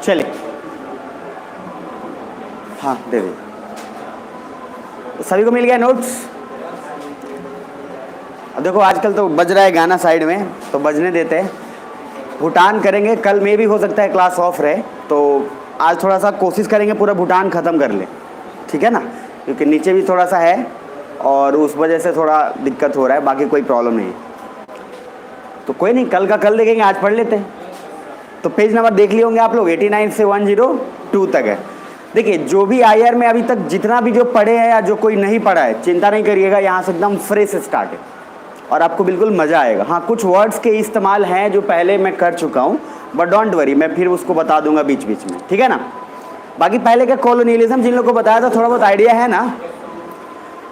चलिए, हाँ दे दे। सभी को मिल गया नोट्स? अब देखो आजकल तो बज रहा है गाना साइड में, तो बजने देते हैं। भूटान करेंगे, कल में भी हो सकता है क्लास ऑफ रहे, तो आज थोड़ा सा कोशिश करेंगे पूरा भूटान ख़त्म कर ले, ठीक है ना, क्योंकि नीचे भी थोड़ा सा है और उस वजह से थोड़ा दिक्कत हो रहा है, बाकी कोई प्रॉब्लम नहीं है। तो कोई नहीं, कल का कल देखेंगे, आज पढ़ लेते हैं। तो पेज नंबर देख लिए होंगे आप लोग, 89 से 102 तक है। देखिए जो भी आईआर में अभी तक जितना भी जो पढ़े हैं या जो कोई नहीं पढ़ा है, चिंता नहीं करिएगा, यहाँ से एकदम फ्रेश स्टार्ट है और आपको बिल्कुल मज़ा आएगा। हाँ कुछ वर्ड्स के इस्तेमाल हैं जो पहले मैं कर चुका हूँ, बट डोंट वरी, मैं फिर उसको बता दूंगा बीच बीच में, ठीक है ना। बाकी पहले का कॉलोनियलिज्म जिन लोगों को बताया था थोड़ा बहुत आइडिया है ना,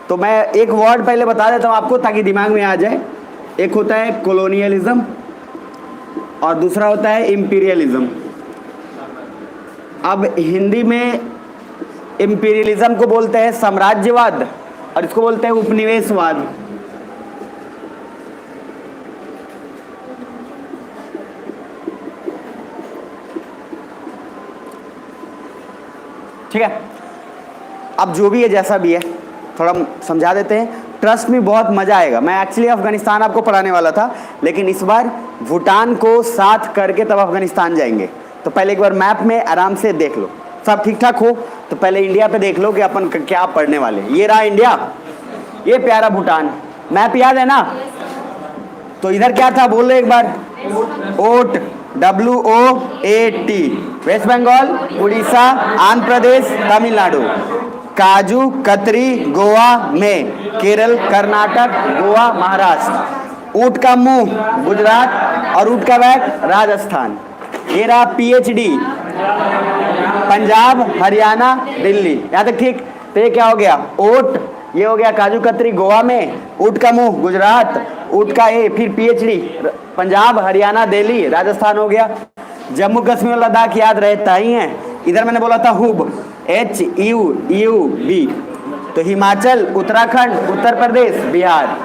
तो मैं एक वर्ड पहले बता देता हूँ आपको ताकि दिमाग में आ जाए। एक होता है कॉलोनियलिज्म और दूसरा होता है इंपीरियलिज्म। अब हिंदी में इंपीरियलिज्म को बोलते हैं साम्राज्यवाद और इसको बोलते हैं उपनिवेशवाद। ठीक है, अब जो भी है जैसा भी है थोड़ा समझा देते हैं, ट्रस्ट में बहुत मज़ा आएगा। मैं एक्चुअली अफगानिस्तान आपको पढ़ाने वाला था, लेकिन इस बार भूटान को साथ करके तब अफगानिस्तान जाएंगे। तो पहले एक बार मैप में आराम से देख लो, सब ठीक ठाक हो तो पहले इंडिया पे देख लो कि अपन क्या पढ़ने वाले। ये रहा इंडिया, ये प्यारा भूटान, मैप याद है ना। तो इधर क्या था बोलो एक बार, ओट, WOAT, वेस्ट बंगाल, उड़ीसा, आंध्र प्रदेश, तमिलनाडु। काजू कतरी गोवा में, केरल, कर्नाटक, गोवा, महाराष्ट्र। ऊँट का मुंह गुजरात और ऊँट का बैग राजस्थान। ये रहा PhD, पंजाब, हरियाणा, दिल्ली। यहाँ तक ठीक। तो ये क्या हो गया, ओट, ये हो गया काजू कतरी गोवा में, ऊँट का मुंह गुजरात, ऊँट का ए, फिर PhD पंजाब, हरियाणा, दिल्ली, राजस्थान हो गया। जम्मू कश्मीर लद्दाख याद रहता ही है। इधर मैंने बोला था हुब, HUB। तो हिमाचल, उत्तराखंड, उत्तर प्रदेश, बिहार।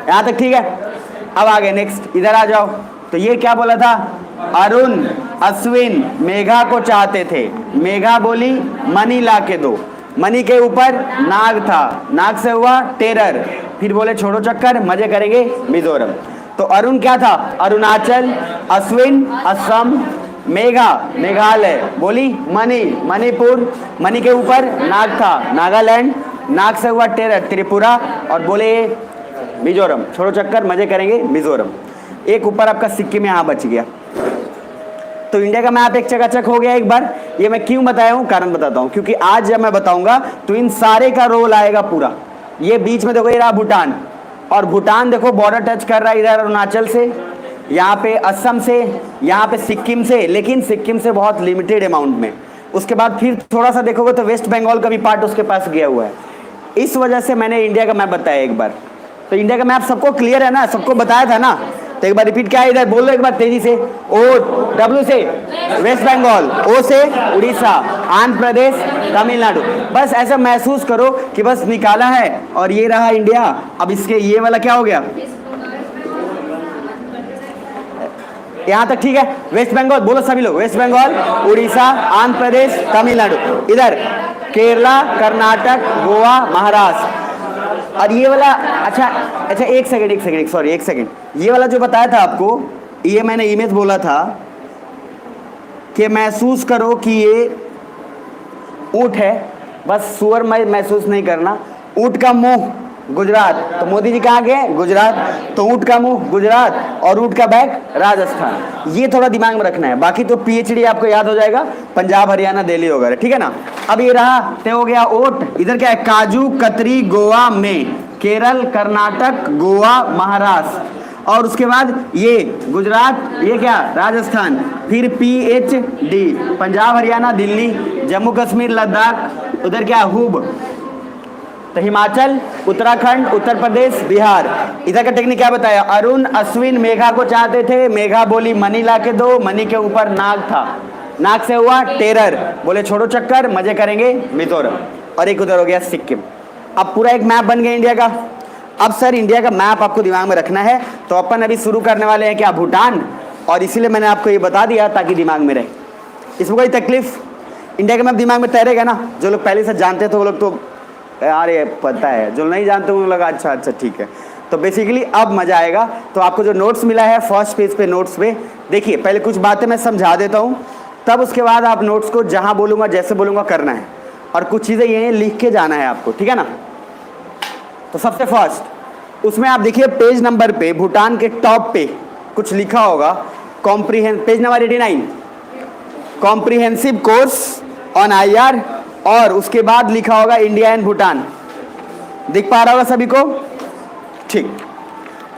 यहाँ तक ठीक है। अब आगे नेक्स्ट, इधर आ जाओ। तो ये क्या बोला था, अरुण अश्विन मेघा को चाहते थे। मेघा बोली मनी ला के दो। मनी के ऊपर नाग था, नाग से हुआ टेरर, फिर बोले छोड़ो चक्कर, मजे करेंगे मिजोरम। तो अरुण क्या था, अरुणाचल, अश्विन असम, मेघा मेघालय, बोली मनी मणिपुर, मनी के ऊपर नाग था नागालैंड, नाग से हुआ टेरर त्रिपुरा, और बोले मिजोरम, छोड़ो चक्कर मजे करेंगे मिजोरम। एक ऊपर आपका सिक्किम यहाँ बच गया। तो इंडिया का मैप एक चकाचक हो गया एक बार। ये मैं क्यों बताया हूँ, कारण बताता हूँ, क्योंकि आज जब मैं बताऊंगा तो इन सारे का रोल आएगा पूरा। ये बीच में देखो ये रहा भूटान, और भूटान देखो बॉर्डर टच कर रहा है इधर अरुणाचल से, यहाँ पे असम से, यहाँ पे सिक्किम से, लेकिन सिक्किम से बहुत लिमिटेड अमाउंट में। उसके बाद फिर थोड़ा सा देखोगे तो वेस्ट बंगाल का भी पार्ट उसके पास गया हुआ है। इस वजह से मैंने इंडिया का मैप बताया एक बार। तो इंडिया का मैप सबको क्लियर है ना, सबको बताया था ना। तो एक बार रिपीट क्या है इधर बोलो एक बार तेजी से। O, W से वेस्ट बंगाल, O से उड़ीसा, आंध्र प्रदेश, तमिलनाडु। बस ऐसा महसूस करो कि बस निकाला है और ये रहा इंडिया। अब इसके ये वाला क्या हो गया, यहाँ तक ठीक है। वेस्ट बंगाल बोलो सभी लोग, वेस्ट बंगाल, उड़ीसा, आंध्र प्रदेश, तमिलनाडु। इधर केरला, कर्नाटक, गोवा, महाराष्ट्र। और ये वाला अच्छा एक सेकंड, ये वाला जो बताया था आपको, ये मैंने इमेज बोला था कि महसूस करो कि ये ऊँट है, बस सुअर में महसूस नहीं करना। ऊँट का मुंह गुजरात, तो मोदी जी कहाँ गए, गुजरात। तो ऊँट का मुंह गुजरात और ऊँट का बैग राजस्थान। ये थोड़ा दिमाग में रखना है, बाकी तो PhD आपको याद हो जाएगा, पंजाब, हरियाणा, दिल्ली वगैरह, ठीक है ना। अब ये रहा ते हो गया ओट। इधर क्या है, काजू कतरी गोवा में, केरल, कर्नाटक, गोवा, महाराष्ट्र। और उसके बाद ये गुजरात, ये क्या राजस्थान, फिर PhD पंजाब, हरियाणा, दिल्ली, जम्मू कश्मीर, लद्दाख, उधर क्या हुब, तो हिमाचल, उत्तराखंड, उत्तर प्रदेश, बिहार। इधर का टेक्निक क्या बताया, अरुण अश्विन मेघा को चाहते थे। मेघा बोली मनी ला के दो, मनी के ऊपर नाग था, नाग से हुआ टेरर, बोले छोड़ो चक्कर मजे करेंगे मिजोरम। और एक उधर हो गया सिक्किम। अब पूरा एक मैप बन गया इंडिया का। अब सर इंडिया का मैप आपको दिमाग में रखना है, तो अपन अभी शुरू करने वाले हैं क्या, भूटान। और इसीलिए मैंने आपको ये बता दिया ताकि दिमाग में रहे। इसमें कोई तकलीफ? इंडिया के मैप दिमाग में तैरेगा ना? जो लोग पहले से जानते हैं तो वो लोग तो यार ये पता है, जो नहीं जानते उन लोग अच्छा अच्छा ठीक है। तो बेसिकली अब मजा आएगा। तो आपको जो नोट्स मिला है फर्स्ट पेज पे, नोट्स पे देखिए, पहले कुछ बातें मैं समझा देता हूँ, तब उसके बाद आप नोट्स को जहाँ बोलूँगा जैसे बोलूँगा करना है, और कुछ चीज़ें ये लिख के जाना है आपको, ठीक है ना। तो सबसे फर्स्ट उसमें आप देखिए पेज नंबर पे भूटान के टॉप पे कुछ लिखा होगा, page number 89, comprehensive course on IR, और उसके बाद लिखा होगा इंडिया एंड भूटान। दिख पा रहा होगा सभी को? ठीक।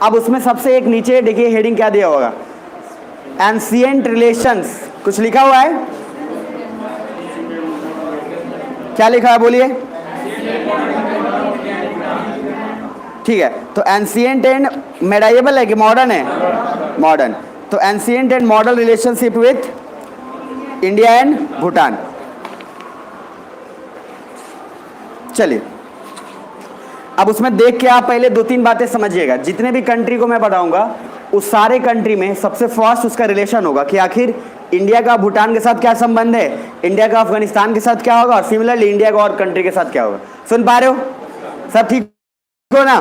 अब उसमें सबसे एक नीचे देखिए हेडिंग क्या दिया होगा, एंशिएंट रिलेशंस, कुछ लिखा हुआ है, क्या लिखा है बोलिए? ठीक है, तो एंशिएंट एंड मेडाइवल है कि मॉडर्न है? मॉडर्न। तो ancient and modern relationship with India and Bhutan. चलिए, अब उसमें देख के आप पहले 2-3 बातें समझिएगा। जितने भी कंट्री को मैं बताऊंगा उस सारे कंट्री में सबसे फर्स्ट उसका रिलेशन होगा कि आखिर इंडिया का भूटान के साथ क्या संबंध है, इंडिया का अफगानिस्तान के साथ क्या होगा, और सिमिलरली इंडिया का और कंट्री के साथ क्या होगा। सुन पा रहे हो? सब ठीक हो ना?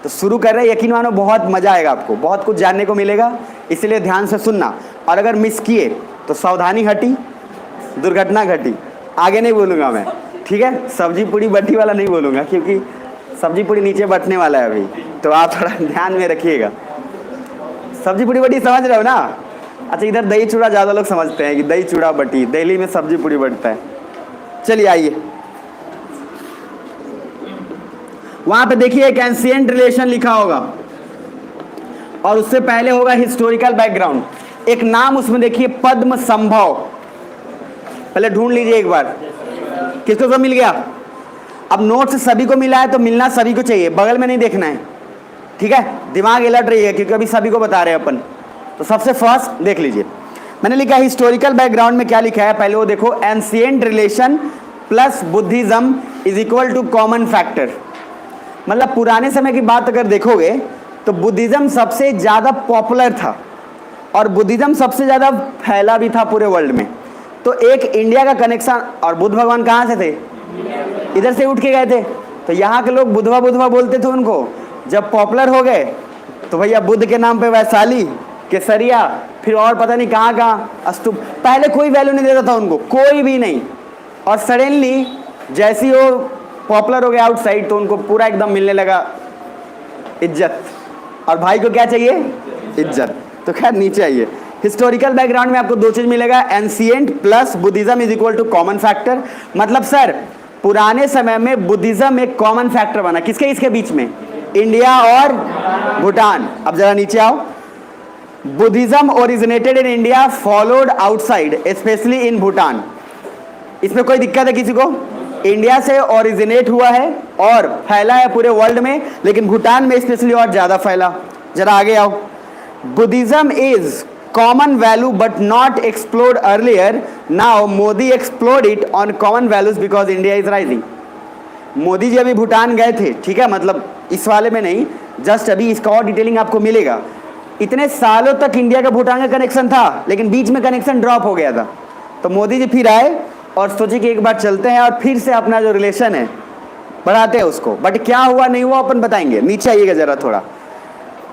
तो शुरू कर रहे हैं, यकीन मानो बहुत मजा आएगा, आपको बहुत कुछ जानने को मिलेगा, इसलिए ध्यान से सुनना। और अगर मिस किए तो सावधानी हटी, दुर्घटना घटी। आगे नहीं बोलूँगा मैं, ठीक है? सब्जी पूड़ी बट्टी वाला नहीं बोलूँगा, क्योंकि सब्जी पूड़ी नीचे बटने वाला है अभी, तो आप थोड़ा ध्यान में रखिएगा। सब्जी पूड़ी बट्टी समझ रहे हो ना? अच्छा, इधर दही चूड़ा ज़्यादा लोग समझते हैं कि दही चूड़ा बट्टी, दिल्ली में सब्जी पूड़ी बटता है। चलिए आइए, वहाँ पे देखिए एक एंशिएंट रिलेशन लिखा होगा, और उससे पहले होगा हिस्टोरिकल बैकग्राउंड। एक नाम उसमें देखिए, पद्म संभव। पहले ढूंढ लीजिए एक बार, किसको सब मिल गया? अब नोट्स सभी को मिला है तो मिलना सभी को चाहिए, बगल में नहीं देखना है, ठीक है? दिमाग अलर्ट रहिए, क्योंकि अभी सभी को बता रहे हैं अपन। तो सबसे फर्स्ट देख लीजिए, मैंने लिखा हिस्टोरिकल बैकग्राउंड में क्या लिखा है, पहले वो देखो, ancient relation plus Buddhism is equal to common factor. मतलब पुराने समय की बात अगर देखोगे तो बुद्धिज्म सबसे ज़्यादा पॉपुलर था, और बुद्धिज्म सबसे ज़्यादा फैला भी था पूरे वर्ल्ड में। तो एक इंडिया का कनेक्शन, और बुद्ध भगवान कहाँ से थे? इधर से उठ के गए थे, तो यहाँ के लोग बुधवा बुधवा बोलते थे उनको। जब पॉपुलर हो गए तो भैया बुद्ध के नाम पे वैशाली, केसरिया, फिर और पता नहीं कहाँ कहाँ स्तूप। पहले कोई वैल्यू नहीं देता था उनको, कोई भी नहीं, और सडनली जैसी वो पॉपुलर हो गया आउटसाइड तो उनको पूरा एकदम मिलने लगा इज्जत। और भाई को क्या चाहिए? इज्जत। तो खैर नीचे आइए, हिस्टोरिकल बैकग्राउंड में आपको 2 चीज मिलेगा, ancient plus Buddhism is equal to common factor. मतलब सर पुराने समय में बुद्धिज्म एक कॉमन फैक्टर बना, किसके इसके बीच में? इंडिया और भूटान। अब जरा नीचे आओ, Buddhism originated in India, followed outside specially in Bhutan. इसमें कोई दिक्कत है किसी को? इंडिया से ओरिजिनेट हुआ है और फैला है पूरे वर्ल्ड में, लेकिन भूटान में स्पेशली और ज्यादा फैला। जरा आगे आओ, Buddhism is common value but not explored earlier. Now Modi explored it on common values because India is rising. Modi ji अभी भूटान गए थे, ठीक है? मतलब इस वाले में नहीं, जस्ट अभी इसका और डिटेलिंग आपको मिलेगा। इतने सालों तक इंडिया का भूटान का कनेक्शन था, लेकिन बीच में कनेक्शन ड्रॉप हो गया था, तो मोदी जी फिर आए और सोचे कि एक बार चलते हैं और फिर से अपना जो रिलेशन है बढ़ाते हैं उसको। बट क्या हुआ नहीं हुआ अपन बताएंगे। नीचे आइएगा जरा थोड़ा,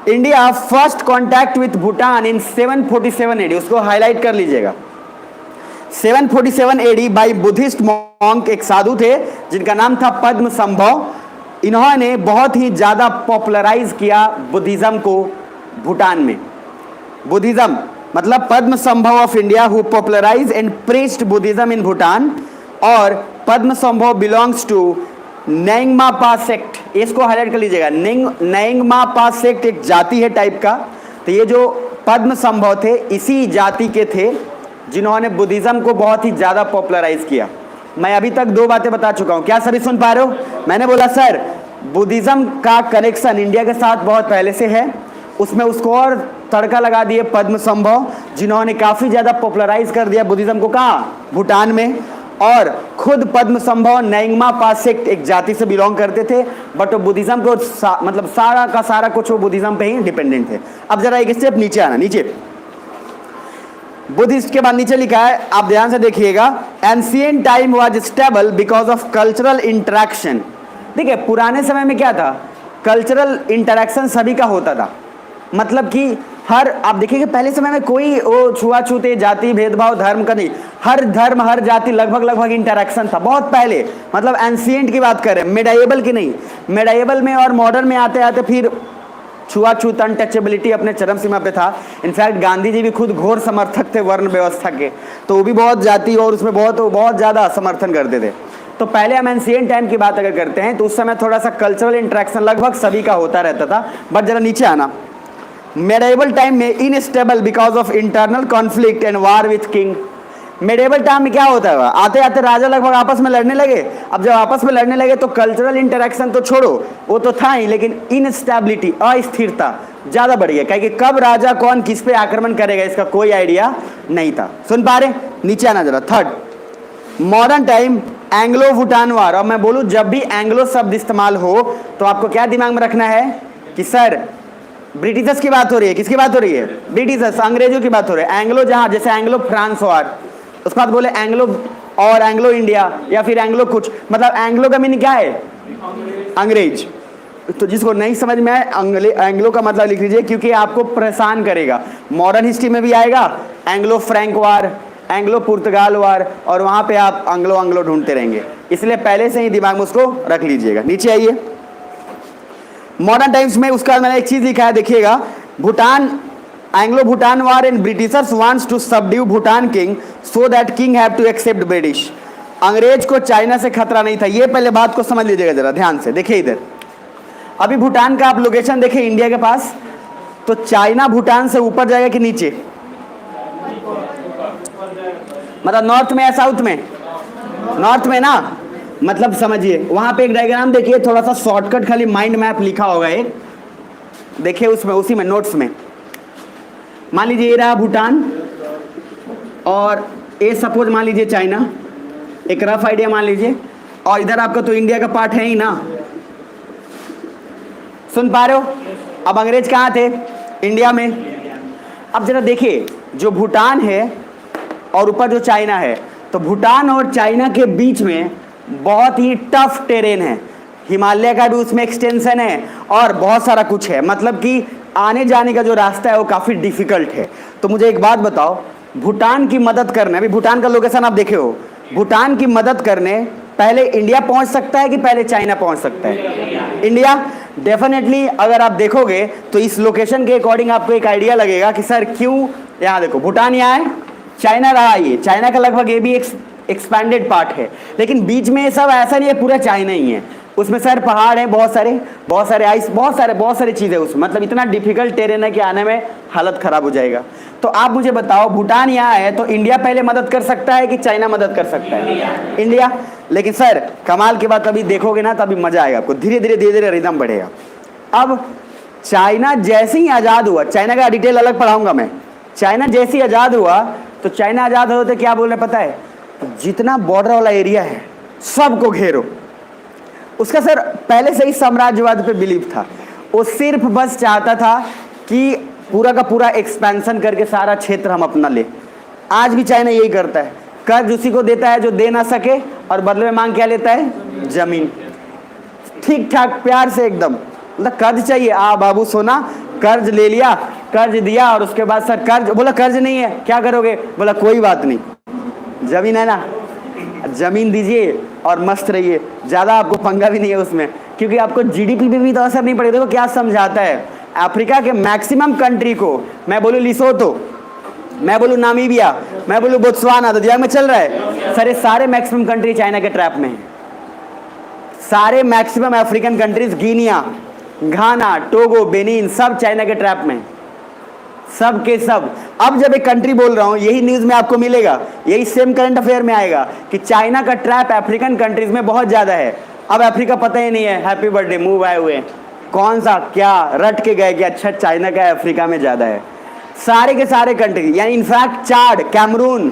India first contact with Bhutan in 747 AD, उसको हाईलाइट कर लीजिएगा। 747 AD बाई बुद्धिस्ट मॉन्क, एक साधु थे जिनका नाम था पद्म संभव। इन्होंने बहुत ही ज़्यादा पॉपुलराइज किया बुद्धिज्म को भूटान में। बुद्धिज्म मतलब Padma Sambhava of India who popularise and pressed Buddhism in Bhutan. और Padma Sambhava belongs to Nyingma sect, इसको हाईलाइट कर लीजिएगा। नेंगमा सेक्ट एक जाति है टाइप का। तो ये जो पद्म संभव थे इसी जाति के थे जिन्होंने बुद्धिज्म को बहुत ही ज़्यादा पॉपुलराइज किया। मैं अभी तक 2 बातें बता चुका हूँ, क्या सभी सुन पा रहे हो? मैंने बोला सर बुद्धिज्म का कनेक्शन इंडिया के साथ बहुत पहले से है, उसमें उसको और तड़का लगा दिए पद्म संभव, जिन्होंने काफ़ी ज़्यादा पॉपुलराइज कर दिया बुद्धिज्म को। कहाँ? भूटान में। और खुद पद्म संभव नेंगमा सेक्ट एक जाति से बिलोंग करते थे, बट वो बुद्धिज्म को मतलब सारा का सारा कुछ वो बुद्धिज्म पे ही डिपेंडेंट थे। अब जरा एक स्टेप नीचे आना, नीचे बुद्धिस्ट के बाद नीचे लिखा है, आप ध्यान से देखिएगा, ancient time was stable because of cultural interaction. देखिए पुराने समय में क्या था, कल्चरल इंटरेक्शन सभी का होता था। मतलब कि हर, आप देखिए पहले समय में कोई वो छुआछूते, जाति भेदभाव, धर्म का नहीं, हर धर्म हर जाति लगभग इंटरेक्शन था बहुत पहले। मतलब एंशिएंट की बात करें, मेडाइवल की नहीं। मेडाइवल में और मॉडर्न में आते आते फिर छुआछूत, अनटचेबिलिटी अपने चरम सीमा पे था। इनफैक्ट गांधी जी भी खुद घोर समर्थक थे वर्ण व्यवस्था के, तो वो भी बहुत जाति और उसमें बहुत ज़्यादा समर्थन करते थे। तो पहले हम एंशिएंट टाइम की बात अगर करते हैं तो उस समय थोड़ा सा कल्चरल इंटरेक्शन लगभग सभी का होता रहता था। बट जरा नीचे आना, मेडाइवल टाइम में instable because of internal conflict and war with king. Medieval time में क्या होता है, आते आते राजा लगभग आपस में लड़ने लगे। अब जब आपस में लड़ने लगे तो कल्चरल इंटरेक्शन तो छोड़ो, वो तो था ही, लेकिन इनस्टेबिलिटी, अस्थिरता ज़्यादा बढ़ गया, क्योंकि कब राजा कौन किस पे आक्रमण करेगा इसका कोई आइडिया नहीं था। सुन पा रहे, नीचे आना जरा। Third, modern time Anglo Bhutan war. अब मैं बोलूँ जब भी एंग्लो शब्द इस्तेमाल हो तो आपको क्या दिमाग में रखना है कि सर ब्रिटिशर्स की बात हो रही है। किसकी बात हो रही है? ब्रिटिशर्स, अंग्रेजों की बात हो रही है। एंग्लो जहाँ, जैसे एंग्लो फ्रांस वार, उसके बाद बोले एंग्लो और एंग्लो इंडिया या फिर एंग्लो कुछ, मतलब एंग्लो का मीनिंग क्या है? अंग्रेज। तो जिसको नहीं समझ में आए एंग्लो का मतलब लिख लीजिए, क्योंकि आपको परेशान करेगा। मॉडर्न हिस्ट्री में भी आएगा एंग्लो फ्रैंक वार, एंग्लो पुर्तगाल वार, और वहाँ पे आप एंग्लो ढूंढते रहेंगे। इसलिए पहले से ही दिमाग में उसको रख लीजिएगा। नीचे आइए, मॉडर्न टाइम्स में उसका मैंने एक चीज लिखा है, देखिएगा। Bhutan, Anglo Bhutan war and Britishers wants to subdue Bhutan king so that king have to accept British. अंग्रेज को चाइना से खतरा नहीं था, ये पहले बात को समझ लीजिएगा जरा ध्यान से। देखिए इधर अभी भूटान का आप लोकेशन देखिए इंडिया के पास, तो चाइना भूटान से ऊपर जाएगा कि नीचे? मतलब नॉर्थ में या साउथ में? नॉर्थ में ना। मतलब समझिए, वहां पे एक डायग्राम देखिए, थोड़ा सा शॉर्टकट खाली माइंड मैप लिखा होगा एक, देखिए उसमें, उसी में नोट्स में। मान लीजिए ये रहा भूटान और ये सपोज मान लीजिए चाइना, एक रफ आइडिया मान लीजिए, और इधर आपका तो इंडिया का पार्ट है ही ना। सुन पा रहे हो? अब अंग्रेज कहाँ थे? इंडिया में। अब जरा देखिए, जो भूटान है और ऊपर जो चाइना है, तो भूटान और चाइना के बीच में बहुत ही टफ टेरेन है, हिमालय का भी उसमें एक्सटेंशन है और बहुत सारा कुछ है। मतलब कि आने जाने का जो रास्ता है वो काफ़ी डिफिकल्ट है। तो मुझे एक बात बताओ, भूटान की मदद करने, अभी भूटान का लोकेशन आप देखे हो, भूटान की मदद करने पहले इंडिया पहुंच सकता है कि पहले चाइना पहुंच सकता है? इंडिया। डेफिनेटली अगर आप देखोगे तो इस लोकेशन के अकॉर्डिंग आपको एक आइडिया लगेगा कि सर क्यों। यहाँ देखो भूटान यहाँ है, चाइना रहा, ये चाइना का लगभग ये भी एक्सपैंडेड पार्ट है, लेकिन बीच में सब ऐसा नहीं है पूरा चाइना ही है। उसमें सर पहाड़ है, बहुत सारे आइस, बहुत सारे चीज़ें उसमें, मतलब इतना डिफिकल्ट टेरेन है कि आने में हालत ख़राब हो जाएगा। तो आप मुझे बताओ, भूटान यहाँ है तो इंडिया पहले मदद कर सकता है कि चाइना मदद कर सकता है? इंडिया। लेकिन सर कमाल की बात, अभी देखोगे ना तभी मज़ा आएगा आपको, धीरे धीरे रिदम बढ़ेगा। अब चाइना जैसे ही आज़ाद हुआ, चाइना का डिटेल अलग पढ़ाऊँगा मैं, चाइना जैसे ही आज़ाद हुआ तो चाइना आज़ाद होते क्या बोल रहे पता है? जितना बॉर्डर वाला एरिया है सबको घेरो। उसका सर पहले से ही साम्राज्यवाद पे बिलीव था, वो सिर्फ बस चाहता था कि पूरा का पूरा एक्सपेंशन करके सारा क्षेत्र हम अपना ले। आज भी चाइना यही करता है, कर्ज उसी को देता है जो दे ना सके, और बदले में मांग क्या लेता है? जमीन। ठीक ठाक प्यार से एकदम, मतलब कर्ज चाहिए, आ बाबू सोना, कर्ज ले लिया, कर्ज दिया, और उसके बाद सर कर्ज, बोला कर्ज नहीं है क्या करोगे? बोला कोई बात नहीं, जमीन है ना, जमीन दीजिए और मस्त रहिए, ज़्यादा आपको पंगा भी नहीं है उसमें, क्योंकि आपको जीडीपी पे भी तो असर नहीं पड़ेगा। देखो क्या समझाता है, अफ्रीका के मैक्सिमम कंट्री को, मैं बोलूँ लिसोतो, मैं बोलूँ नामीबिया, मैं बोलूँ बोत्सवाना, तो दिमाग में चल रहा है सर, ये सारे मैक्सिमम कंट्री चाइना के ट्रैप में है। सारे मैक्सिमम अफ्रीकन कंट्रीज, गिनिया, घाना, टोगो, बेनिन, सब चाइना के ट्रैप में, सब के सब। अब जब एक कंट्री बोल रहा हूँ, यही न्यूज़ में आपको मिलेगा, यही सेम करंट अफेयर में आएगा कि चाइना का ट्रैप अफ्रीकन कंट्रीज में बहुत ज़्यादा है। अब अफ्रीका पता ही नहीं है, हैप्पी बर्थडे मूव आए हुए, कौन सा क्या रट के गए कि अच्छा चाइना का अफ्रीका में ज़्यादा है। सारे के सारे कंट्री, यानी इनफैक्ट चाड, कैमरून,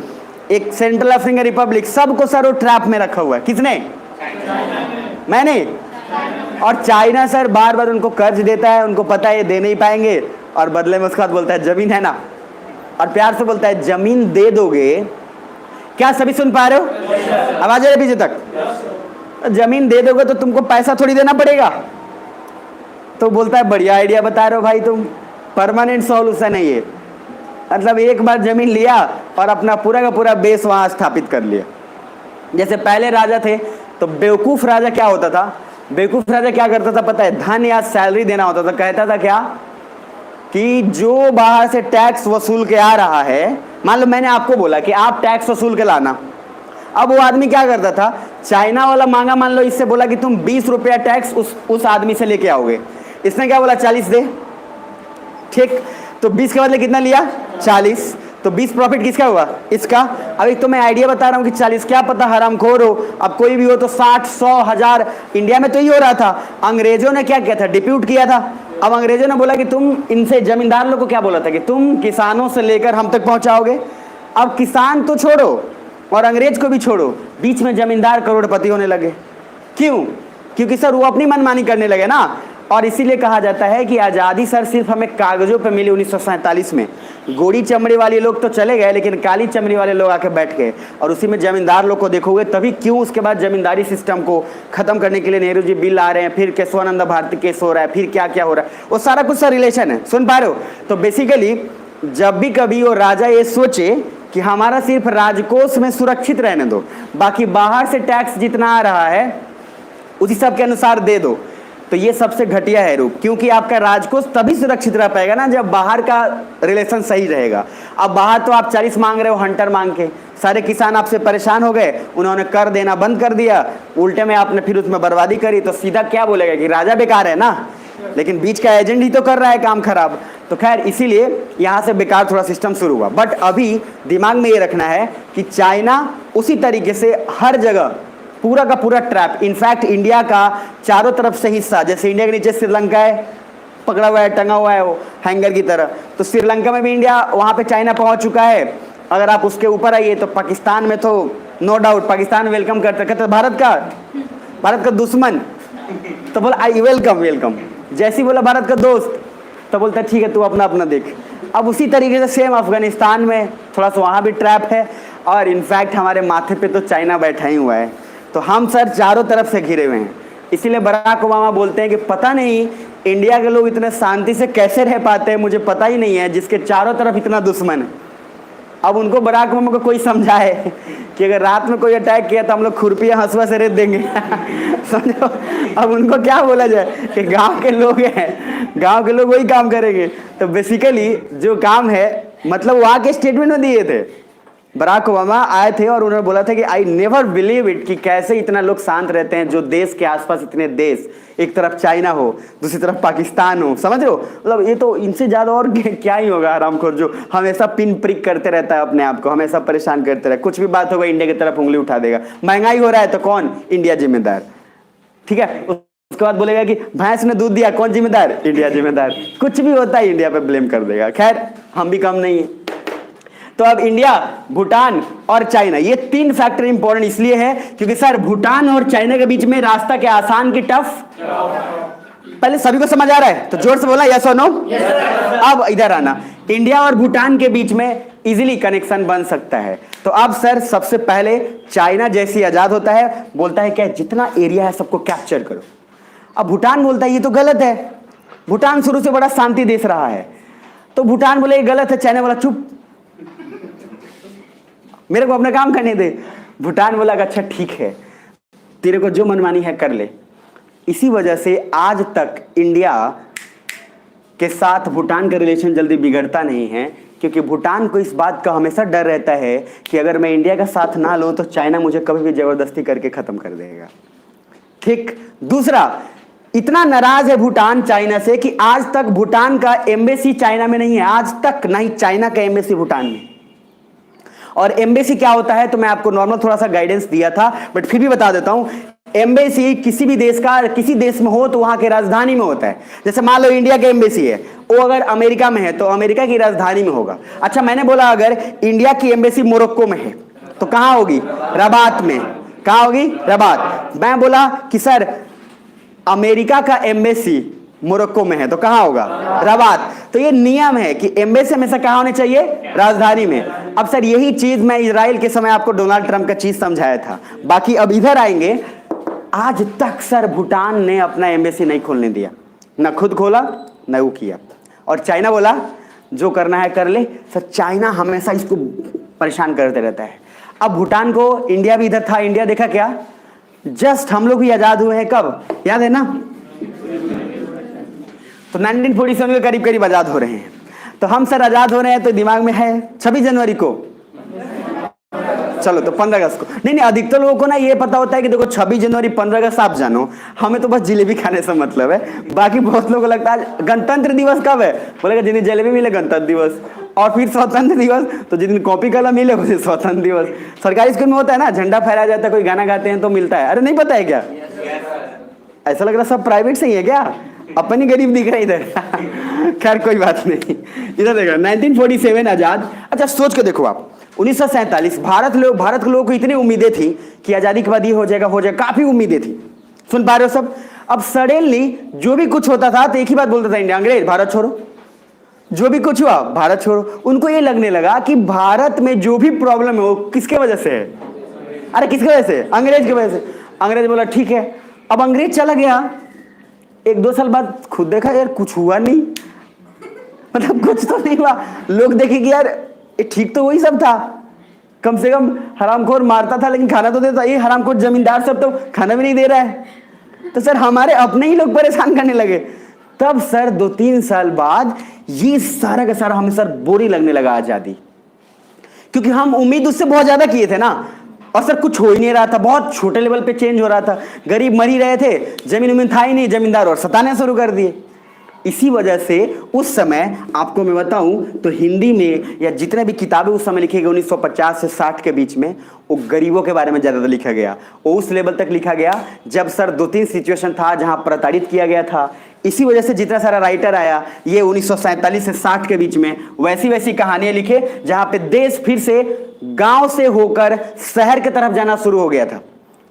एक सेंट्रल अफ्रीकन रिपब्लिक, सबको सर वो ट्रैप में रखा हुआ है। किसने? मैंने। और चाइना सर बार बार उनको कर्ज देता है, उनको पता है ये दे नहीं पाएंगे, और बदले में उसके बाद बोलता है जमीन है ना, और प्यार से बोलता है जमीन दे दोगे। क्या सभी सुन पा रहे हो? आवाज आ रही है पीछे तक? जमीन दे दोगे तो तुमको पैसा थोड़ी देना पड़ेगा। तो बोलता है बढ़िया आइडिया बता रहे हो भाई तुम, परमानेंट सॉल्यूशन है ये। मतलब एक बार जमीन लिया और अपना पूरा का पूरा बेस वहां स्थापित कर लिया। जैसे पहले राजा थे तो बेवकूफ राजा क्या होता था, बेवकूफ राजा क्या करता था पता है? धन या सैलरी देना होता था। कहता था क्या कि जो बाहर से टैक्स वसूल के आ रहा है, मान लो मैंने आपको बोला कि आप टैक्स वसूल के लाना, अब वो आदमी क्या करता था, चाइना वाला मांगा, मान लो इससे बोला कि तुम 20 रुपया टैक्स उस आदमी से लेके आओगे, इसने क्या बोला 40 दे, ठीक, तो 20 के बदले कितना लिया 40, तो 20 प्रॉफिट किसका हुआ? इसका। अब एक तो मैं आइडिया बता रहा हूं कि 40, क्या पता हरामखोर हो, अब कोई भी हो तो 60, 100, 1000, इंडिया में तो ही हो रहा था। अंग्रेजों ने क्या किया था? डिप्यूट किया था। अब अंग्रेजों ने बोला कि तुम इनसे, जमींदार लोग को क्या बोला था कि तुम किसानों से लेकर हम तक पहुंचाओगे। अब किसान तो छोड़ो और अंग्रेज को भी छोड़ो, बीच में जमींदार करोड़पति होने लगे। क्यों? क्योंकि सर वो अपनी मनमानी करने लगे ना। और इसीलिए कहा जाता है कि आज़ादी सर सिर्फ हमें कागजों पे मिली 1947 में। गोरी चमड़ी वाले लोग तो चले गए, लेकिन काली चमड़ी वाले लोग आके बैठ गए, और उसी में जमींदार लोग को देखोगे तभी क्यों उसके बाद जमींदारी सिस्टम को खत्म करने के लिए नेहरू जी बिल आ रहे हैं, फिर केशवानंद भारती केस हो रहा है, फिर क्या क्या हो रहा है, वो सारा कुछ सा रिलेशन है। सुन पा रहे हो? तो बेसिकली जब भी कभी वो राजा ये सोचे कि हमारा सिर्फ राजकोष में सुरक्षित रहने दो, बाकी बाहर से टैक्स जितना आ रहा है उसी सब के अनुसार दे दो, तो ये सबसे घटिया है रूप। क्योंकि आपका राजकोष तभी सुरक्षित रह पाएगा ना जब बाहर का रिलेशन सही रहेगा। अब बाहर तो आप 40 मांग रहे हो हंटर मांग के, सारे किसान आपसे परेशान हो गए, उन्होंने कर देना बंद कर दिया, उल्टे में आपने फिर उसमें बर्बादी करी, तो सीधा क्या बोलेगा कि राजा बेकार है ना, लेकिन बीच का एजेंट ही तो कर रहा है काम खराब। तो खैर इसीलिए यहाँ से बेकार थोड़ा सिस्टम शुरू हुआ। बट अभी दिमाग में ये रखना है कि चाइना उसी तरीके से हर जगह पूरा का पूरा ट्रैप, इनफैक्ट इंडिया का चारों तरफ से हिस्सा, जैसे इंडिया के नीचे श्रीलंका है, पकड़ा हुआ है, टंगा हुआ है वो हैंगर की तरह, तो श्रीलंका में भी इंडिया, वहाँ पे चाइना पहुँच चुका है। अगर आप उसके ऊपर आइए तो पाकिस्तान में तो नो डाउट पाकिस्तान वेलकम करते, कहते भारत का दुश्मन, तो बोला आई वेलकम वेलकम, जैसे बोला भारत का दोस्त तो बोलता ठीक है तू अपना अपना देख। अब उसी तरीके से सेम अफगानिस्तान में थोड़ा सा वहाँ भी ट्रैप है, और इनफैक्ट हमारे माथे पे तो चाइना बैठा ही हुआ है। तो हम सर चारों तरफ से घिरे हुए हैं। इसीलिए बराक ओबामा बोलते हैं कि पता नहीं इंडिया के लोग इतने शांति से कैसे रह पाते हैं, मुझे पता ही नहीं है, जिसके चारों तरफ इतना दुश्मन है। अब उनको बराक ओबामा को कोई समझाए कि अगर रात में कोई अटैक किया तो हम लोग खुरपिया हंसुआ से रेत देंगे समझो। अब उनको क्या बोला जाए कि गांव के लोग हैं, गांव के लोग वही काम करेंगे। तो बेसिकली जो काम है, मतलब वो आके स्टेटमेंट में दिए थे, बराक ओबामा आए थे और उन्होंने बोला था कि आई नेवर बिलीव इट कि कैसे इतना लोग शांत रहते हैं, जो देश के आसपास इतने देश, एक तरफ चाइना हो, दूसरी तरफ पाकिस्तान हो, समझ रहे हो? मतलब ये तो इनसे ज़्यादा और क्या ही होगा हरामखोर, जो हमेशा पिन प्रिक करते रहता है अपने आप को, हमेशा परेशान करते रहे, कुछ भी बात होगा इंडिया की तरफ उंगली उठा देगा। महंगाई हो रहा है तो कौन? इंडिया जिम्मेदार, ठीक है। उसके बाद बोलेगा कि भैंस ने दूध दिया, कौन जिम्मेदार? इंडिया जिम्मेदार। कुछ भी होता है इंडिया पे ब्लेम कर देगा। खैर हम भी कम नहीं है। तो अब इंडिया, भूटान और चाइना, ये तीन फैक्टर इंपॉर्टेंट इसलिए है क्योंकि सर भूटान और चाइना के बीच में रास्ता क्या आसान की टफ? पहले सभी को समझ आ रहा है तो जोर से बोला यस और नो। अब इधर आना, इंडिया और भूटान के बीच में इजीली कनेक्शन बन सकता है। तो अब सर सबसे पहले चाइना जैसी आजाद होता है, बोलता है क्या जितना एरिया है सबको कैप्चर करो। अब भूटान बोलता है ये तो गलत है, भूटान शुरू से बड़ा शांति देश रहा है। तो भूटान बोले ये गलत है, चाइना बोला चुप, मेरे को अपना काम करने दे। भूटान बोला अच्छा ठीक है, तेरे को जो मनमानी है कर ले। इसी वजह से आज तक इंडिया के साथ भूटान का रिलेशन जल्दी बिगड़ता नहीं है, क्योंकि भूटान को इस बात का हमेशा डर रहता है कि अगर मैं इंडिया का साथ ना लूं तो चाइना मुझे कभी भी जबरदस्ती करके खत्म कर देगा। ठीक। दूसरा, इतना नाराज है भूटान चाइना से कि आज तक भूटान का एम्बेसी चाइना में नहीं है, आज तक नहीं चाइना का एम्बेसी भूटान में। और एम्बेसी क्या होता है तो मैं आपको नॉर्मल थोड़ा सा गाइडेंस दिया था, बट फिर भी बता देता हूं। एम्बेसी किसी भी देश का, किसी देश में हो तो वहां की राजधानी में होता है। जैसे मान लो इंडिया का एम्बेसी है, वो अगर अमेरिका में है तो अमेरिका की राजधानी में होगा। अच्छा मैंने बोला अगर इंडिया की एम्बेसी मोरक्को में है तो कहां होगी? रबात में। कहां होगी? रबात। मैं बोला कि सर अमेरिका का एम्बेसी मोरक्को में है, तो कहाँ होगा? रबात। तो ये नियम है कि एम्बेसी हमेशा कहाँ होने चाहिए? राजधानी में। अब सर यही चीज मैं इजराइल के समय आपको डोनाल्ड ट्रंप का चीज समझाया था। बाकी अब इधर आएंगे, आज तक सर भूटान ने अपना एम्बेसी नहीं खोलने दिया, ना खुद खोला ना वो किया, और चाइना बोला जो करना है कर ले। सर चाइना हमेशा इसको परेशान करते रहता है। अब भूटान को, इंडिया भी इधर था, इंडिया देखा क्या? जस्ट हम लोग भी आजाद हुए हैं, कब याद है ना? तो 1947 के करीब करीब आजाद हो रहे हैं। तो हम सर आजाद हो रहे हैं तो दिमाग में है 26 जनवरी को, चलो तो 15 अगस्त को। नहीं, अधिकतर लोगों को ना ये पता होता है कि देखो 26 जनवरी 15 अगस्त आप जानो, हमें तो बस जलेबी खाने से मतलब है। बाकी बहुत लोगों को लगता है गणतंत्र दिवस कब है, बोलेगा जिन दिन जलेबी मिले गणतंत्र दिवस, और फिर स्वतंत्र दिवस तो जिस दिन कॉपी कलम मिले उस दिन स्वतंत्र दिवस। सरकारी स्कूल में होता है ना, झंडा फहराया जाता है, कोई गाना गाते हैं तो मिलता है। अरे नहीं पता है क्या? ऐसा लग रहा सब प्राइवेट से ही है क्या? अपनी गरीब दिख रहा है इधर। खैर कोई बात नहीं, इधर देखो 1947 आजाद। अच्छा सोच के देखो आप, 1947 भारत के लोगों को इतनी उम्मीदें थी कि आजादी के बाद ये हो जाएगा, काफी उम्मीदें थी। सुन पा रहे हो सब? अब सडनली जो भी कुछ होता था तो एक ही बात बोलता था इंडिया, अंग्रेज भारत छोड़ो। जो भी कुछ हुआ भारत छोड़ो। उनको ये लगने लगा कि भारत में जो भी प्रॉब्लम है वो किसके वजह से है? अरे किसके वजह से? अंग्रेज की वजह से। अंग्रेज बोला ठीक है। अब अंग्रेज चला गया, 1-2 साल बाद खुद देखा यार कुछ हुआ नहीं, मतलब कुछ तो नहीं हुआ। लोग देखे कि यार ठीक तो वही सब था, कम से कम हरामखोर मारता था लेकिन खाना तो देता, ये हरामखोर जमींदार सब तो खाना भी नहीं दे रहा है। तो सर हमारे अपने ही लोग परेशान करने लगे। तब सर 2-3 साल बाद ये सारा का सारा हमें सर बोरी लगने लगा आजादी, क्योंकि हम उम्मीद उससे बहुत ज्यादा किए थे ना, और सर कुछ हो ही नहीं रहा था, बहुत छोटे लेवल पे चेंज हो रहा था, गरीब मर ही रहे थे, जमीन उमीन था ही नहीं, जमींदार और सताने शुरू कर दिए। इसी वजह से उस समय आपको मैं बताऊं तो हिंदी में या जितने भी किताबें उस समय लिखे गए 1950 से 60 के बीच में, वो गरीबों के बारे में ज्यादा लिखा गया। वो उस लेवल तक लिखा गया जब सर 2-3 सिचुएशन था जहां प्रताड़ित किया गया था। इसी वजह से जितना सारा राइटर आया ये 1947 से 60 के बीच में वैसी वैसी कहानियां लिखे जहां पे देश फिर से गांव से होकर शहर की तरफ जाना शुरू हो गया था।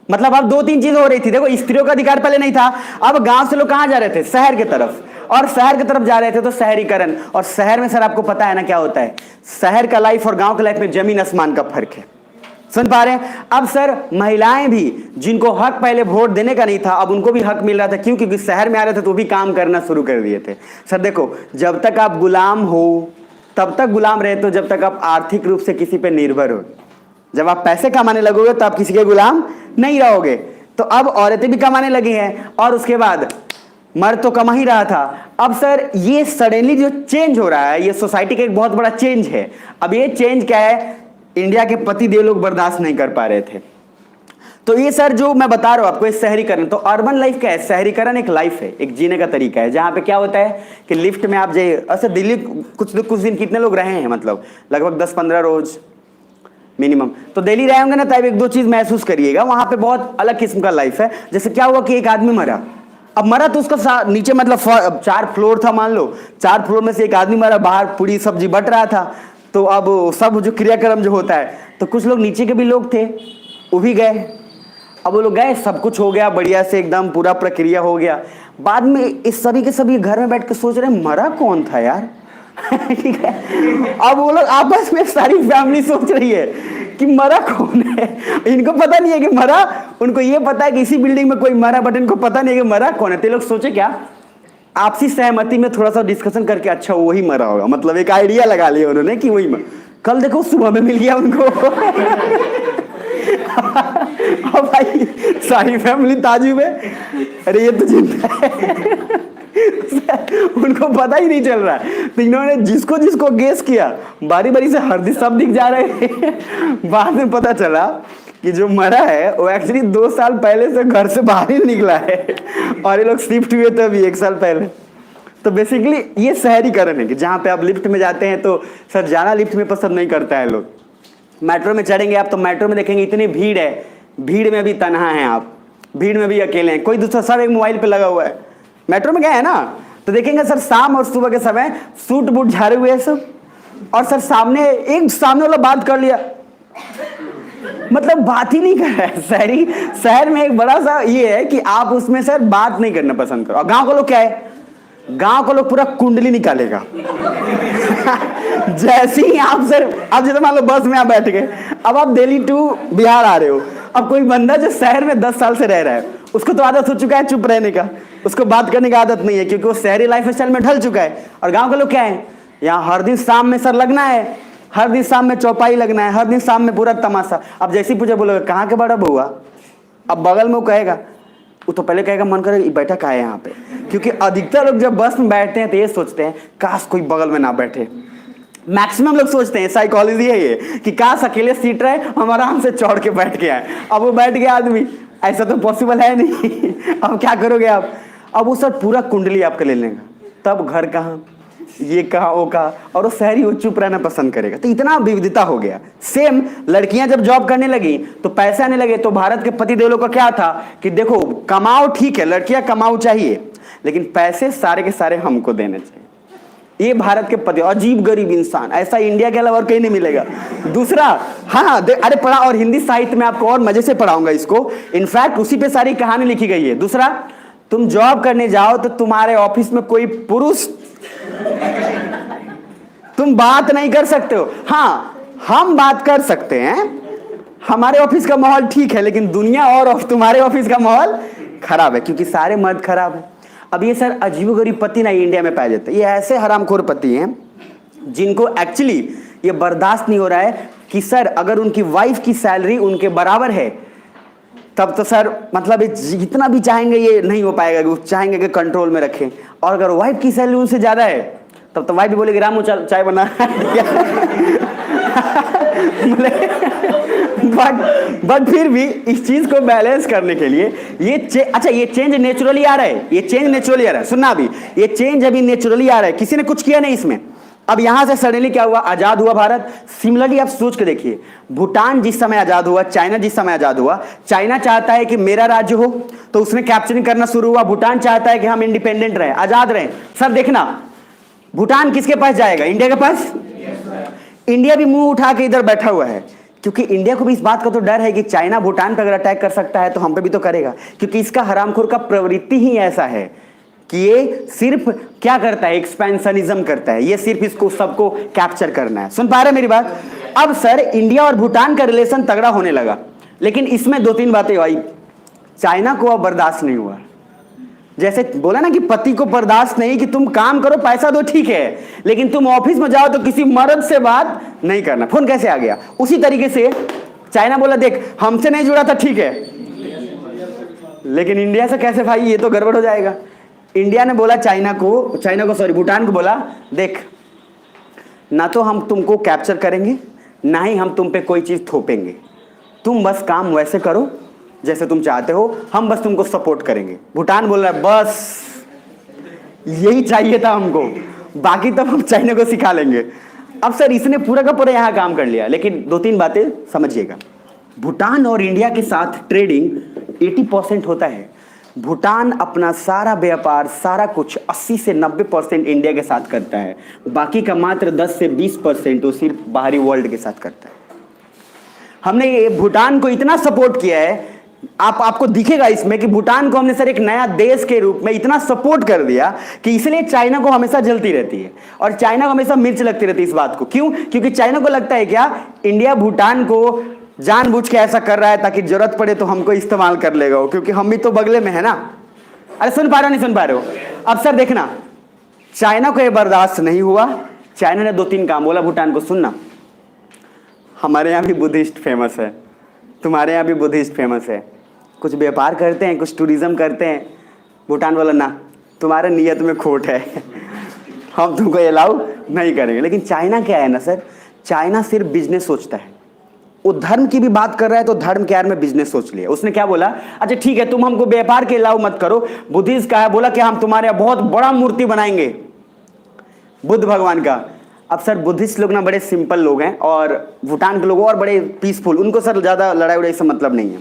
मतलब अब 2-3 चीज हो रही थी। देखो स्त्रियों का अधिकार पहले नहीं था, अब गांव से लोग कहां जा रहे थे? शहर की तरफ, और शहर की तरफ जा रहे थे तो शहरीकरण। और शहर में सर आपको पता है ना क्या होता है, शहर का लाइफ और गांव के लाइफ में जमीन आसमान का फर्क है। सुन पा रहे हैं? अब सर महिलाएं भी, जिनको हक पहले वोट देने का नहीं था, अब उनको भी हक मिल रहा था। क्यों? क्योंकि शहर में आ रहे थे तो भी काम करना शुरू कर दिए थे। सर देखो, जब तक आप गुलाम हो तब तक गुलाम रहे, तो जब तक आप आर्थिक रूप से किसी पे निर्भर हो। जब आप पैसे कमाने लगोगे तो आप किसी के गुलाम नहीं रहोगे। तो अब औरतें भी कमाने लगी हैं, और उसके बाद मर्द तो कमा ही रहा था। अब सर ये सडनली जो चेंज हो रहा है, ये सोसाइटी का एक बहुत बड़ा चेंज है। अब ये चेंज क्या है? इंडिया के पति देव लोग बर्दाश्त नहीं कर पा रहे थे। तो ये सर जो मैं बता रहा हूं आपको, इस शहरीकरण, तो अर्बन लाइफ क्या है? शहरीकरण एक लाइफ है, एक जीने का तरीका है, जहां पे क्या होता है कि लिफ्ट में आप जाइए। अच्छा दिल्ली कुछ दिन कितने लोग रहे हैं? मतलब लगभग 10-15 रोज मिनिमम तो दिल्ली रहे होंगे ना, तब 1-2 चीज महसूस करिएगा। वहां पे बहुत अलग किस्म का लाइफ है। जैसे क्या हुआ कि एक आदमी मरा, अब मरा तो उसका नीचे मतलब 4 फ्लोर था, मान लो 4 फ्लोर में से एक आदमी मरा, बाहर पूरी सब्जी बट रहा था। तो अब सब जो क्रियाक्रम जो होता है, तो कुछ लोग नीचे के भी लोग थे, वो भी गए। अब वो लोग गए, सब कुछ हो गया बढ़िया से, एकदम पूरा प्रक्रिया हो गया। बाद में इस सभी के सभी घर में बैठ के सोच रहे मरा कौन था यार। ठीक है, अब वो लोग आपस में सारी फैमिली सोच रही है कि मरा कौन है। इनको पता नहीं है कि मरा, उनको ये पता है कि इसी बिल्डिंग में कोई मरा, बट इनको पता नहीं है कि मरा कौन है। तो लोग सोचे क्या, आपसी सहमति में थोड़ा सा डिस्कशन करके अच्छा वही मरा होगा, मतलब एक आइडिया लगा लिया उन्होंने कि वही मरा। कल देखो सुबह में मिल गया उनको। अब भाई सारी फैमिली ताजुब है, अरे ये तो जिंदा है। उनको पता ही नहीं चल रहा है। तो इन्होंने जिसको जिसको गेस किया, बारी बारी से हरदी सब दिख जा रहे हैं। बाद में पता चला कि जो मरा है वो एक्चुअली 2 साल पहले से घर से बाहर ही निकला है, और ये लोग शिफ्ट हुए थे अभी 1 साल पहले। तो बेसिकली ये शहरीकरण है कि जहाँ पे आप लिफ्ट में जाते हैं तो सर जाना लिफ्ट में पसंद नहीं करता है लोग। मेट्रो में चढ़ेंगे आप तो मेट्रो में देखेंगे इतनी भीड़ है, भीड़ में भी तन्हा हैं आप, भीड़ में भी अकेले हैं, कोई दूसरा सब एक मोबाइल पे लगा हुआ है। मेट्रो में गए हैं ना, तो देखेंगे सर शाम और सुबह के समय सूट बूट झाड़े हुए हैं सब, और सर सामने वाला बात कर लिया, मतलब बात ही नहीं कर रहा है। शहर में एक बड़ा सा ये है कि आप उसमें सर बात नहीं करना पसंद करो। और गांव के लोग क्या है, गांव का लोग पूरा कुंडली निकालेगा। जैसे ही आप सर, अब जैसे मान लो बस में आप बैठ गए, अब आप दिल्ली टू बिहार आ रहे हो, अब कोई बंदा जो शहर में 10 साल से रह रहा है, उसको तो आदत हो चुका है चुप रहने का, उसको बात करने की आदत नहीं है, क्योंकि वो शहरी लाइफ स्टाइल में ढल चुका है। और गांव के लोग क्या है, यहाँ हर दिन शाम में सर लगना है, हर दिन शाम में चौपाई लगना है, हर दिन शाम में पूरा तमाशा। अब जैसे ही पूछे बोलोगे कहाँ के बड़ा बउआ, अब बगल में वो कहेगा, वो तो पहले कहेगा मन करे बैठा कहाँ है यहाँ पे, क्योंकि अधिकतर लोग जब बस में बैठते हैं तो ये सोचते हैं काश कोई बगल में ना बैठे। मैक्सिमम लोग सोचते हैं, साइकोलॉजी है ये, कि काश अकेले सीट रहे, हम आराम से चढ़ के बैठ के आए। अब वो बैठ गया आदमी, ऐसा तो पॉसिबल है नहीं। अब क्या करोगे आप, अब वो सर पूरा कुंडली आपका ले लेगा, तब घर कहाँ, ये कहा वो कहा, और वो शहरी वो चुप रहना पसंद करेगा। तो इतना विविधता हो गया। सेम लड़कियां जब जॉब करने लगी तो पैसे आने लगे, तो भारत के पति देवों का क्या था कि देखो कमाओ ठीक है, लड़कियां कमाओ चाहिए, लेकिन पैसे सारे के सारे हमको देने चाहिए। ये भारत के पति, अजीब गरीब इंसान, ऐसा इंडिया के अलावा और कहीं नहीं मिलेगा। दूसरा, हाँ अरे पढ़ा, और हिंदी साहित्य में आपको और मजे से पढ़ाऊंगा इसको, इनफैक्ट उसी पे सारी कहानी लिखी गई है। दूसरा, तुम जॉब करने जाओ तो तुम्हारे ऑफिस में कोई पुरुष, तुम बात नहीं कर सकते हो। हाँ हम बात कर सकते हैं, हमारे ऑफिस का माहौल ठीक है, लेकिन दुनिया और तुम्हारे ऑफिस का माहौल खराब है, क्योंकि सारे मर्द खराब है। अब ये सर अजीबोगरीब पति ना इंडिया में पाए जाते हैं। ये ऐसे हरामखोर पति हैं जिनको एक्चुअली ये बर्दाश्त नहीं हो रहा है कि सर अगर उनकी वाइफ की सैलरी उनके बराबर है तब तो सर मतलब जितना भी चाहेंगे ये नहीं हो पाएगा, वो चाहेंगे कि कंट्रोल में रखें। और अगर वाइफ की सैलरी उनसे ज्यादा है तब तो वाइफ भी बोलेगी रामू चाय बना। बट फिर भी इस चीज को बैलेंस करने के लिए ये चेंज नेचुरली आ रहा है, ये चेंज नेचुरली आ रहा है। सुनना, अभी ये चेंज अभी नेचुरली आ रहा है, किसी ने कुछ किया नहीं इसमें। अब यहां से सडनली क्या हुआ, आजाद हुआ भारत। सिमिलरली आप सोच के देखिए, भूटान जिस समय आजाद हुआ, चाइना जिस समय आजाद हुआ, चाइना चाहता है कि मेरा राज्य हो तो उसने कैप्चरिंग करना शुरू हुआ। भूटान चाहता है कि हम इंडिपेंडेंट रहे, आजाद रहे। सर देखना, भूटान किसके पास जाएगा, इंडिया के पास। इंडिया भी मुंह उठा के इधर बैठा हुआ है, क्योंकि इंडिया को भी इस बात का तो डर है कि चाइना भूटान पर अगर अटैक कर सकता है तो हम पे भी तो करेगा, क्योंकि इसका हरामखोर का प्रवृत्ति ही ऐसा है कि ये सिर्फ क्या करता है, एक्सपेंशनिज्म करता है। ये सिर्फ इसको सबको कैप्चर करना है। सुन पा रहे मेरी बात। अब सर इंडिया और भूटान का रिलेशन तगड़ा होने लगा, लेकिन इसमें 2-3 बातें आई। चाइना को अब बर्दाश्त नहीं हुआ, जैसे बोला ना कि पति को बर्दाश्त नहीं कि तुम काम करो पैसा दो ठीक है, लेकिन तुम ऑफिस में जाओ तो किसी मर्द से बात नहीं करना। फोन कैसे आ गया, उसी तरीके से चाइना बोला देख हमसे नहीं जुड़ा था ठीक है, लेकिन इंडिया से कैसे भाई, ये तो गड़बड़ हो जाएगा। इंडिया ने बोला भूटान को बोला देख ना तो हम तुमको कैप्चर करेंगे, ना ही हम तुम पे कोई चीज थोपेंगे, तुम बस काम वैसे करो जैसे तुम चाहते हो, हम बस तुमको सपोर्ट करेंगे। भूटान बोल रहा है बस यही चाहिए था हमको, बाकी तब हम चाइना को सिखा लेंगे। अब सर इसने पूरा का पूरा यहां काम कर लिया, लेकिन 2-3 बातें समझिएगा। भूटान और इंडिया के साथ ट्रेडिंग 80% होता है। भूटान अपना सारा व्यापार सारा कुछ 80 से 90% इंडिया के साथ करता है, बाकी का मात्र 10 से 20% वो सिर्फ बाहरी वर्ल्ड के साथ करता है। हमने ये भूटान को इतना सपोर्ट किया है, आपको दिखेगा इसमें कि भूटान को हमने सर एक नया देश के रूप में इतना सपोर्ट कर दिया कि इसलिए चाइना को हमेशा जलती रहती है और चाइना को हमेशा मिर्च लगती रहती है इस बात को। क्यों? क्योंकि चाइना को लगता है क्या इंडिया भूटान को जानबूझ के ऐसा कर रहा है ताकि जरूरत पड़े तो हमको इस्तेमाल कर लेगा वो, क्योंकि हम भी तो बगले में है ना। अरे सुन पा रहे हो नहीं सुन पा रहे हो? अब सर देखना, चाइना को यह बर्दाश्त नहीं हुआ। चाइना ने 2-3 काम बोला भूटान को, सुनना हमारे यहाँ भी बुद्धिस्ट फेमस है, तुम्हारे यहाँ भी बुद्धिस्ट फेमस है, कुछ व्यापार करते हैं, कुछ टूरिज्म करते हैं। भूटान बोला ना तुम्हारे नियत में खोट है, हम तुमको अलाउ नहीं करेंगे। लेकिन चाइना क्या है ना सर, चाइना सिर्फ बिजनेस सोचता है। वो धर्म की भी बात कर रहा है तो धर्म के यार में बिजनेस सोच लिया उसने। क्या बोला, अच्छा ठीक है तुम हमको व्यापार के अलाउ मत करो। बुद्धिस्ट का है, बोला कि हम तुम्हारे यहाँ बहुत बड़ा मूर्ति बनाएंगे बुद्ध भगवान का। अब सर बुद्धिस्ट लोग ना बड़े सिंपल लोग हैं और भूटान के लोग और बड़े पीसफुल, उनको सर ज़्यादा लड़ाई उड़ाई से मतलब नहीं है।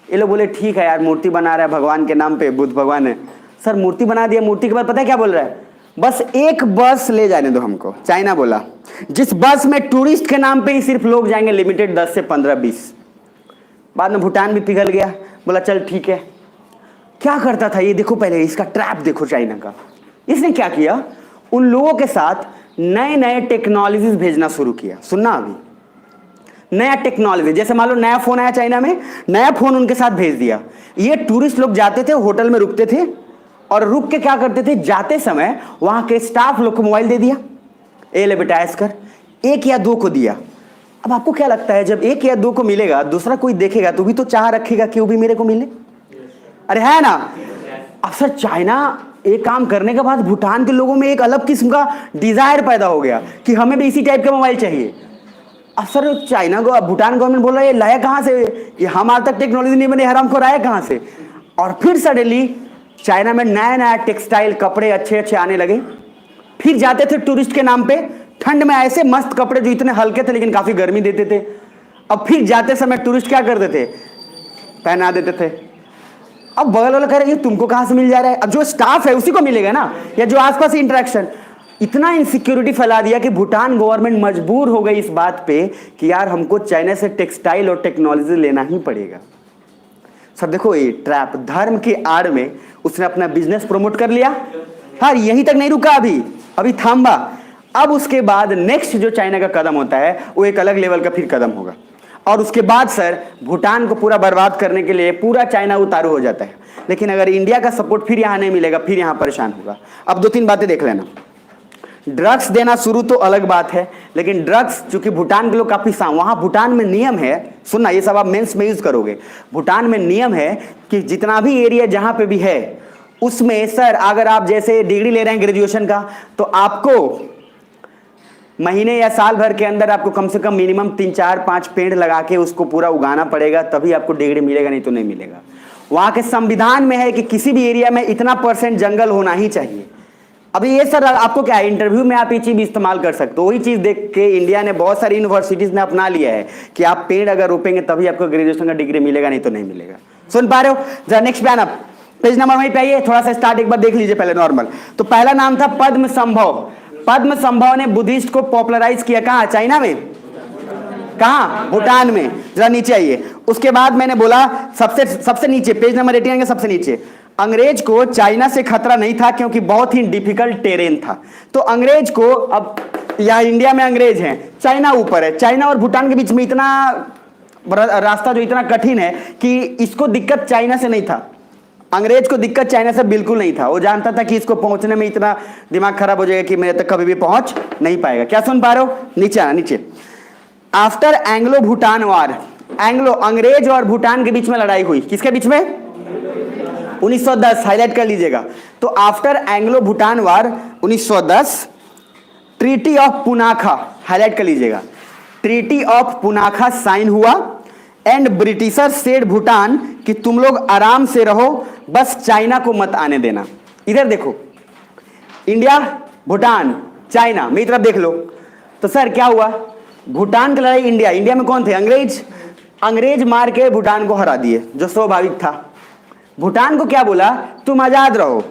ये लोग बोले ठीक है यार मूर्ति बना रहा है भगवान के नाम पे, बुद्ध भगवान है। सर मूर्ति बना दिया, मूर्ति के बाद पता है क्या बोल रहा है, बस एक बस ले जाने दो हमको। चाइना बोला जिस बस में टूरिस्ट के नाम पे ही सिर्फ लोग जाएंगे, लिमिटेड 10 से 15-20। बाद में भूटान भी पिघल गया, बोला चल ठीक है। क्या करता था ये देखो, पहले इसका ट्रैप देखो चाइना का, इसने क्या किया, उन लोगों के साथ नए नए टेक्नोलॉजीज भेजना शुरू किया। सुनना, अभी नया टेक्नोलॉजी, जैसे मान लो नया फोन आया चाइना में, नया फोन उनके साथ भेज दिया। ये टूरिस्ट लोग जाते थे, होटल में रुकते थे, और रुक के क्या करते थे, जाते समय वहां के स्टाफ लोग को मोबाइल दे दिया, ए ले बेटा ऐस कर, एक या दो को दिया। अब आपको क्या लगता है, जब एक या दो को मिलेगा, दूसरा कोई देखेगा तो भी तो चाह रखेगा कि वो भी मेरे को मिले, अरे है ना। अब सर चाइना एक काम करने के बाद भूटान के लोगों में एक अलग किस्म का डिजायर पैदा हो गया कि हमें भी इसी टाइप का मोबाइल चाहिए। अब सर चाइना को, भूटान गवर्नमेंट बोल रहा है ये लाया कहाँ से, ये हमारे तक टेक्नोलॉजी नहीं बनी, हराम को लाया कहाँ से। और फिर सडनली चाइना में नया नया टेक्सटाइल कपड़े अच्छे अच्छे आने लगे। फिर जाते थे टूरिस्ट के नाम पे, ठंड में ऐसे मस्त कपड़े जो इतने हल्के थे लेकिन काफी गर्मी देते थे। अब फिर जाते समय टूरिस्ट क्या करते थे, पहना देते थे। अब बगल वाला कह रहे ये तुमको कहां से मिल जा रहा है, अब जो स्टाफ है उसी को मिलेगा ना, या जो आसपास इंटरेक्शन। इतना इनसिक्योरिटी फैला दिया कि भूटान गवर्नमेंट मजबूर हो गई इस बात पे कि यार हमको चाइना से टेक्सटाइल और टेक्नोलॉजी लेना ही पड़ेगा। सर देखो ये ट्रैप, धर्म के आड़ में उसने अपना बिजनेस प्रमोट कर लिया। हाँ, यहीं तक नहीं रुका, अभी थांबा। अब उसके बाद नेक्स्ट जो चाइना का कदम होता है वो एक अलग लेवल का फिर कदम होगा, और उसके बाद सर भूटान को पूरा बर्बाद करने के लिए पूरा चाइना उतारू हो जाता है। लेकिन अगर इंडिया का सपोर्ट फिर यहां नहीं मिलेगा, फिर यहां परेशान होगा। अब दो तीन बातें देख लेना। ड्रग्स देना शुरू तो अलग बात है, लेकिन ड्रग्स चूंकि भूटान के लोग काफी वहां भूटान में नियम है, सुनना ये सब आप मेंस में यूज करोगे। भूटान में नियम है कि जितना भी एरिया जहां पे भी है उसमें सर अगर आप जैसे डिग्री ले रहे हैं ग्रेजुएशन का, तो आपको महीने या साल भर के अंदर आपको कम से कम मिनिमम 3 4 5 पेड़ लगा के उसको पूरा उगाना पड़ेगा, तभी आपको डिग्री मिलेगा, नहीं तो नहीं मिलेगा। वहां के संविधान में है कि किसी भी एरिया में इतना % जंगल होना ही चाहिए। अभी ये सर आपको क्या है, इंटरव्यू में आप ये चीज इस्तेमाल कर सकते हो। वही चीज देख के इंडिया ने बहुत सारी यूनिवर्सिटीज ने अपना लिया है कि आप पेड़ अगर रोपेंगे तभी आपको ग्रेजुएशन का डिग्री मिलेगा, नहीं तो नहीं मिलेगा। सुन पा रहे हो? जरा next plan up, page number वहीं पे आइए, थोड़ा सा स्टार्ट एक बार देख लीजिए पहले नॉर्मल। तो पहला नाम था पद्म संभव। पद्म संभव ने बुद्धिस्ट को पॉपुलराइज किया कहां, चाइना में, कहां, भूटान में। जरा नीचे आइए। उसके बाद मैंने बोला सबसे नीचे पेज नंबर 18 के सबसे नीचे, अंग्रेज को चाइना से खतरा नहीं था क्योंकि बहुत ही डिफिकल्ट टेरेन था। तो अंग्रेज को, अब यहां इंडिया में अंग्रेज हैं, चाइना ऊपर है, चाइना और भूटान के बीच में इतना रास्ता जो इतना कठिन है कि इसको दिक्कत चाइना से नहीं था। अंग्रेज को दिक्कत चाइना से बिल्कुल नहीं था। वो जानता था कि इसको पहुंचने में इतना दिमाग खराब हो जाएगा कि मेरे तक कभी भी पहुंच नहीं पाएगा। क्या सुन पा रहे हो? नीचे आना, नीचे। आफ्टर एंग्लो भूटान वार, एंग्लो अंग्रेज और भूटान के बीच में लड़ाई हुई, किसके बीच में? 1910, हाईलाइट कर लीजिएगा। तो after Anglo Bhutan war 1910, treaty of Punakha, highlight कर लीजिएगा, ट्रीटी ऑफ पुनाखा साइन हुआ। एंड ब्रिटिशर सेड भूटान कि तुम लोग आराम से रहो, बस चाइना को मत आने देना। इधर देखो, इंडिया, भूटान, चाइना, मेरी तरफ देख लो। तो सर क्या हुआ, भूटान की लड़ाई इंडिया में कौन थे? अंग्रेज। अंग्रेज मार के भूटान को हरा दिए, जो स्वाभाविक था। भूटान को क्या बोला, तुम आजाद रहो।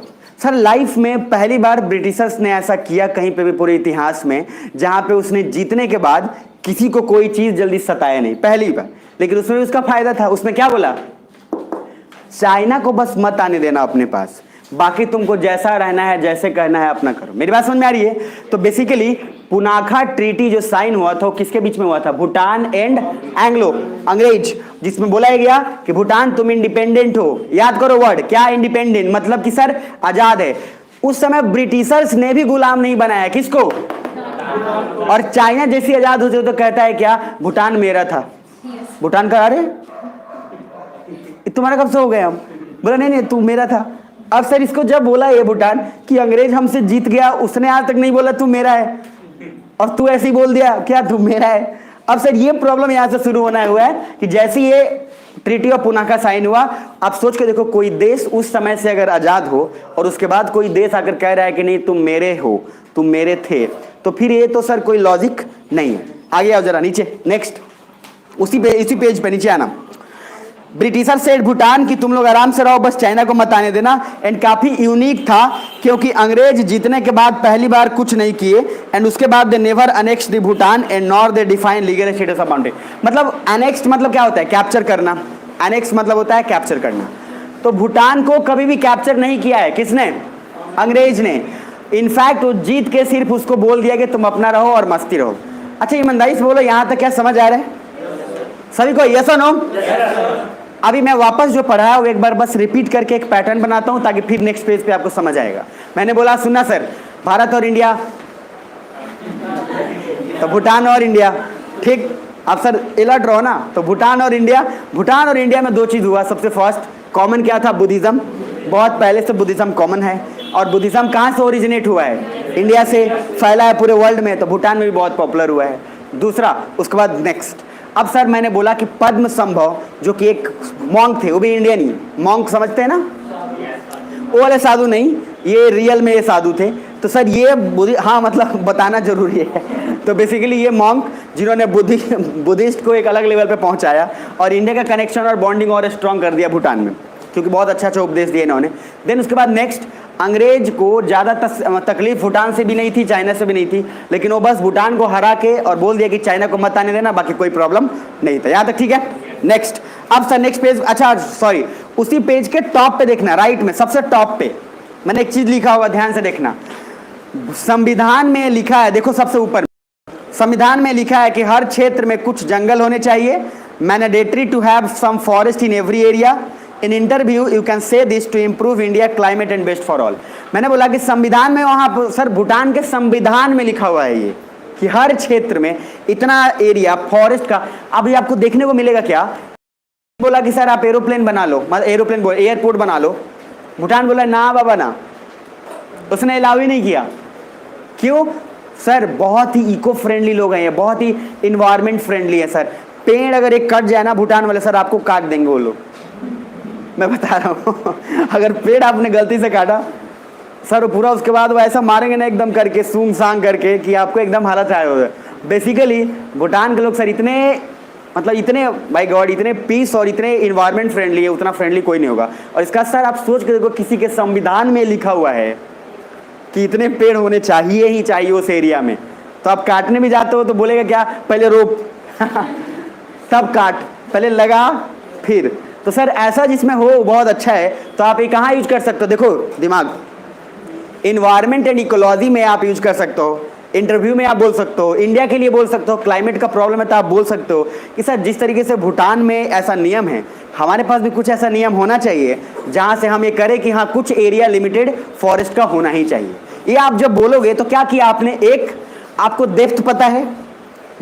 सर लाइफ में पहली बार ब्रिटिशर्स ने ऐसा किया कहीं पे भी पूरे इतिहास में, जहां पे उसने जीतने के बाद किसी को कोई चीज जल्दी सताया नहीं, पहली बार। लेकिन उसमें भी उसका फायदा था। उसने क्या बोला, चाइना को बस मत आने देना अपने पास, बाकी तुमको जैसा रहना है, जैसे कहना है अपना करो। मेरी बात समझ में आ रही है? तो बेसिकली पुनाखा ट्रीटी जो साइन हुआ था, किसके बीच में हुआ था? भूटान एंड एंग्लो, अंग्रेज, जिसमें बोला गया कि भूटान तुम इंडिपेंडेंट हो। याद करो वर्ड, क्या इंडिपेंडेंट मतलब कि सर आजाद है। उस समय ब्रिटिशर्स ने भी गुलाम नहीं बनाया, किसको? और चाइना जैसी आजाद होती तो कहता है क्या, भूटान मेरा था। भूटान का, अरे तुम्हारा कब से हो गए हम? बोला नहीं तू मेरा था। अब सर इसको जब बोला ये भूटान कि अंग्रेज हमसे जीत गया, उसने आज तक नहीं बोला तू मेरा है, और तू ऐसे ही बोल दिया क्या तू मेरा है। अब सर ये प्रॉब्लम यहां से शुरू होना हुआ है कि जैसे ये ट्रीटी ऑफ पुनाखा साइन हुआ, आप सोच के देखो कोई देश उस समय से अगर आजाद हो और उसके बाद कोई देश आकर कह रहा है कि नहीं तुम मेरे हो, तुम मेरे थे, तो फिर ये तो सर कोई लॉजिक नहीं है। आगे आओ जरा नीचे, नेक्स्ट, इसी पेज पे नीचे आना। ब्रिटिशर सेड भूटान कि तुम लोग आराम से रहो, बस चाइना को मत आने देना। एंड काफी यूनिक था क्योंकि अंग्रेज जीतने के बाद पहली बार कुछ नहीं किए। एंड उसके बाद they never annexed the Bhutan and nor they define legal status of boundary. मतलब अनेक्स्ड मतलब क्या होता है? कैप्चर करना। अनेक्स मतलब होता है कैप्चर करना। तो भूटान को कभी भी कैप्चर नहीं किया है, किसने? अंग्रेज ने। इनफैक्ट वो जीत के सिर्फ उसको बोल दिया कि तुम अपना रहो और मस्ती रहो। अच्छा ईमानदारी से बोलो, यहां तक क्या समझ आ रहा है सभी को? यस और नो? अभी मैं वापस जो पढ़ा है वो एक बार बस रिपीट करके एक पैटर्न बनाता हूं ताकि फिर नेक्स्ट पेज पे आपको समझ आएगा। मैंने बोला सुनना सर, भारत और इंडिया, तो भूटान और इंडिया, ठीक। अब सर अलर्ट रहो ना, तो भूटान और इंडिया में दो चीज हुआ। सबसे फर्स्ट कॉमन क्या था? बुद्धिज्म। बहुत पहले से बुद्धिज्म कॉमन है, और बुद्धिज्म कहाँ से ओरिजिनेट हुआ है? इंडिया से फैला है पूरे वर्ल्ड में, तो भूटान में भी बहुत पॉपुलर हुआ है। दूसरा, उसके बाद नेक्स्ट, अब सर मैंने बोला कि पद्म संभव जो कि एक मॉन्क थे, वो भी इंडियन ही, मॉन्क समझते हैं ना, वो वाले साधु नहीं, ये रियल में ये साधु थे। तो सर ये हाँ मतलब बताना जरूरी है। तो बेसिकली ये मॉन्क जिन्होंने बुद्धिस्ट को एक अलग लेवल पे पहुंचाया और इंडिया का कनेक्शन और बॉन्डिंग और स्ट्रॉन्ग कर दिया भूटान में, क्योंकि बहुत अच्छा अच्छा उपदेश दिए इन्होंने। देन उसके बाद नेक्स्ट, अंग्रेज को ज़्यादा तकलीफ भूटान से भी नहीं थी, चाइना से भी नहीं थी, लेकिन वो बस भूटान को हरा के और बोल दिया कि चाइना को मत आने देना, बाकी कोई प्रॉब्लम नहीं था। यहाँ तक ठीक है? नेक्स्ट, अब सर नेक्स्ट पेज, अच्छा सॉरी, उसी पेज के टॉप पे देखना, राइट में सबसे टॉप पे मैंने एक चीज लिखा होगा, ध्यान से देखना। संविधान में लिखा है, देखो सबसे ऊपर, संविधान में लिखा है कि हर क्षेत्र में कुछ जंगल होने चाहिए, mandatory to have some forest in every area, in interview you can say this to improve India climate and best for all. मैंने बोला कि संविधान में, वहाँ सर भूटान के संविधान में लिखा हुआ है ये कि हर क्षेत्र में इतना एरिया फॉरेस्ट का। अभी आपको देखने को मिलेगा क्या? बोला कि सर आप एरोप्लेन बना लो, एरोप्लेन बोल एयरपोर्ट बना लो, भूटान बोला ना बाबा ना, उसने अलाउ ही नहीं किया। क्यों? सर बहुत ही इको फ्रेंडली लोग हैं ये, बहुत ही इन्वायरमेंट फ्रेंडली है सर। पेड़ अगर एक कट जाए ना भूटान वाले, सर आपको काट देंगे वो लोग, मैं बता रहा हूँ। अगर पेड़ आपने गलती से काटा सर, वो पूरा उसके बाद वो ऐसा मारेंगे ना एकदम करके, सूंग सांग करके, कि आपको एकदम हालत आए हो। बेसिकली भूटान के लोग सर इतने मतलब इतने बाय गॉड इतने पीस और इतने इन्वायरमेंट फ्रेंडली है, उतना फ्रेंडली कोई नहीं होगा। और इसका सर आप सोच के देखो, किसी के संविधान में लिखा हुआ है कि इतने पेड़ होने चाहिए ही चाहिए उस एरिया में, तो आप काटने भी जाते हो तो बोलेगा क्या? पहले रोप तब काट, पहले लगा फिर। तो सर ऐसा जिसमें हो बहुत अच्छा है, तो आप ये कहाँ यूज कर सकते हो? देखो दिमाग, इन्वायरमेंट एंड इकोलॉजी में आप यूज कर सकते हो, इंटरव्यू में आप बोल सकते हो, इंडिया के लिए बोल सकते हो, क्लाइमेट का प्रॉब्लम है तो आप बोल सकते हो कि सर जिस तरीके से भूटान में ऐसा नियम है, हमारे पास भी कुछ ऐसा नियम होना चाहिए जहां से हम ये करें कि हाँ कुछ एरिया लिमिटेड फॉरेस्ट का होना ही चाहिए। ये आप जब बोलोगे तो क्या किया आपने? एक, आपको डेप्थ पता है,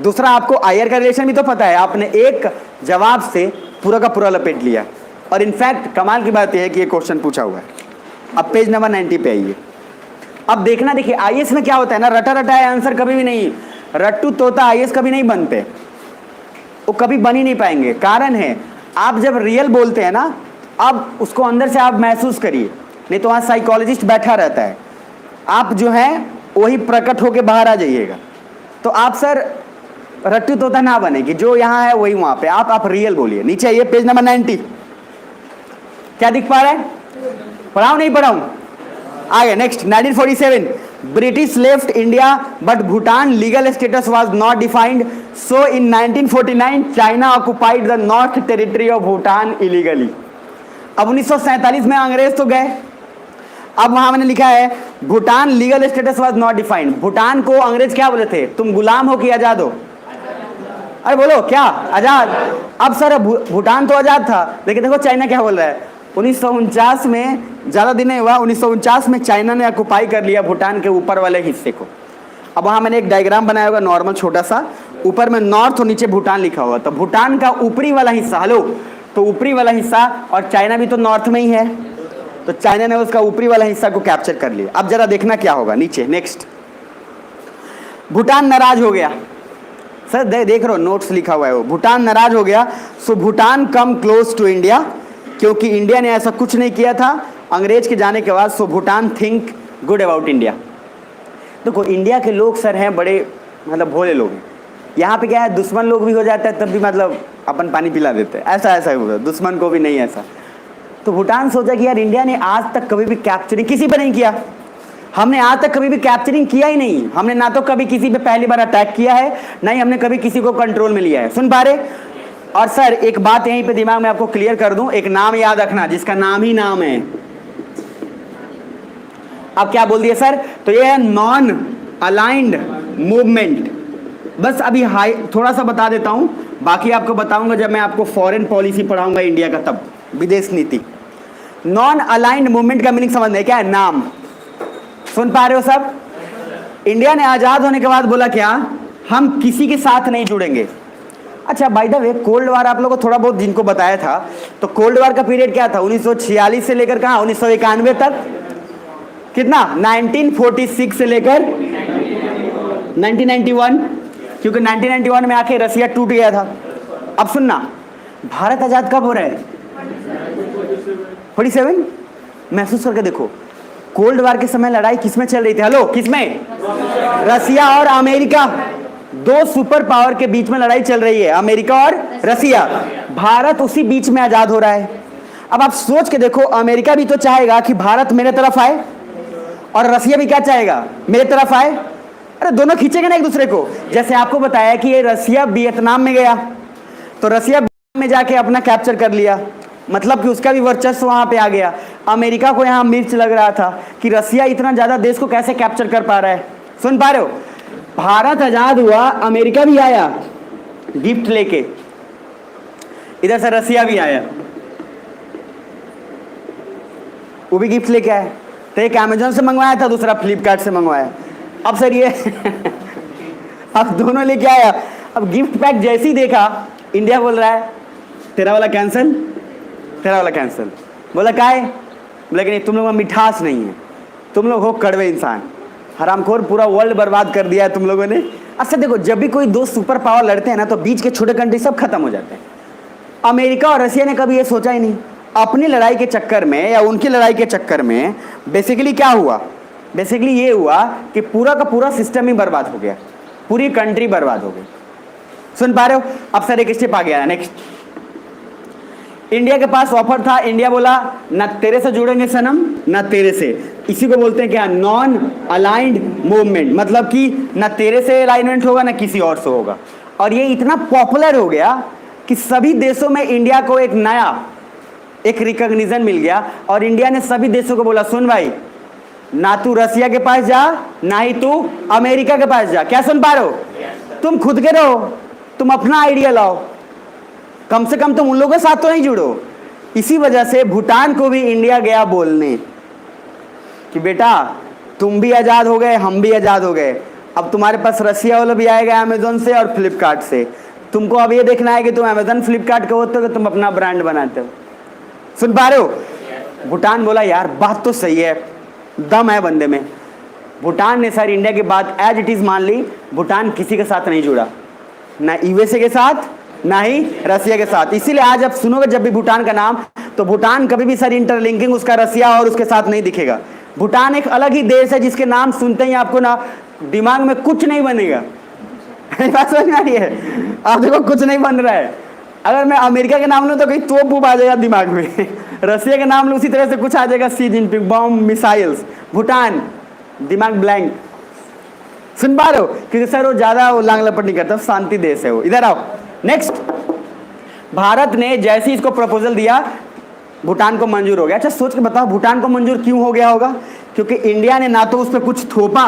दूसरा आपको आयर का रिलेशन भी तो पता है, आपने एक जवाब से पूरा का पूरा लपेट लिया। और इनफैक्ट कमाल की बात यह है कि ये क्वेश्चन पूछा हुआ है। अब पेज नंबर 90 पे आइए। अब देखना, देखिए आईएएस में क्या होता है ना, रटा रटाया आंसर कभी भी नहीं, रट्टू तोता आईएएस कभी नहीं बनते, वो कभी बन ही नहीं पाएंगे। कारण है, आप जब रियल बोलते हैं ना, अब उसको अंदर से आप महसूस करिए, नहीं तो वहाँ साइकोलॉजिस्ट बैठा रहता है, आप जो है वही प्रकट होके बाहर आ जाइएगा। तो आप सर रट्टू तोता ना बनेगी, जो यहाँ है वही वहाँ पे, आप रियल बोलिए। नीचे आइए पेज नंबर 90, क्या दिख पा रहा है? पढ़ाऊं नहीं पढ़ाऊं? आगे next, 1947 British left India but Bhutan legal status was not defined, so in 1949 China occupied the north territory of Bhutan illegally. अब 1947 में अंग्रेज तो गए, अब वहां मैंने लिखा है Bhutan legal status was not defined. Bhutan को अंग्रेज क्या बोले थे? तुम गुलाम हो कि आजाद हो? अरे बोलो क्या? आजाद। अब सर भूटान तो आजाद था, लेकिन देखो चाइना क्या बोल रहा है, 1949 में, ज़्यादा दिन नहीं हुआ, 1949 में चाइना ने ऑक्युपाई कर लिया भूटान के ऊपर वाले हिस्से को। अब वहाँ मैंने एक डायग्राम बनाया होगा नॉर्मल छोटा सा, ऊपर में नॉर्थ और नीचे भूटान लिखा हुआ, तो भूटान का ऊपरी वाला हिस्सा, हेलो, तो ऊपरी वाला हिस्सा, और चाइना भी तो नॉर्थ में ही है, तो चाइना ने उसका ऊपरी वाला हिस्सा को कैप्चर कर लिया। अब जरा देखना क्या होगा नीचे, नेक्स्ट, भूटान नाराज हो गया। सर देख रहे हो नोट्स लिखा हुआ है वो, भूटान नाराज हो गया, so Bhutan come close to India, क्योंकि इंडिया ने ऐसा कुछ नहीं किया था अंग्रेज के जाने के बाद, so Bhutan think good about India. देखो इंडिया के लोग सर हैं बड़े मतलब भोले लोग हैं, यहाँ पे क्या है दुश्मन लोग भी हो जाता है तब भी मतलब अपन पानी पिला देते हैं, ऐसा होगा, दुश्मन को भी नहीं ऐसा। तो भूटान सोचा कि यार इंडिया ने आज तक कभी भी कैप्चरिंग किसी पे नहीं किया, हमने आज तक कभी भी कैप्चरिंग किया ही नहीं, हमने ना तो कभी किसी पे पहली बार अटैक किया है, ना ही हमने कभी किसी को कंट्रोल में लिया है। सुन पा रहे? और सर एक बात यहीं पे दिमाग में आपको क्लियर कर दूं, एक नाम याद रखना जिसका नाम ही नाम है, अब क्या बोल दिया सर? तो ये है नॉन अलाइंड मूवमेंट। बस अभी हाई थोड़ा सा बता देता हूं, बाकी आपको बताऊंगा जब मैं आपको फॉरेन पॉलिसी पढ़ाऊंगा इंडिया का, तब विदेश नीति। नॉन अलाइंड मूवमेंट का मीनिंग समझ में क्या है? नाम सुन पा रहे हो सब? इंडिया ने आजाद होने के बाद बोला क्या? हम किसी के साथ नहीं जुड़ेंगे। अच्छा, by the way, cold war आप लोगों को थोड़ा बहुत जिनको बताया था, तो कोल्ड वार का पीरियड क्या था? 1946 से लेकर कहां? 1991 तक। कितना? 1946 से लेकर 1991, क्योंकि 1991 में आके रसिया टूट गया था। अब सुनना, भारत आजाद कब हो रहा है? 47। महसूस करके देखो, कोल्ड वार के समय लड़ाई किसमें चल रही थी? हेलो, किसमें? रसिया और अमेरिका, दो सुपर पावर के बीच में लड़ाई चल रही है, अमेरिका और रसिया। भारत उसी बीच में आजाद हो रहा है। अब आप सोच के देखो, अमेरिका भी तो चाहेगा कि भारत मेरे तरफ आए, और रसिया भी क्या चाहेगा? मेरे तरफ आए। अरे दोनों खींचेंगे ना एक दूसरे को। जैसे आपको बताया कि ये रसिया वियतनाम में गया, तो रसिया में जाके अपना कैप्चर कर लिया, मतलब कि उसका भी वर्चस्व वहां पे आ गया। अमेरिका को यहां मिर्च लग रहा था कि रसिया इतना ज्यादा देश को कैसे कैप्चर कर पा रहा है। सुन पा रहे हो? भारत आजाद हुआ, अमेरिका भी आया गिफ्ट लेके, इधर से रसिया भी आया, वो भी गिफ्ट लेके आया। तो एक अमेजोन से मंगवाया था, दूसरा फ्लिपकार्ट से मंगवाया। अब सर ये अब दोनों लेके आया। अब गिफ्ट पैक जैसे ही देखा, इंडिया बोल रहा है तेरा वाला कैंसिल, तेरा वाला कैंसिल। बोला क्या है? बोला कि नहीं, तुम लोगों में मिठास नहीं है, तुम लोग हो कड़वे इंसान, हरामखोर, पूरा वर्ल्ड बर्बाद कर दिया है तुम लोगों ने। अच्छा देखो, जब भी कोई दो सुपर पावर लड़ते हैं ना, तो बीच के छोटे कंट्री सब खत्म हो जाते हैं। अमेरिका और रसिया ने कभी ये सोचा ही नहीं। अपनी लड़ाई के चक्कर में या उनकी लड़ाई के चक्कर में बेसिकली क्या हुआ? बेसिकली ये हुआ कि पूरा का पूरा सिस्टम ही बर्बाद हो गया, पूरी कंट्री बर्बाद हो गई। सुन पा रहे हो? अब सर एक स्टेप आ गया। नेक्स्ट, इंडिया के पास ऑफर था, इंडिया बोला ना तेरे से जुड़ेंगे सनम, ना तेरे से। इसी को बोलते हैं क्या? Non aligned movement. मतलब कि ना तेरे से अलाइनमेंट होगा, ना किसी और से होगा। और ये इतना पॉपुलर हो गया कि सभी देशों में इंडिया को एक नया एक रिकॉग्निशन मिल गया, और इंडिया ने सभी देशों को बोला सुन भाई, ना तू रसिया के पास जा, ना ही तू अमेरिका के पास जा। क्या सुन पा रहे हो? तुम खुद के रहो, तुम अपना आइडिया लाओ, कम से कम तुम उन लोगों के साथ तो नहीं जुड़ो। इसी वजह से भूटान को भी इंडिया गया बोलने कि बेटा तुम भी आजाद हो गए, हम भी आजाद हो गए, अब तुम्हारे पास रसिया वाला भी आएगा अमेजोन से और फ्लिपकार्ट से। तुमको अब ये देखना है कि तुम अमेजोन फ्लिपकार्ट के होते हो कि तुम अपना ब्रांड बनाते हो। सुन पा रहे हो? भूटान बोला यार बात तो सही है, दम है बंदे में। भूटान ने सर इंडिया की बात एज इट इज मान ली। भूटान किसी के साथ नहीं जुड़ा, ना यूएसए के साथ, ना ही रसिया के साथ। इसीलिए आज आप सुनोगे जब भी भूटान का नाम, तो भूटान कभी भी सर इंटरलिंकिंग उसका रसिया और उसके साथ नहीं दिखेगा। भूटान एक अलग ही देश है जिसके नाम सुनते ही आपको ना दिमाग में कुछ नहीं बनेगा। बात समझ में आ रही है? आप देखो कुछ नहीं बन रहा है। अगर मैं अमेरिका के नाम लूँ तो कहीं तोप वोप आ जाएगा दिमाग में। रसिया के नाम लूँ उसी तरह से कुछ आ जाएगा, सी जिनपिंग, बॉम्ब, मिसाइल्स। भूटान दिमाग ब्लैंक। सुन पा रहे हो? क्योंकि सर वो ज्यादा लांग लपट नहीं करता, शांति देश है वो। इधर आओ। नेक्स्ट, भारत ने जैसे इसको प्रपोजल दिया, भूटान को मंजूर हो गया। अच्छा सोच के बताओ भूटान को मंजूर क्यों हो गया होगा? क्योंकि इंडिया ने ना तो उस पर कुछ थोपा,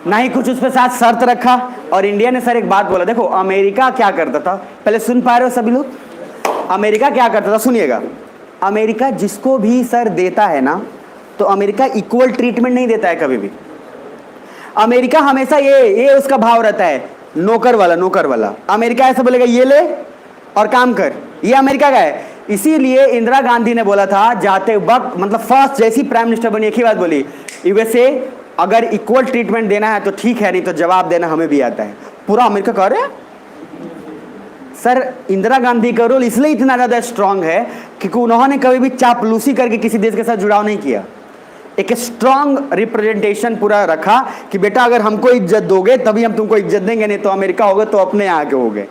ना ही कुछ उस पर साथ शर्त रखा। और इंडिया ने सर एक बात बोला, देखो अमेरिका क्या करता था, पहले सुन पा रहे हो सभी लोग? अमेरिका क्या करता था, सुनिएगा। अमेरिका जिसको भी सर देता है ना, तो अमेरिका इक्वल ट्रीटमेंट नहीं देता है कभी भी। अमेरिका हमेशा ये उसका भाव रहता है, नौकर वाला, नौकर वाला। अमेरिका ऐसा बोलेगा ये ले और काम कर, ये अमेरिका का है। इसीलिए इंदिरा गांधी ने बोला था जाते वक्त, मतलब फर्स्ट जैसी प्राइम मिनिस्टर बनी, एक ही बात बोली, यूएसए अगर इक्वल ट्रीटमेंट देना है तो ठीक है, नहीं तो जवाब देना हमें भी आता है। पूरा अमेरिका कर रहे हैं सर। इंदिरा गांधी का रोल इसलिए इतना ज्यादा स्ट्रांग है क्योंकि उन्होंने कभी भी चापलूसी करके किसी देश के साथ जुड़ाव नहीं किया। एक स्ट्रांग रिप्रेजेंटेशन पूरा रखा कि बेटा अगर हमको इज्जत दोगे तभी हम तुमको इज्जत देंगे, नहीं तो अमेरिका होगा तो अपने यहाँ के होगे,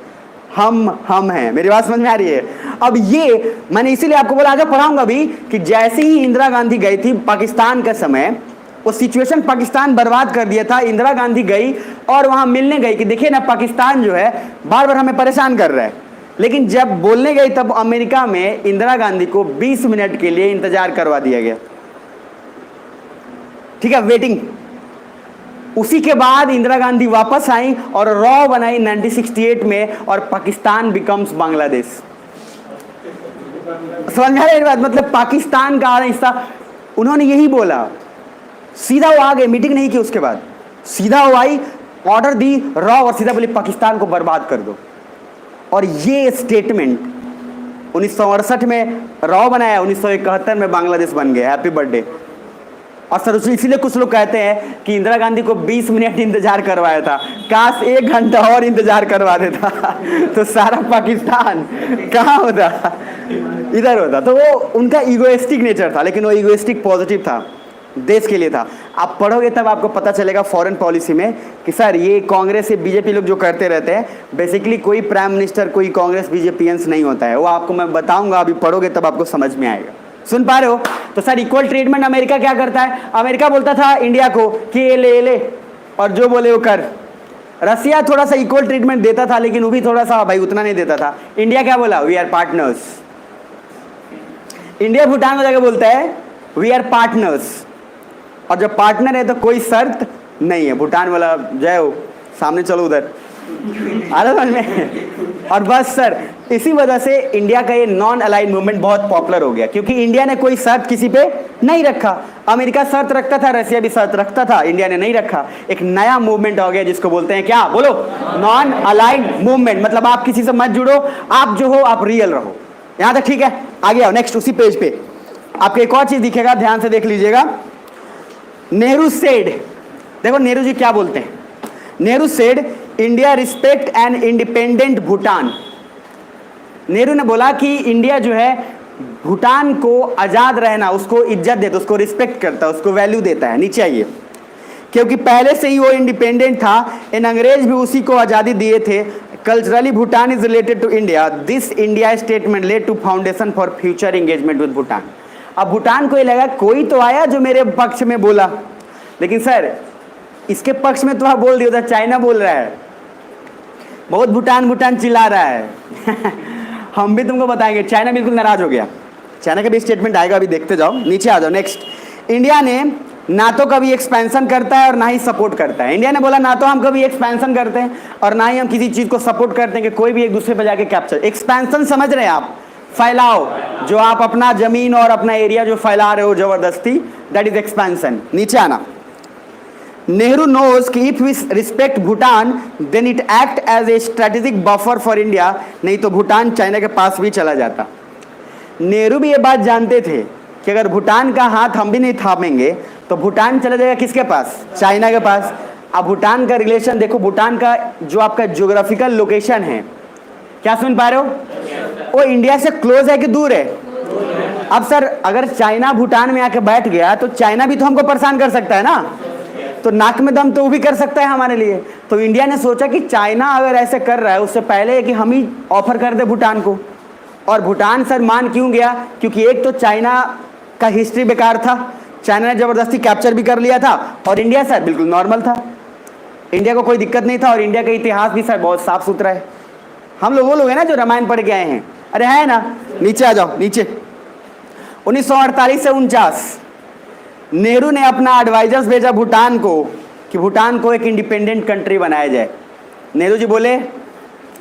हम हैं। मेरी बात समझ में आ रही है? अब ये मैंने इसीलिए आपको बोला, आगे पढ़ाऊंगा भी, कि जैसे ही इंदिरा गांधी गई थी पाकिस्तान के समय, वो सिचुएशन पाकिस्तान बर्बाद कर दिया था। इंदिरा गांधी गई और वहां मिलने गई कि देखिए ना पाकिस्तान जो है बार बार हमें परेशान कर रहा है। लेकिन जब बोलने गई तब अमेरिका में इंदिरा गांधी को 20 मिनट के लिए इंतजार करवा दिया गया। ठीक है, वेटिंग। उसी के बाद इंदिरा गांधी वापस आई और रॉ बनाई 1968 में, और पाकिस्तान बिकम्स बांग्लादेश। समझ में आ रही बात? मतलब पाकिस्तान का हिस्सा उन्होंने यही बोला, सीधा वो आ गए, मीटिंग नहीं की उसके बाद, सीधा वो आई, ऑर्डर दी रॉ, और सीधा बोली पाकिस्तान को बर्बाद कर दो। और ये स्टेटमेंट 1968 में रॉ बनाया, 1971 में बांग्लादेश बन गया। Happy birthday. और सर इसीलिए कुछ लोग कहते हैं कि इंदिरा गांधी को 20 मिनट इंतजार करवाया था, काश 1 घंटा और इंतजार करवा देता तो सारा पाकिस्तान कहाँ होता, इधर होता। तो वो उनका ईगोइस्टिक नेचर था, लेकिन वो ईगोइस्टिक पॉजिटिव था, देश के लिए था। आप पढ़ोगे तब आपको पता चलेगा फॉरेन पॉलिसी में कि सर ये कांग्रेस से बीजेपी लोग जो करते रहते हैं, बेसिकली कोई प्राइम मिनिस्टर कोई कांग्रेस बीजेपीएंस नहीं होता है। वो आपको मैं बताऊंगा, अभी पढ़ोगे तब आपको समझ में आएगा। सुन पा रहे हो? तो सर इक्वल ट्रीटमेंट अमेरिका क्या करता है? अमेरिका बोलता था इंडिया को कि ये ले और जो बोले वो कर। रसिया थोड़ा सा इक्वल ट्रीटमेंट देता था, लेकिन वो भी थोड़ा सा भाई उतना नहीं देता था। इंडिया क्या बोला? We are partners. India Bhutan को जाकर बोलता है वी आर पार्टनर्स, और जब पार्टनर है तो कोई शर्त नहीं है। भूटान वाला जय हो, सामने चलो उधर, आ रहा समझ में? और बस सर इसी वजह से इंडिया का ये नॉन अलाइड मूवमेंट बहुत पॉपुलर हो गया, क्योंकि इंडिया ने कोई शर्त किसी पे नहीं रखा। अमेरिका शर्त रखता था, रसिया भी शर्त रखता था, इंडिया ने नहीं रखा। एक नया मूवमेंट हो गया जिसको बोलते हैं क्या? बोलो, नॉन अलाइड मूवमेंट। मतलब आप किसी से मत जुड़ो, आप जो हो आप रियल रहो। यहां तक ठीक है? आगे आओ, नेक्स्ट उसी पेज पे आपको एक और चीज दिखेगा, ध्यान से देख लीजिएगा। नेहरू सेड, देखो नेहरू जी क्या बोलते हैं। Nehru said India respect and independent Bhutan. Nehru ने बोला कि इंडिया जो है भूटान को आजाद रहना, उसको इज्जत देता, उसको रिस्पेक्ट करता है, उसको वैल्यू देता है। नीचे आइए, क्योंकि पहले से ही वो इंडिपेंडेंट था, इन अंग्रेज भी उसी को आज़ादी दिए थे। Culturally Bhutan is related to India, this India statement led to foundation for future engagement with Bhutan. अब भूटान को ये लगा कोई तो आया जो मेरे पक्ष में बोला, लेकिन सर इसके पक्ष में तो आप बोल दिया था, चाइना बोल रहा है, बहुत भूटान भूटान चिल्ला रहा है हम भी तुमको बताएंगे, चाइना बिल्कुल नाराज हो गया। चाइना का भी स्टेटमेंट आएगा, अभी देखते जाओ। नीचे आ जाओ, नेक्स्ट। इंडिया ने ना तो कभी एक्सपेंशन करता है और ना ही सपोर्ट करता है। इंडिया ने बोला ना तो हम कभी एक्सपेंशन करते हैं और ना ही हम किसी चीज़ को सपोर्ट करते हैं कि कोई भी एक दूसरे पर जाके कैप्चर। एक्सपेंशन समझ रहे हैं आप? फैलाओ, जो आप अपना जमीन और अपना एरिया जो फैला रहे हो जबरदस्ती, दैट इज एक्सपेंशन। नीचे आना। नेहरू knows कि if we respect Bhutan then it act as a strategic buffer for India, नहीं तो भूटान चाइना के पास भी चला जाता। नेहरू भी ये बात जानते थे कि अगर भूटान का हाथ हम भी नहीं थामेंगे तो भूटान चला जाएगा किसके पास? चाइना के पास। अब भूटान का रिलेशन देखो, भूटान का जो आपका ज्योग्राफिकल लोकेशन है, क्या सुन पा रहे हो? वो इंडिया से क्लोज है कि दूर है? अब सर अगर चाइना भूटान में आके बैठ गया तो चाइना भी तो हमको परेशान कर सकता है ना, तो नाक में दम तो वो भी कर सकता है हमारे लिए। तो इंडिया ने सोचा कि चाइना अगर ऐसे कर रहा है, उससे पहले कि हम ही ऑफर कर दे भूटान को। और भूटान सर मान क्यों गया? क्योंकि एक तो चाइना का हिस्ट्री बेकार था, चाइना ने ज़बरदस्ती कैप्चर भी कर लिया था, और इंडिया सर बिल्कुल नॉर्मल था, इंडिया को कोई दिक्कत नहीं था, और इंडिया का इतिहास भी सर बहुत साफ सुथरा है। हम लोग वो लोग हैं ना जो रामायण पढ़ के आए हैं, अरे है ना? नीचे आ जाओ, नीचे। 1948 से 49 नेहरू ने अपना एडवाइजर्स भेजा भूटान को कि भूटान को एक इंडिपेंडेंट कंट्री बनाया जाए। नेहरू जी बोले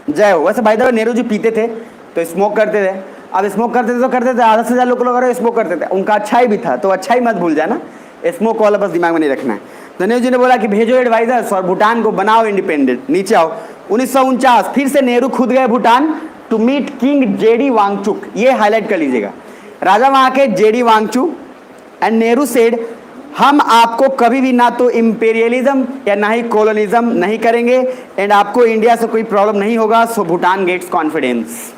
जय हो। वैसे भाई साहब नेहरू जी पीते थे तो स्मोक करते थे, अब स्मोक करते थे तो करते थे, आधा से ज़्यादा लोग स्मोक करते थे, उनका अच्छाई भी था, तो अच्छाई मत भूल जाना, स्मोक वाला बस दिमाग में नहीं रखना है। तो नेहरू जी ने बोला कि भेजो एडवाइजर्स और भूटान को बनाओ इंडिपेंडेंट। नीचे आओ। 1949 फिर से नेहरू खुद गए Bhutan to meet king JD Wangchuck. ये हाईलाइट कर लीजिएगा, राजा वहाँ के JD Wangchuck. And Nehru said हम आपको कभी भी ना तो इम्पेरियलिज्म या ना ही कॉलोनिज्म नहीं करेंगे, एंड आपको इंडिया से कोई प्रॉब्लम नहीं होगा, सो भूटान गेट्स कॉन्फिडेंस।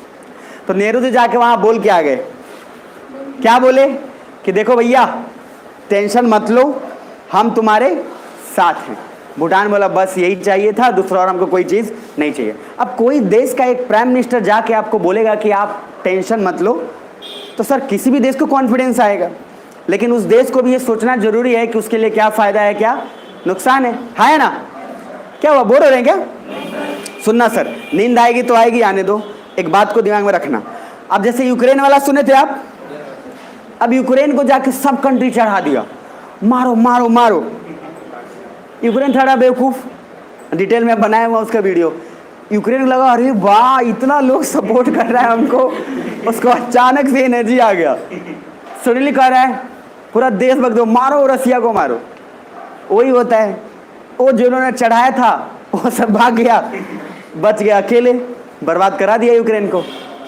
तो नेहरू जी जाके वहाँ बोल के आ गए, क्या बोले कि देखो भैया टेंशन मत लो, हम तुम्हारे साथ हैं। भूटान बोला बस यही चाहिए था, दूसरा और हमको कोई चीज़ नहीं चाहिए। अब कोई देश का एक प्राइम मिनिस्टर जाके आपको बोलेगा कि आप टेंशन मत लो, तो सर किसी भी देश को कॉन्फिडेंस आएगा, लेकिन उस देश को भी ये सोचना जरूरी है कि उसके लिए क्या फ़ायदा है, क्या नुकसान है ना? क्या हुआ, बोर हो रहे हैं क्या? सुनना सर, नींद आएगी तो आएगी, आने दो, एक बात को दिमाग में रखना। अब जैसे यूक्रेन वाला सुने थे आप, अब यूक्रेन को जाके सब कंट्री चढ़ा दिया, मारो मारो मारो। यूक्रेन थोड़ा बेवकूफ़, डिटेल में बनाया हुआ उसका वीडियो। यूक्रेन को लगा अरे वाह इतना लोग सपोर्ट कर रहा है हमको, उसको अचानक से एनर्जी आ गया, सडनली कह रहा है पूरा देश भक्त दो, मारो रसिया को मारो। वही होता है, वो जिन्होंने चढ़ाया था वो सब भाग गया, बच गया अकेले, बर्बाद करा दिया यूक्रेन को।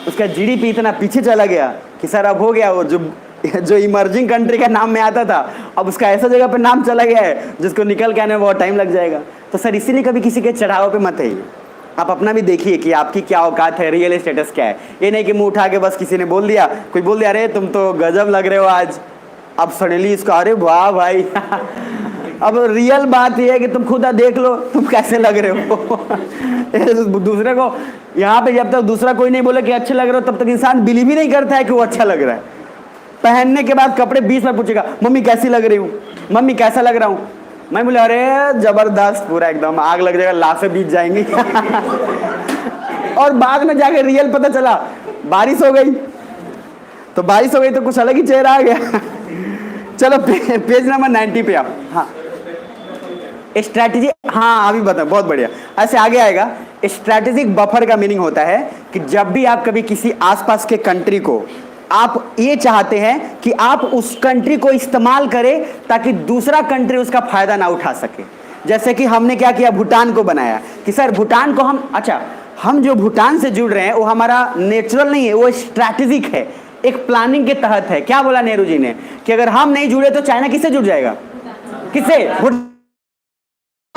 उसका जीडीपी इतना पीछे चला गया कि सर अब हो गया, वो जो इमर्जिंग कंट्री का नाम में आता था अब उसका ऐसा जगह पे नाम चला गया है जिसको निकल के आने में बहुत टाइम लग जाएगा। तो सर इसीलिए कभी किसी के चढ़ाव पे मत आइए, आप अपना भी देखिए कि आपकी क्या औकात है, रियल स्टेटस क्या है। ये नहीं कि मुंह उठा के बस किसी ने बोल दिया, कोई बोल दिया अरे तुम तो गजब लग रहे हो आज, अब सडनली इसको अरे वाह भाई अब रियल बात यह है कि तुम खुद देख लो तुम कैसे लग रहे हो दूसरे को यहाँ पे जब तक दूसरा कोई नहीं बोले कि अच्छे लग रहे हो तब तक इंसान बिलीव ही नहीं करता है कि वो अच्छा लग रहा है। पहनने के बाद कपड़े 20 बार पूछेगा मम्मी कैसी लग रही हूँ, मम्मी कैसा लग रहा हूँ, मैं बोले अरे जबरदस्त, पूरा एकदम आग लग जाएगा, लाशें बीत जाएंगी और बाद में जाके रियल पता चला बारिश हो गई, तो बारिश हो गई तो कुछ अलग ही चेहरा आ गया चलो पेज नंबर 90 पे आप। हाँ स्ट्रैटेजी, हाँ अभी बताओ, बहुत बढ़िया, ऐसे आगे आएगा। स्ट्रैटेजिक बफर का मीनिंग होता है कि जब भी आप कभी किसी आसपास के कंट्री को आप ये चाहते हैं कि आप उस कंट्री को इस्तेमाल करें ताकि दूसरा कंट्री उसका फायदा ना उठा सके। जैसे कि हमने क्या किया, भूटान को बनाया कि सर भूटान को हम, अच्छा हम जो भूटान से जुड़ रहे हैं वो हमारा नेचुरल नहीं है, वो स्ट्रैटेजिक है, एक प्लानिंग के तहत है। क्या बोला नेहरू जी ने कि अगर हम नहीं जुड़े तो चाइना किससे जुड़ जाएगा, किससे, भूटान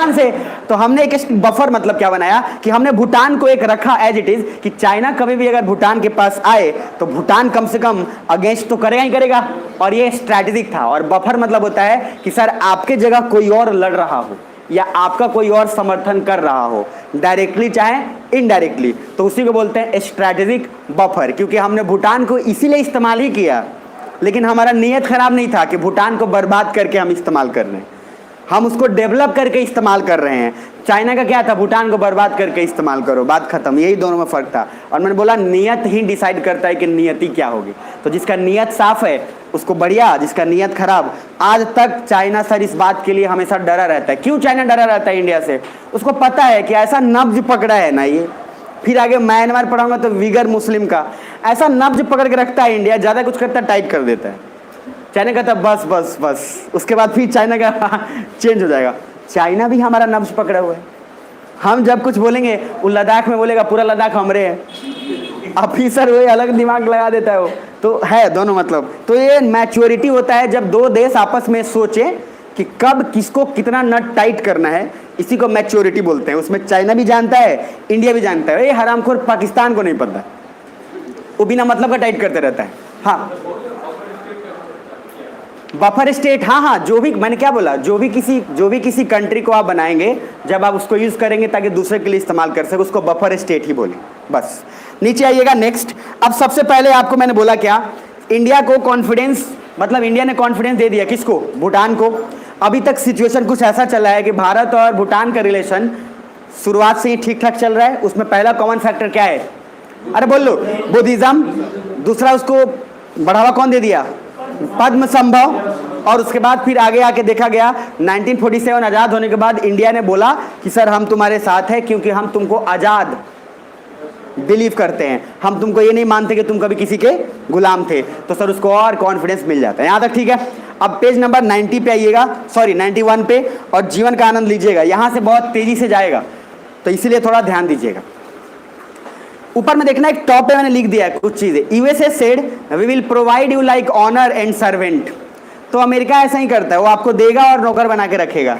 से। तो हमने एक बफर मतलब क्या बनाया कि हमने भूटान को एक रखा एज इट इज कि चाइना कभी भी अगर भूटान के पास आए तो भूटान कम से कम अगेंस्ट तो करेगा ही करेगा, और ये स्ट्रैटेजिक था। और बफर मतलब होता है कि सर आपके जगह कोई और लड़ रहा हो या आपका कोई और समर्थन कर रहा हो, डायरेक्टली चाहे इनडायरेक्टली, तो उसी को बोलते हैं स्ट्रैटेजिक बफर। क्योंकि हमने भूटान को इसीलिए इस्तेमाल ही किया, लेकिन हमारा नीयत खराब नहीं था कि भूटान को बर्बाद करके हम इस्तेमाल कर रहे हैं, हम उसको डेवलप करके इस्तेमाल कर रहे हैं। चाइना का क्या था, भूटान को बर्बाद करके इस्तेमाल करो, बात खत्म, यही दोनों में फर्क था। और मैंने बोला नियत ही डिसाइड करता है कि नियति क्या होगी। तो जिसका नियत साफ है उसको बढ़िया, जिसका नियत खराब। आज तक चाइना सर इस बात के लिए हमेशा डरा रहता है। क्यों चाइना डरा रहता है इंडिया से, उसको पता है कि ऐसा नब्ज पकड़ा है ना ये, फिर आगे म्यांमार पढ़ाऊंगा तो विगर मुस्लिम का, ऐसा नब्ज पकड़ के रखता है इंडिया, ज़्यादा कुछ करता है टाइट कर देता है। चाइना कहता है बस बस बस, उसके बाद फिर चाइना का चेंज हो जाएगा। चाइना भी हमारा नब्ज पकड़ा हुआ है, हम जब कुछ बोलेंगे वो लद्दाख में बोलेगा पूरा लद्दाख हमरे है, ऑफिसर वही अलग दिमाग लगा देता है वो। तो है दोनों मतलब। तो ये मैच्योरिटी होता है जब दो देश आपस में सोचे कि कब किसको कितना नट टाइट करना है, इसी को मैच्योरिटी बोलते हैं। उसमें चाइना भी जानता है, इंडिया भी जानता है। ये हरामखोर पाकिस्तान को नहीं पता, वो बिना मतलब का टाइट करते रहता है। हाँ बफर स्टेट, हाँ हाँ, जो भी मैंने क्या बोला, जो भी किसी कंट्री को आप बनाएंगे, जब आप उसको यूज करेंगे ताकि दूसरे के लिए इस्तेमाल कर सके, उसको बफर स्टेट ही बोले। बस नीचे आइएगा नेक्स्ट। अब सबसे पहले आपको मैंने बोला क्या, इंडिया को कॉन्फिडेंस, मतलब इंडिया ने कॉन्फिडेंस दे दिया किसको, भूटान को। अभी तक सिचुएशन कुछ ऐसा चला है कि भारत और भूटान का रिलेशन शुरुआत से ही ठीक ठाक चल रहा है। उसमें पहला कॉमन फैक्टर क्या है, अरे बोल लो, बुद्धिज्म। दूसरा उसको बढ़ावा कौन दे दिया, पद्म संभव। और उसके बाद फिर आगे आके देखा गया 1947 आज़ाद होने के बाद इंडिया ने बोला कि सर हम तुम्हारे साथ हैं क्योंकि हम तुमको आज़ाद बिलीव करते हैं, हम तुमको ये नहीं मानते कि तुम कभी किसी के गुलाम थे। तो सर उसको और कॉन्फिडेंस मिल जाता है। यहाँ तक ठीक है। अब पेज नंबर 90 पे आइएगा, सॉरी 91 पे, और जीवन का आनंद लीजिएगा। यहाँ से बहुत तेजी से जाएगा तो इसीलिए थोड़ा ध्यान दीजिएगा। ऊपर में देखना, एक टॉप पे मैंने लिख दिया है कुछ चीजें। USA said we will provide you like honour and servant. तो अमेरिका ऐसा ही करता है, वो आपको देगा और नौकर बना के रखेगा।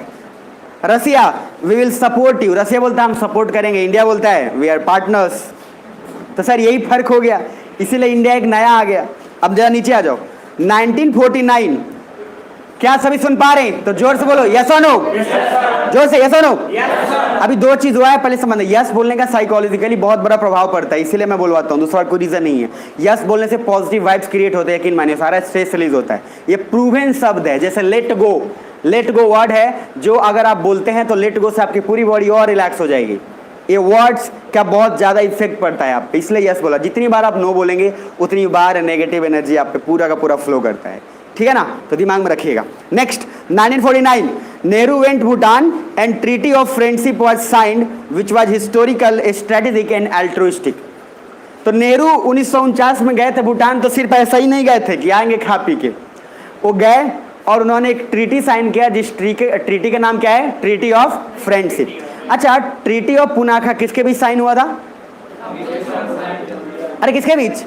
रसिया वी विल सपोर्ट यू, रसिया बोलता है हम सपोर्ट करेंगे, इंडिया बोलता है वी आर पार्टनर्स। तो सर यही फर्क हो गया, इसीलिए इंडिया एक नया आ गया। अब जरा नीचे आ जाओ, 1949, क्या सभी सुन पा रहे हैं? तो जोर से बोलो यस और नो, जोर से यस और नो। अभी दो चीज हुआ है, पहले समझ, यस बोलने का साइकोलॉजिकली बहुत बड़ा प्रभाव पड़ता है, इसीलिए मैं बोलवाता हूँ, दूसरा कोई रीजन नहीं है। यस बोलने से पॉजिटिव वाइब्स क्रिएट होते हैं, यकीन मानिए, सारा स्ट्रेस रिलीज होता है। ये प्रूवन शब्द है, जैसे let go, let go word है जो अगर आप बोलते हैं तो लेट गो से आपकी पूरी बॉडी और रिलैक्स हो जाएगी। ये वर्ड्स का बहुत ज़्यादा इफेक्ट पड़ता है आप पे, इसलिए यस बोला। जितनी बार आप नो बोलेंगे उतनी बार नेगेटिव एनर्जी आप पे पूरा का पूरा फ्लो करता है। ठीक है ना, तो दिमाग में रखिएगा। Next 1949 Nehru went Bhutan and treaty of friendship was signed which was historical, strategic and altruistic. तो नेहरू 1949 में गए थे भूटान, तो सिर्फ ऐसा ही नहीं गए थे कि आएंगे खा पी के, वो गए और उन्होंने एक ट्रीटी साइन किया, जिस ट्रीटी का नाम क्या है, ट्रीटी ऑफ फ्रेंडशिप। अच्छा, ट्रीटी ऑफ पुनाखा किसके बीच साइन हुआ था? अरे किसके बीच?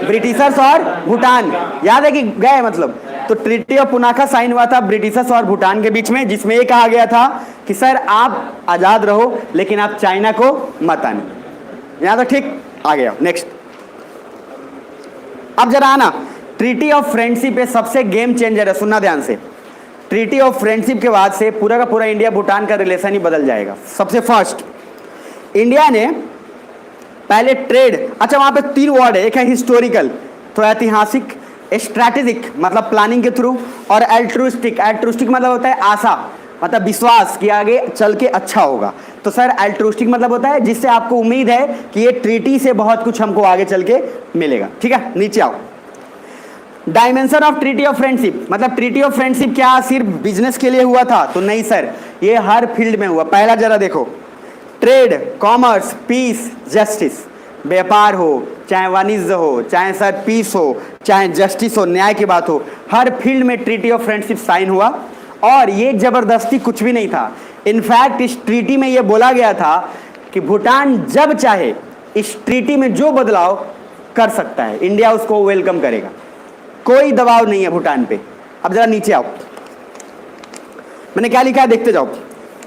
ब्रिटिशर्स और भूटान। याद है कि गए मतलब, तो ट्रीटी ऑफ पुनाखा साइन हुआ था ब्रिटिशर्स और भूटान के बीच में, जिसमें ये कहा गया था कि सर आप आजाद रहो लेकिन आप चाइना को मत आने। यहां तो ठीक आ गया। नेक्स्ट, अब जरा आना, ट्रीटी ऑफ फ्रेंडशिप है सबसे गेम चेंजर है, सुनना ध्यान से। ट्रीटी ऑफ फ्रेंडशिप के बाद से पूरा का पूरा इंडिया भूटान का रिलेशन ही बदल जाएगा। सबसे फर्स्ट, इंडिया ने पहले ट्रेड, अच्छा वहां पे 3 वर्ड है, एक है हिस्टोरिकल तो ऐतिहासिक, स्ट्रैटेजिक मतलब प्लानिंग के थ्रू, और अल्ट्रुइस्टिक, अल्ट्रुइस्टिक मतलब होता है आशा, मतलब विश्वास कि आगे चल के अच्छा होगा। तो सर अल्ट्रुइस्टिक मतलब होता है जिससे आपको उम्मीद है कि ये ट्रीटी से बहुत कुछ हमको आगे चल के मिलेगा। ठीक है, नीचे आओ। Dimension of treaty of friendship, मतलब ट्रीटी ऑफ फ्रेंडशिप क्या सिर्फ बिजनेस के लिए हुआ था? तो नहीं सर, ये हर फील्ड में हुआ। पहला जरा देखो, ट्रेड, कॉमर्स, पीस, जस्टिस, व्यापार हो चाहे वाणिज्य हो चाहे सर पीस हो चाहे जस्टिस हो, न्याय की बात हो, हर फील्ड में ट्रीटी ऑफ फ्रेंडशिप साइन हुआ। और ये जबरदस्ती कुछ भी नहीं था। इनफैक्ट इस ट्रीटी में ये बोला गया था कि भूटान जब चाहे इस ट्रीटी में जो बदलाव कर सकता है, इंडिया उसको वेलकम करेगा, कोई दबाव नहीं है भूटान पे। अब जरा नीचे आओ, मैंने क्या लिखा है देखते जाओ।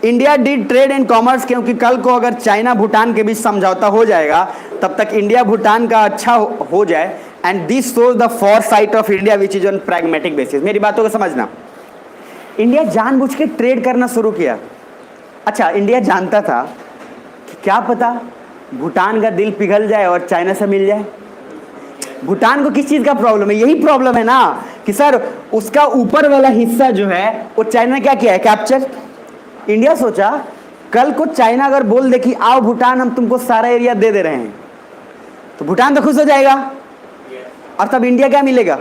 India did trade and commerce, क्योंकि कल को अगर चाइना भूटान के बीच समझौता हो जाएगा तब तक इंडिया भूटान का अच्छा हो जाए। And this shows the Forsyte of India which is on pragmatic basis. मेरी बातों को समझना, इंडिया जानबूझ के ट्रेड करना शुरू किया। अच्छा, इंडिया जानता था कि क्या पता भूटान का दिल पिघल जाए और चाइना से मिल जाए। भूटान को किस चीज का प्रॉब्लम है? यही प्रॉब्लम है ना कि सर उसका ऊपर वाला हिस्सा जो है वो चाइना ने क्या किया है, कैप्चर। इंडिया सोचा कल को चाइना अगर बोल दे कि आओ भूटान हम तुमको सारा एरिया दे रहे हैं, तो भूटान तो खुश हो जाएगा और तब इंडिया क्या मिलेगा?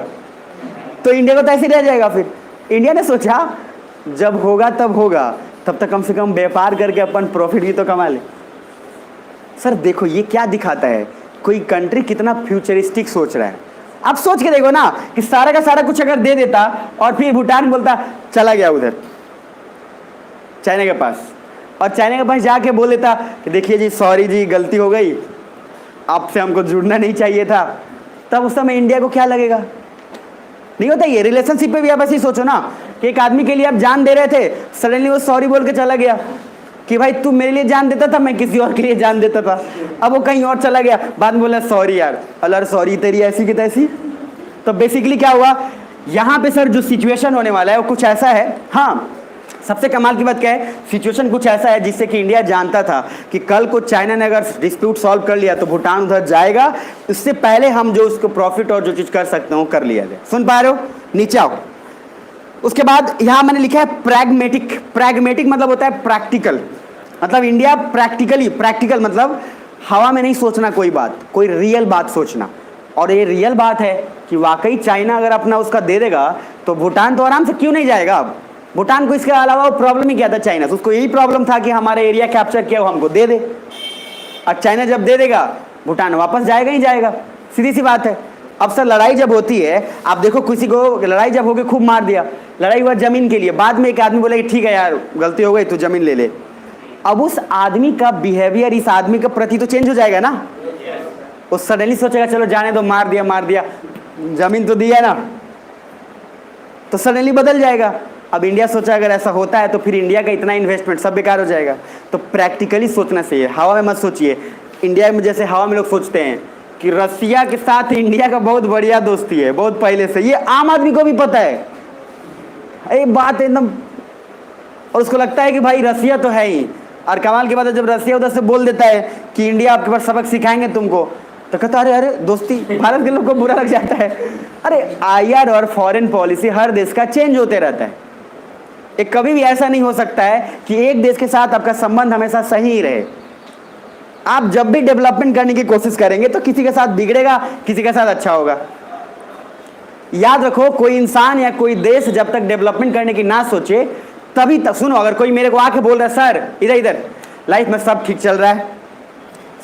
तो इंडिया को तो ऐसे रह जाएगा। फिर इंडिया ने सोचा जब होगा तब होगा, तब तक कम से कम व्यापार करके अपन प्रॉफिट भी तो कमा ले। सर देखो ये क्या दिखाता है, कोई कंट्री कितना फ्यूचरिस्टिक सोच रहा है। आप सोच के देखो ना कि सारा का सारा कुछ अगर दे देता और फिर भूटान बोलता चला गया उधर चाइना के पास, और चाइना के पास जाके बोल देता कि देखिए जी सॉरी जी गलती हो गई, आपसे हमको जुड़ना नहीं चाहिए था, तब उस समय इंडिया को क्या लगेगा? नहीं होता ये। रिलेशनशिप पे भी आप ऐसे ही सोचो ना कि एक आदमी के लिए आप जान दे रहे थे, सडनली वो सॉरी बोल के चला गया कि भाई तू मेरे लिए जान देता था, मैं किसी और के लिए जान देता था। अब वो कहीं और चला गया, बाद में बोला सॉरी यार, अल्लाह सॉरी तेरी ऐसी की तैसी। तो बेसिकली क्या हुआ यहाँ पे सर, जो सिचुएशन होने वाला है वो कुछ ऐसा है। हाँ, सबसे कमाल की बात क्या है, सिचुएशन कुछ ऐसा है जिससे कि इंडिया जानता था कि कल को चाइना ने अगर डिस्प्यूट सॉल्व कर लिया तो भूटान उधर जाएगा, इससे पहले हम जो उसको प्रॉफिट और जो चीज़ कर सकते हो कर लिया जाए। सुन पा रहे हो? नीचे आओ। उसके बाद यहाँ मैंने लिखा है प्रैग्मेटिक। प्रैग्मेटिक मतलब होता है प्रैक्टिकल, मतलब इंडिया प्रैक्टिकली, प्रैक्टिकल मतलब हवा में नहीं सोचना कोई बात, कोई रियल बात सोचना। और ये रियल बात है कि वाकई चाइना अगर अपना उसका दे देगा तो भूटान तो आराम से क्यों नहीं जाएगा। अब भूटान को इसके अलावा वो प्रॉब्लम ही क्या था चाइना से, उसको यही प्रॉब्लम था कि हमारे एरिया कैप्चर किया वो हमको दे दे, और चाइना जब दे देगा भूटान वापस जाएगा ही जाएगा, सीधी सी बात है। अब सर लड़ाई जब होती है, आप देखो किसी को लड़ाई जब होगी खूब मार दिया, लड़ाई हुआ जमीन के लिए, बाद में एक आदमी बोले कि ठीक है यार गलती हो गई तू जमीन ले ले। अब उस आदमी का बिहेवियर इस आदमी के प्रति तो चेंज हो जाएगा ना। वो सडनली सोचेगा चलो जाने दो, मार दिया जमीन तो दिया ना, तो सडनली बदल जाएगा। अब इंडिया सोचा अगर ऐसा होता है तो फिर इंडिया का इतना इन्वेस्टमेंट सब बेकार हो जाएगा। तो प्रैक्टिकली सोचना चाहिए, हवा में मत सोचिए। इंडिया में जैसे हवा में लोग सोचते हैं कि रसिया के साथ इंडिया का बहुत बढ़िया दोस्ती है बहुत पहले से, ये आम आदमी को भी पता है, एक बात एकदम, और उसको लगता है कि भाई रसिया तो है ही। और कमाल की बात है जब रसिया उधर से बोल देता है कि इंडिया आपके पास सबक सिखाएंगे तुमको, तो कहता अरे अरे दोस्ती, भारत के लोग को बुरा लग जाता है। अरे आईआर और फॉरेन पॉलिसी हर देश का चेंज होते रहता है, एक कभी भी ऐसा नहीं हो सकता है कि एक देश के साथ आपका संबंध हमेशा सही ही रहे। आप जब भी डेवलपमेंट करने की कोशिश करेंगे तो किसी के साथ बिगड़ेगा, किसी के साथ अच्छा होगा। याद रखो, कोई इंसान या कोई देश जब तक डेवलपमेंट करने की ना सोचे तभी तक, सुनो, अगर कोई मेरे को आके बोल रहा है सर इधर इधर लाइफ में सब ठीक चल रहा है,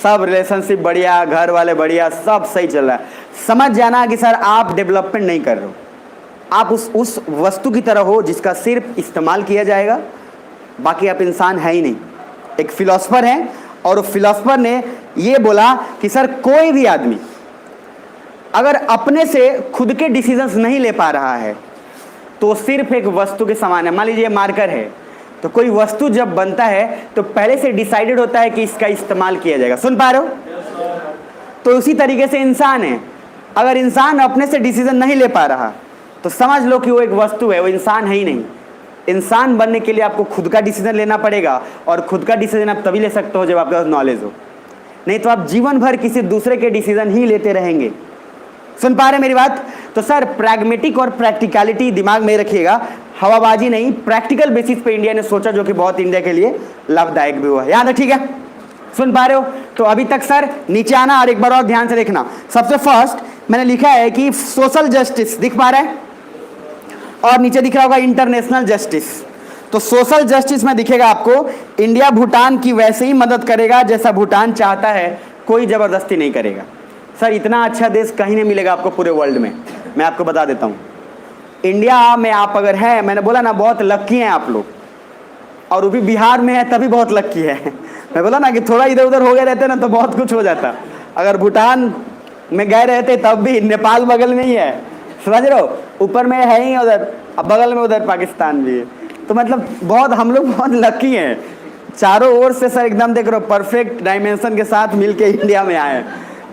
सब रिलेशनशिप बढ़िया, घर वाले बढ़िया, सब सही चल रहा है, समझ जाना कि सर आप डेवलपमेंट नहीं कर रहे हो। आप उस वस्तु की तरह हो जिसका सिर्फ इस्तेमाल किया जाएगा, बाकी आप इंसान है ही नहीं। एक फिलोसफर है और उस फिलोसफर ने ये बोला कि सर कोई भी आदमी अगर अपने से खुद के डिसीजंस नहीं ले पा रहा है तो सिर्फ एक वस्तु के समान है। मान लीजिए मार्कर है, तो कोई वस्तु जब बनता है तो पहले से डिसाइडेड होता है कि इसका इस्तेमाल किया जाएगा। सुन पा रहे हो? तो उसी तरीके से इंसान है, अगर इंसान अपने से डिसीजन नहीं ले पा रहा तो समझ लो कि वो एक वस्तु है, वो इंसान है ही नहीं। इंसान बनने के लिए आपको खुद का डिसीजन लेना पड़ेगा, और खुद का डिसीजन आप तभी ले सकते हो जब आपके पास नॉलेज हो, नहीं तो आप जीवन भर किसी दूसरे के डिसीजन ही लेते रहेंगे। सुन पा रहे मेरी बात? तो सर प्रैग्मेटिक और प्रैक्टिकलिटी दिमाग में रखिएगा, हवाबाजी नहीं, प्रैक्टिकल बेसिस पे इंडिया ने सोचा, जो कि बहुत इंडिया के लिए लाभदायक भी हुआ। याद है? ठीक है, सुन पा रहे हो? तो अभी तक सर नीचे आना और एक बार और ध्यान से देखना। सबसे फर्स्ट मैंने लिखा है कि सोशल जस्टिस, दिख पा रहा है? और नीचे दिख रहा होगा इंटरनेशनल जस्टिस। तो सोशल जस्टिस में दिखेगा आपको, इंडिया भूटान की वैसे ही मदद करेगा जैसा भूटान चाहता है, कोई जबरदस्ती नहीं करेगा। सर इतना अच्छा देश कहीं नहीं मिलेगा आपको पूरे वर्ल्ड में, मैं आपको बता देता हूँ। इंडिया में आप अगर हैं, मैंने बोला ना बहुत लक्की हैं आप लोग, और वो भी बिहार में है तभी बहुत लक्की है। मैं बोला ना कि थोड़ा इधर उधर हो गए रहते ना तो बहुत कुछ हो जाता। अगर भूटान में गए रहते तब भी, नेपाल बगल में ही है, समझ रहे हो, ऊपर में है ही उधर, अब बगल में उधर पाकिस्तान भी है। तो मतलब बहुत, हम लोग बहुत लकी हैं, चारों ओर से सर एकदम देख रहे हो परफेक्ट डायमेंशन के साथ मिलके इंडिया में आए,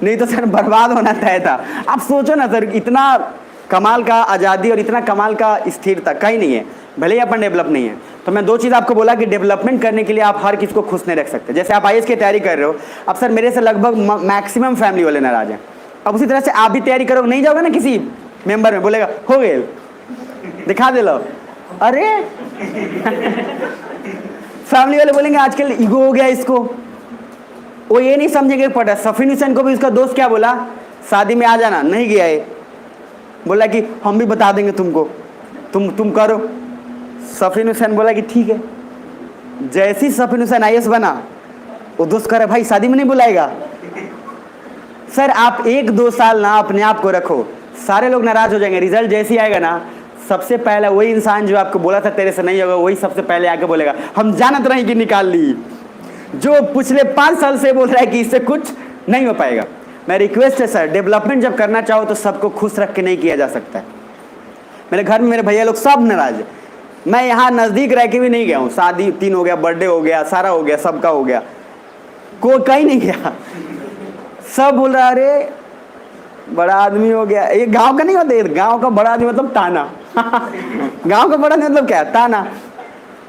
नहीं तो सर बर्बाद होना तय था। आप सोचो ना सर, इतना कमाल का आज़ादी और इतना कमाल का स्थिरता कहीं नहीं है, भले ही अपन डेवलप नहीं है। तो मैं दो चीज़ आपको बोला कि डेवलपमेंट करने के लिए आप हर किसी को खुश नहीं रख सकते। जैसे आप आईएएस की तैयारी कर रहे हो, अब सर मेरे से लगभग मैक्सिमम फैमिली वाले नाराज हैं, अब उसी तरह से आप भी तैयारी करोगे, नहीं जाओगे ना किसी मेंबर में, बोलेगा हो गए दिखा दे लो, अरे फैमिली वाले बोलेंगे आजकल ईगो हो गया इसको, वो ये नहीं समझेंगे पता। सफीन हुसैन को भी उसका दोस्त क्या बोला, शादी में आ जाना, नहीं गया ये, बोला कि हम भी बता देंगे तुमको, तुम करो। सफीन हुसैन बोला कि ठीक है। जैसी सफीन हुसैन आईएएस बना, वो दोस्त करे भाई शादी में नहीं बुलाएगा। सर आप 1-2 साल ना अपने आप को रखो, सारे लोग नाराज हो जाएंगे। रिजल्ट जैसे ही आएगा ना, सबसे पहला वही इंसान जो आपको बोला था तेरे से नहीं होगा, वही सबसे पहले आके बोलेगा हम जानत रहे कि निकाल ली। जो पिछले 5 साल से बोल रहा है कि इससे कुछ नहीं हो पाएगा। मैं रिक्वेस्ट है सर, डेवलपमेंट जब करना चाहो तो सबको खुश रख के नहीं किया जा सकता है। मेरे घर में मेरे भैया लोग सब नाराज है, मैं यहाँ नज़दीक रह के भी नहीं गया हूँ, शादी 3 हो गया, बर्थडे हो गया, सारा हो गया, सबका हो गया, कोई कहीं नहीं गया। सब बोल रहा अरे बड़ा आदमी हो गया। ये गांव का नहीं होता, गांव का बड़ा आदमी मतलब ताना। गांव का बड़ा आदमी मतलब क्या, ताना।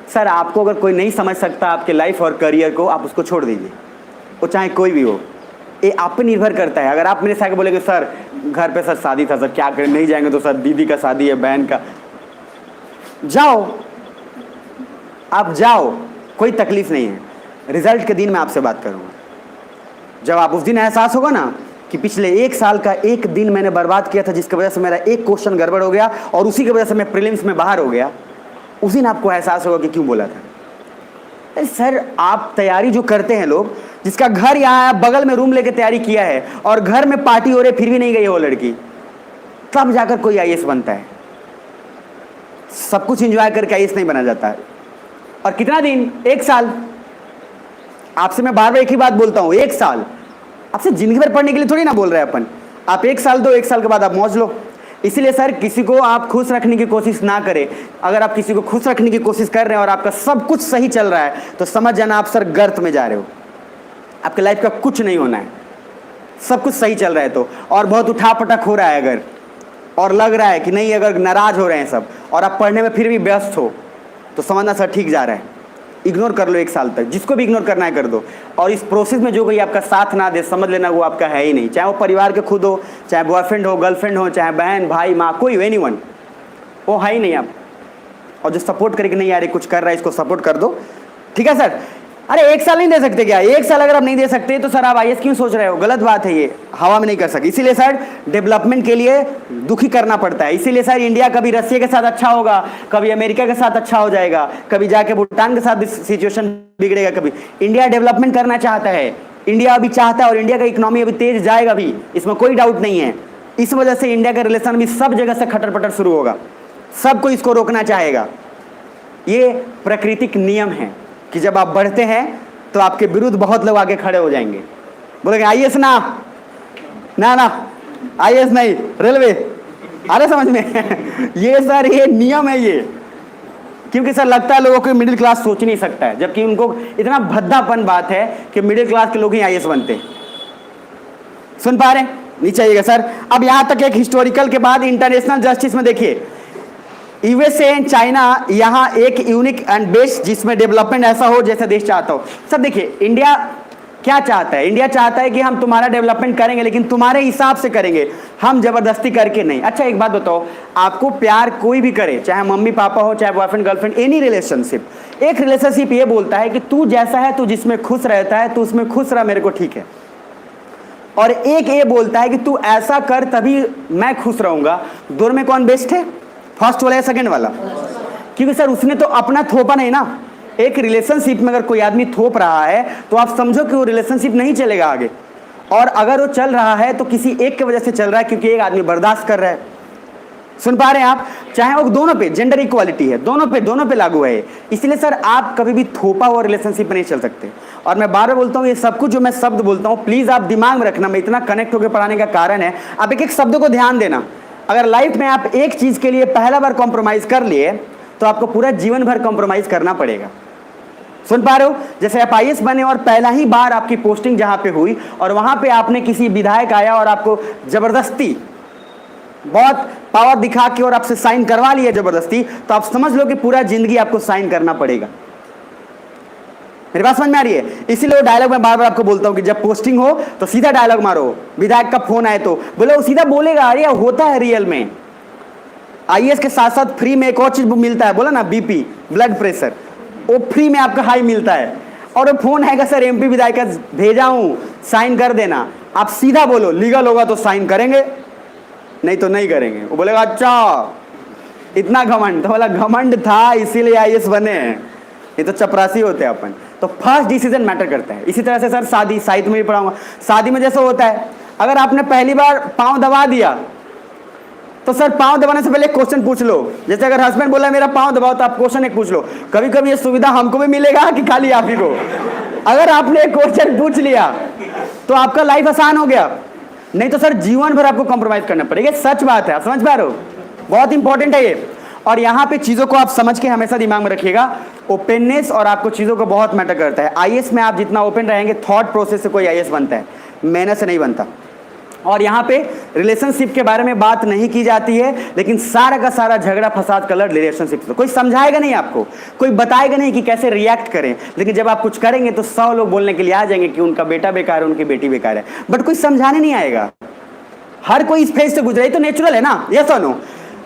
सर आपको अगर कोई नहीं समझ सकता आपके लाइफ और करियर को, आप उसको छोड़ दीजिए, वो चाहे कोई भी हो, ये आप पे निर्भर करता है। अगर आप मेरे साथ बोलेंगे सर घर पे सर शादी था, सर क्या करें, नहीं जाएंगे तो सर दीदी का शादी है, बहन का, जाओ आप जाओ, कोई तकलीफ नहीं है। रिजल्ट के दिन मैं आपसे बात करूँगा, जब आप उस दिन एहसास होगा ना कि पिछले 1 साल का एक दिन मैंने बर्बाद किया था, जिसकी वजह से मेरा एक क्वेश्चन गड़बड़ हो गया और उसी की वजह से मैं प्रीलिम्स में बाहर हो गया, उस दिन आपको एहसास होगा कि क्यों बोला था। सर आप तैयारी जो करते हैं लोग, जिसका घर यहाँ है, बगल में रूम लेके तैयारी किया है और घर में पार्टी हो रही फिर भी नहीं गई वो लड़की, तब जाकर कोई आईएएस बनता है। सब कुछ एंजॉय करके आईएएस नहीं बना जाता है। और कितना दिन, 1 साल। आपसे मैं बार बार एक ही बात बोलता हूँ, 1 साल। आपसे जिंदगी भर पढ़ने के लिए थोड़ी ना बोल रहे हैं अपन। आप 1 साल दो, 1 साल के बाद आप मौज लो। इसलिए सर किसी को आप खुश रखने की कोशिश ना करें। अगर आप किसी को खुश रखने की कोशिश कर रहे हैं और आपका सब कुछ सही चल रहा है तो समझ जाना आप सर गर्त में जा रहे हो, आपके लाइफ का कुछ नहीं होना है। सब कुछ सही चल रहा है तो, और बहुत उठापटक हो रहा है अगर, और लग रहा है कि नहीं, अगर नाराज हो रहे हैं सब और आप पढ़ने में फिर भी व्यस्त हो तो समझना सर ठीक जा रहा है। इग्नोर कर लो 1 साल तक, जिसको भी इग्नोर करना है कर दो। और इस प्रोसेस में जो कोई आपका साथ ना दे, समझ लेना वो आपका है ही नहीं। चाहे वो परिवार के खुद हो, चाहे बॉयफ्रेंड हो, गर्लफ्रेंड हो, चाहे बहन भाई माँ, कोई एनीवन, वो है ही नहीं आप। और जो सपोर्ट करके नहीं आ रही, कुछ कर रहा है, इसको सपोर्ट कर दो, ठीक है सर। अरे 1 साल नहीं दे सकते क्या? 1 साल अगर आप नहीं दे सकते तो सर आप आईएएस क्यों सोच रहे हो? गलत बात है, ये हवा में नहीं कर सकते। इसीलिए सर डेवलपमेंट के लिए दुखी करना पड़ता है। इसीलिए सर इंडिया कभी रसिया के साथ अच्छा होगा, कभी अमेरिका के साथ अच्छा हो जाएगा, कभी जाके भूटान के साथ सिचुएशन बिगड़ेगा। कभी इंडिया डेवलपमेंट करना चाहता है, इंडिया अभी चाहता है, और इंडिया का इकोनॉमी अभी तेज जाएगा भी, इसमें कोई डाउट नहीं है। इस वजह से इंडिया का रिलेशन भी सब जगह से खटर पटर शुरू होगा, सबको इसको रोकना चाहेगा। ये प्राकृतिक नियम है कि जब आप बढ़ते हैं तो आपके विरुद्ध बहुत लोग आगे खड़े हो जाएंगे, बोलेंगे आईएएस ना ना ना, आईएएस नहीं, रेलवे। अरे समझ में ये सर ये नियम है ये, क्योंकि सर लगता है लोगों को मिडिल क्लास सोच नहीं सकता है, जबकि उनको इतना भद्दापन बात है कि मिडिल क्लास के लोग ही आईएएस बनते हैं। सुन पा रहे हैं? नीचे आइएगा सर। अब यहां तक एक हिस्टोरिकल के बाद इंटरनेशनल जस्टिस में देखिए, यूएसए एंड चाइना यहाँ एक यूनिक एंड बेस्ट जिसमें डेवलपमेंट ऐसा हो जैसा देश चाहता हो। सर देखिए इंडिया क्या चाहता है? इंडिया चाहता है कि हम तुम्हारा डेवलपमेंट करेंगे लेकिन तुम्हारे हिसाब से करेंगे, हम जबरदस्ती करके नहीं। अच्छा एक बात बताओ, आपको प्यार कोई भी करे, चाहे मम्मी पापा हो, चाहे बॉयफ्रेंड गर्लफ्रेंड, एनी रिलेशनशिप, एक रिलेशनशिप ये बोलता है कि तू जैसा है, तू जिसमें खुश रहता है, तू उसमें खुश रह, मेरे को ठीक है। और एक ये बोलता है कि तू ऐसा कर तभी मैं खुश रहूंगा। दोनों में कौन बेस्ट है? फर्स्ट वाला या सेकंड वाला? क्योंकि सर उसने तो अपना थोपा नहीं ना। एक रिलेशनशिप में अगर कोई आदमी थोप रहा है तो आप समझो कि वो रिलेशनशिप नहीं चलेगा आगे, और अगर वो चल रहा है तो किसी एक की वजह से चल रहा है, क्योंकि एक आदमी बर्दाश्त कर रहा है। सुन पा रहे हैं आप? चाहे वो दोनों पे जेंडर इक्वालिटी है, दोनों पे लागू है। इसलिए सर आप कभी भी थोपा हुआ रिलेशनशिप में नहीं चल सकते। और मैं बार बार बोलता हूँ, ये सब कुछ जो मैं शब्द बोलता हूँ प्लीज आप दिमाग में रखना। मैं इतना कनेक्ट होकर पढ़ाने का कारण है आप एक एक शब्द को ध्यान देना। अगर लाइफ में आप एक चीज के लिए पहला बार कॉम्प्रोमाइज कर लिए तो आपको पूरा जीवन भर कॉम्प्रोमाइज करना पड़ेगा। सुन पा रहे हो? जैसे आप आईएएस बने और पहला ही बार आपकी पोस्टिंग जहां पे हुई और वहां पे आपने किसी विधायक आया और आपको जबरदस्ती बहुत पावर दिखा के और आपसे साइन करवा लिया जबरदस्ती, तो आप समझ लो कि पूरा जिंदगी आपको साइन करना पड़ेगा। मेरी बात समझ में आ रही है? इसीलिए वो डायलॉग मैं बार बार आपको बोलता हूं कि जब पोस्टिंग हो तो सीधा डायलॉग मारो। विधायक का फोन आए तो बोले वो सीधा बोलेगा, अरे होता है रियल में। आईएएस के साथ साथ फ्री में एक और चीज मिलता है, बोला ना बीपी, ब्लड प्रेशर, वो फ्री में आपका हाई मिलता है। और वो फोन आएगा सर एमपी विधायक का भेजा हूं, साइन कर देना। आप सीधा बोलो लीगल होगा तो साइन करेंगे, नहीं तो नहीं करेंगे। वो बोलेगा अच्छा इतना घमंड, तो बोला घमंड था इसीलिए आईएएस बने हैं, ये तो चपरासी होते हैं अपन। तो फर्स्ट डिसीजन मैटर करता है। इसी तरह से सर शादी, साहित्य में भी पढ़ाऊंगा। शादी में जैसा होता है, अगर आपने पहली बार पांव दबा दिया तो सर पांव दबाने से पहले एक क्वेश्चन पूछ लो। जैसे अगर हस्बैंड बोला मेरा पांव दबाओ तो आप क्वेश्चन एक पूछ लो। कभी कभी ये सुविधा हमको भी मिलेगा कि खाली आप ही को? अगर आपने एक क्वेश्चन पूछ लिया तो आपका लाइफ आसान हो गया, नहीं तो सर जीवन भर आपको कॉम्प्रोमाइज करना पड़ेगा। सच बात है, आप समझ पा रहे हो? बहुत इंपॉर्टेंट है ये। और यहाँ पे चीजों को आप समझ के हमेशा दिमाग में रखिएगा, ओपननेस और आपको चीजों को बहुत मैटर करता है। आईएएस में आप जितना ओपन रहेंगे, थॉट प्रोसेस से कोई आईएएस बनता है, मेहनत से नहीं बनता। और यहाँ पे रिलेशनशिप के बारे में बात नहीं की जाती है, लेकिन सारा का सारा झगड़ा फसाद कलर रिलेशनशिप से। कोई समझाएगा नहीं आपको, कोई बताएगा नहीं कि कैसे रिएक्ट करें, लेकिन जब आप कुछ करेंगे तो 100 लोग बोलने के लिए आ जाएंगे कि उनका बेटा बेकार है, उनकी बेटी बेकार है, बट कोई समझाने नहीं आएगा। हर कोई इस फेज से गुजरे, तो नेचुरल है ना, यस और नो?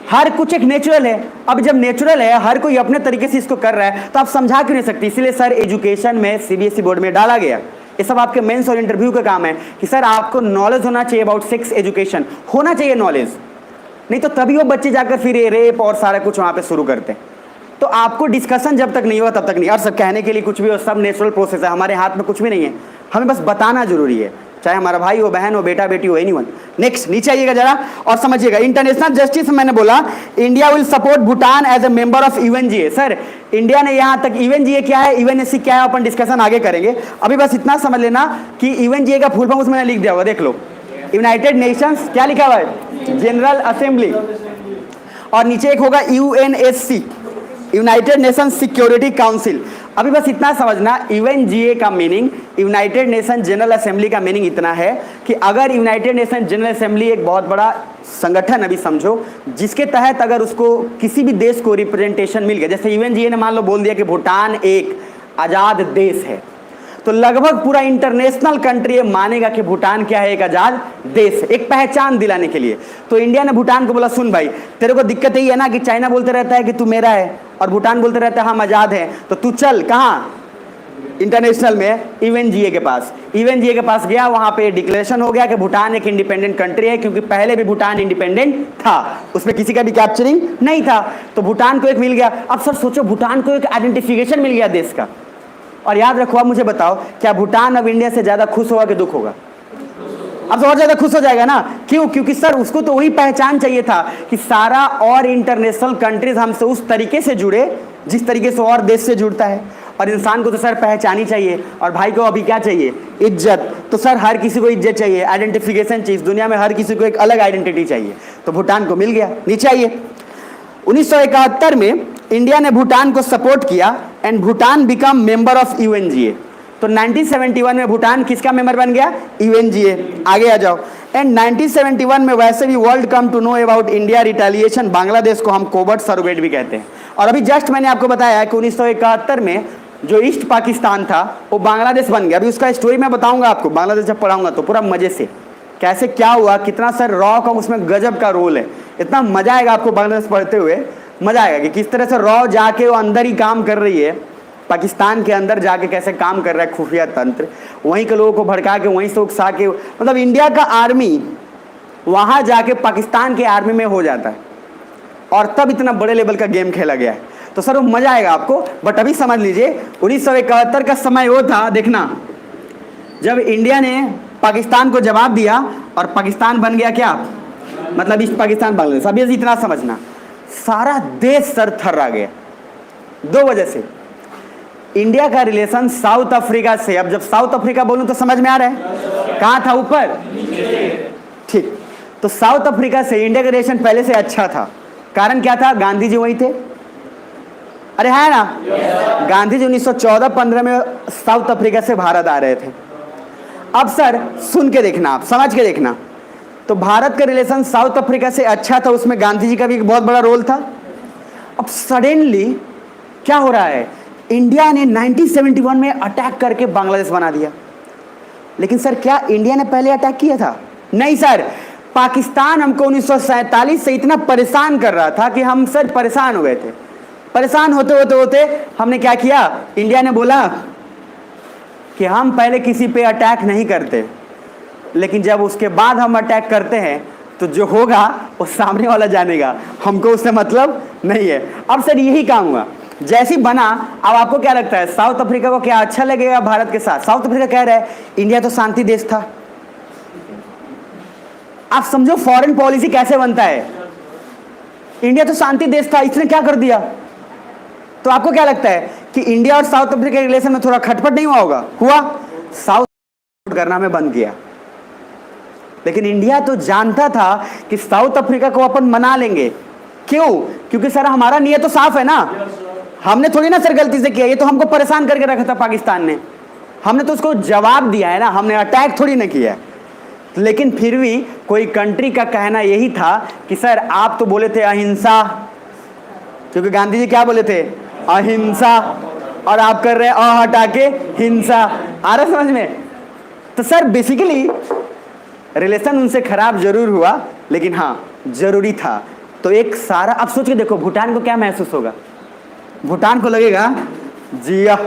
हर कुछ एक नेचुरल है। अब जब नेचुरल है, हर कोई अपने तरीके से इसको कर रहा है, तो आप समझा क्यों नहीं सकते? इसीलिए सर एजुकेशन में सीबीएसई बोर्ड में डाला गया। ये सब आपके मेंस और इंटरव्यू का काम है कि सर आपको नॉलेज होना चाहिए अबाउट सेक्स एजुकेशन, होना चाहिए नॉलेज, नहीं तो तभी वो बच्चे जाकर फिर रेप और सारा कुछ वहां पे शुरू करते हैं। तो आपको डिस्कशन जब तक नहीं हुआ तब तक नहीं। और सब कहने के लिए कुछ भी हो, सब नेचुरल प्रोसेस है, हमारे हाथ में कुछ भी नहीं है, हमें बस बताना जरूरी है, चाहे हमारा भाई हो, बहन हो, बेटा बेटी हो, एनीवन। नेक्स्ट नीचे आइएगा जरा और समझिएगा। इंटरनेशनल जस्टिस मैंने बोला India will support Bhutan as a member of UNGA. Sir India ने यहां तक, यूएनजीए क्या है, यूएनएससी क्या है, अपन डिस्कशन आगे करेंगे। अभी बस इतना समझ लेना कि यूएनजीए का फुल फॉर्म उसमें मैंने लिख दिया हुआ, देख लो। यूनाइटेड नेशंस, क्या लिखा हुआ है, जनरल असेंबली, और नीचे एक होगा UNSC, United nation security council. अभी बस इतना समझना, यूएनजीए का meaning, United nation general assembly का मीनिंग इतना है कि अगर यूनाइटेड नेशन जनरल असेंबली एक बहुत बड़ा संगठन अभी समझो, जिसके तहत अगर उसको किसी भी देश को रिप्रेजेंटेशन मिल गया, जैसे यूएनजीए ने मान लो बोल दिया कि भूटान एक आज़ाद देश है, तो लगभग पूरा इंटरनेशनल कंट्री मानेगा कि भूटान क्या है, एक आजाद देश, एक पहचान दिलाने के लिए। तो इंडिया ने भूटान को बोला सुन भाई, तेरे को दिक्कत यही है ना कि चाइना बोलते रहता है कि तू मेरा है और भूटान बोलते रहता है हम आजाद हैं, तो तू चल कहाँ, इंटरनेशनल में यूएनजीए के पास। यूएनजीए के पास गया, वहां पे डिक्लेरेशन हो गया कि भूटान एक इंडिपेंडेंट कंट्री है, क्योंकि पहले भी भूटान इंडिपेंडेंट था, उसमें किसी का भी कैप्चरिंग नहीं था। तो भूटान को एक मिल गया। अब सर सोचो, भूटान को एक आइडेंटिफिकेशन मिल गया देश का। और याद रखो, आप मुझे बताओ, क्या भूटान अब इंडिया से ज्यादा खुश होगा कि दुख होगा? अब तो और ज्यादा खुश हो जाएगा ना। क्यों? क्योंकि सर उसको तो वही पहचान चाहिए था कि सारा और इंटरनेशनल कंट्रीज हमसे उस तरीके से जुड़े जिस तरीके से और देश से जुड़ता है। और इंसान को तो सर पहचान ही चाहिए। और भाई को अभी क्या चाहिए? इज्जत। तो सर हर किसी को इज्जत चाहिए, आइडेंटिफिकेशन चाहिए। दुनिया में हर किसी को एक अलग आइडेंटिटी चाहिए। तो भूटान को मिल गया। नीचे आइए। 1971 में इंडिया ने भूटान को सपोर्ट किया and Bhutan become member of UNGA. तो 1971 में भूटान किसका मेंबर बन गया? यूएनजीए। आगे आ जाओ। एंड 1971 में वैसे भी world come to know about India retaliation, Bangladesh को हम कोवर्ट सरोगेट भी कहते हैं। और अभी जस्ट मैंने आपको बताया कि 1971 में जो ईस्ट पाकिस्तान था वो बांग्लादेश बन गया। अभी उसका स्टोरी मैं बताऊंगा आपको, बांग्लादेश जब पढ़ाऊंगा तो पूरा मजे से कैसे क्या हुआ, कितना सर रॉ का उसमें गजब का रोल है। इतना मजा आएगा आपको बांग्लादेश पढ़ते हुए, मजा आएगा कि किस तरह से रॉ जाके वो अंदर ही काम कर रही है, पाकिस्तान के अंदर जाके कैसे काम कर रहा है खुफिया तंत्र, वहीं के लोगों को भड़का के वहीं से उकसा के, मतलब इंडिया का आर्मी वहां जाके पाकिस्तान के आर्मी में हो जाता है। और तब इतना बड़े लेवल का गेम खेला गया है। तो सर वो मजा आएगा आपको। बट अभी समझ लीजिए 1971 का समय वो था, देखना, जब इंडिया ने पाकिस्तान को जवाब दिया और पाकिस्तान बन गया क्या, मतलब ईस्ट पाकिस्तान बांग्लादेश। अभी इतना समझना, सारा देश सर थर्रा गया दो वजह से। इंडिया का रिलेशन साउथ अफ्रीका से, अब जब साउथ अफ्रीका बोलूं तो समझ में आ रहा है, कहां था? ऊपर, ठीक। तो साउथ अफ्रीका से इंडिया का रिलेशन पहले से अच्छा था। कारण क्या था? गांधी जी वही थे, अरे है ना। गांधी जी 1914-15 में साउथ अफ्रीका से भारत आ रहे थे। अब सर सुन के देखना, आप समझ के देखना, तो भारत का रिलेशन साउथ अफ्रीका से अच्छा था, उसमें गांधी जी का भी एक बहुत बड़ा रोल था। अब सडनली क्या हो रहा है, इंडिया ने 1971 में अटैक करके बांग्लादेश बना दिया। लेकिन सर क्या इंडिया ने पहले अटैक किया था? नहीं सर, पाकिस्तान हमको 1947 से इतना परेशान कर रहा था कि हम सर परेशान हो गए थे। परेशान होते होते होते हमने क्या किया, इंडिया ने बोला कि हम पहले किसी पे अटैक नहीं करते, लेकिन जब उसके बाद हम अटैक करते हैं तो जो होगा वो सामने वाला जानेगा, हमको उससे मतलब नहीं है। अब सर यही काम हुआ, जैसी बना। अब आपको क्या लगता है, साउथ अफ्रीका को क्या अच्छा लगेगा भारत के साथ? साउथ अफ्रीका कह रहा है इंडिया तो शांति देश था। आप समझो फॉरेन पॉलिसी कैसे बनता है। इंडिया तो शांति देश था, इसने क्या कर दिया? तो आपको क्या लगता है कि इंडिया और साउथ अफ्रीका के रिलेशन में थोड़ा खटपट नहीं हुआ होगा? हुआ। साउथ करना में बंद किया। लेकिन इंडिया तो जानता था कि साउथ अफ्रीका को अपन मना लेंगे। क्यों? क्योंकि सर हमारा नियत तो साफ है ना। हमने थोड़ी ना सर गलती से किया, ये तो हमको परेशान करके रखा था पाकिस्तान ने। हमने तो उसको जवाब दिया है ना, हमने अटैक थोड़ी ना किया। लेकिन फिर भी कोई कंट्री का कहना यही था कि सर आप तो बोले थे अहिंसा, क्योंकि गांधी जी क्या बोले थे? अहिंसा। और आप कर रहे हैं अ हटा के हिंसा। आ रहा समझ में? तो सर बेसिकली रिलेशन उनसे खराब जरूर हुआ, लेकिन हाँ जरूरी था। तो एक सारा, अब सोच के देखो भूटान को क्या महसूस होगा। भूटान को लगेगा जिया,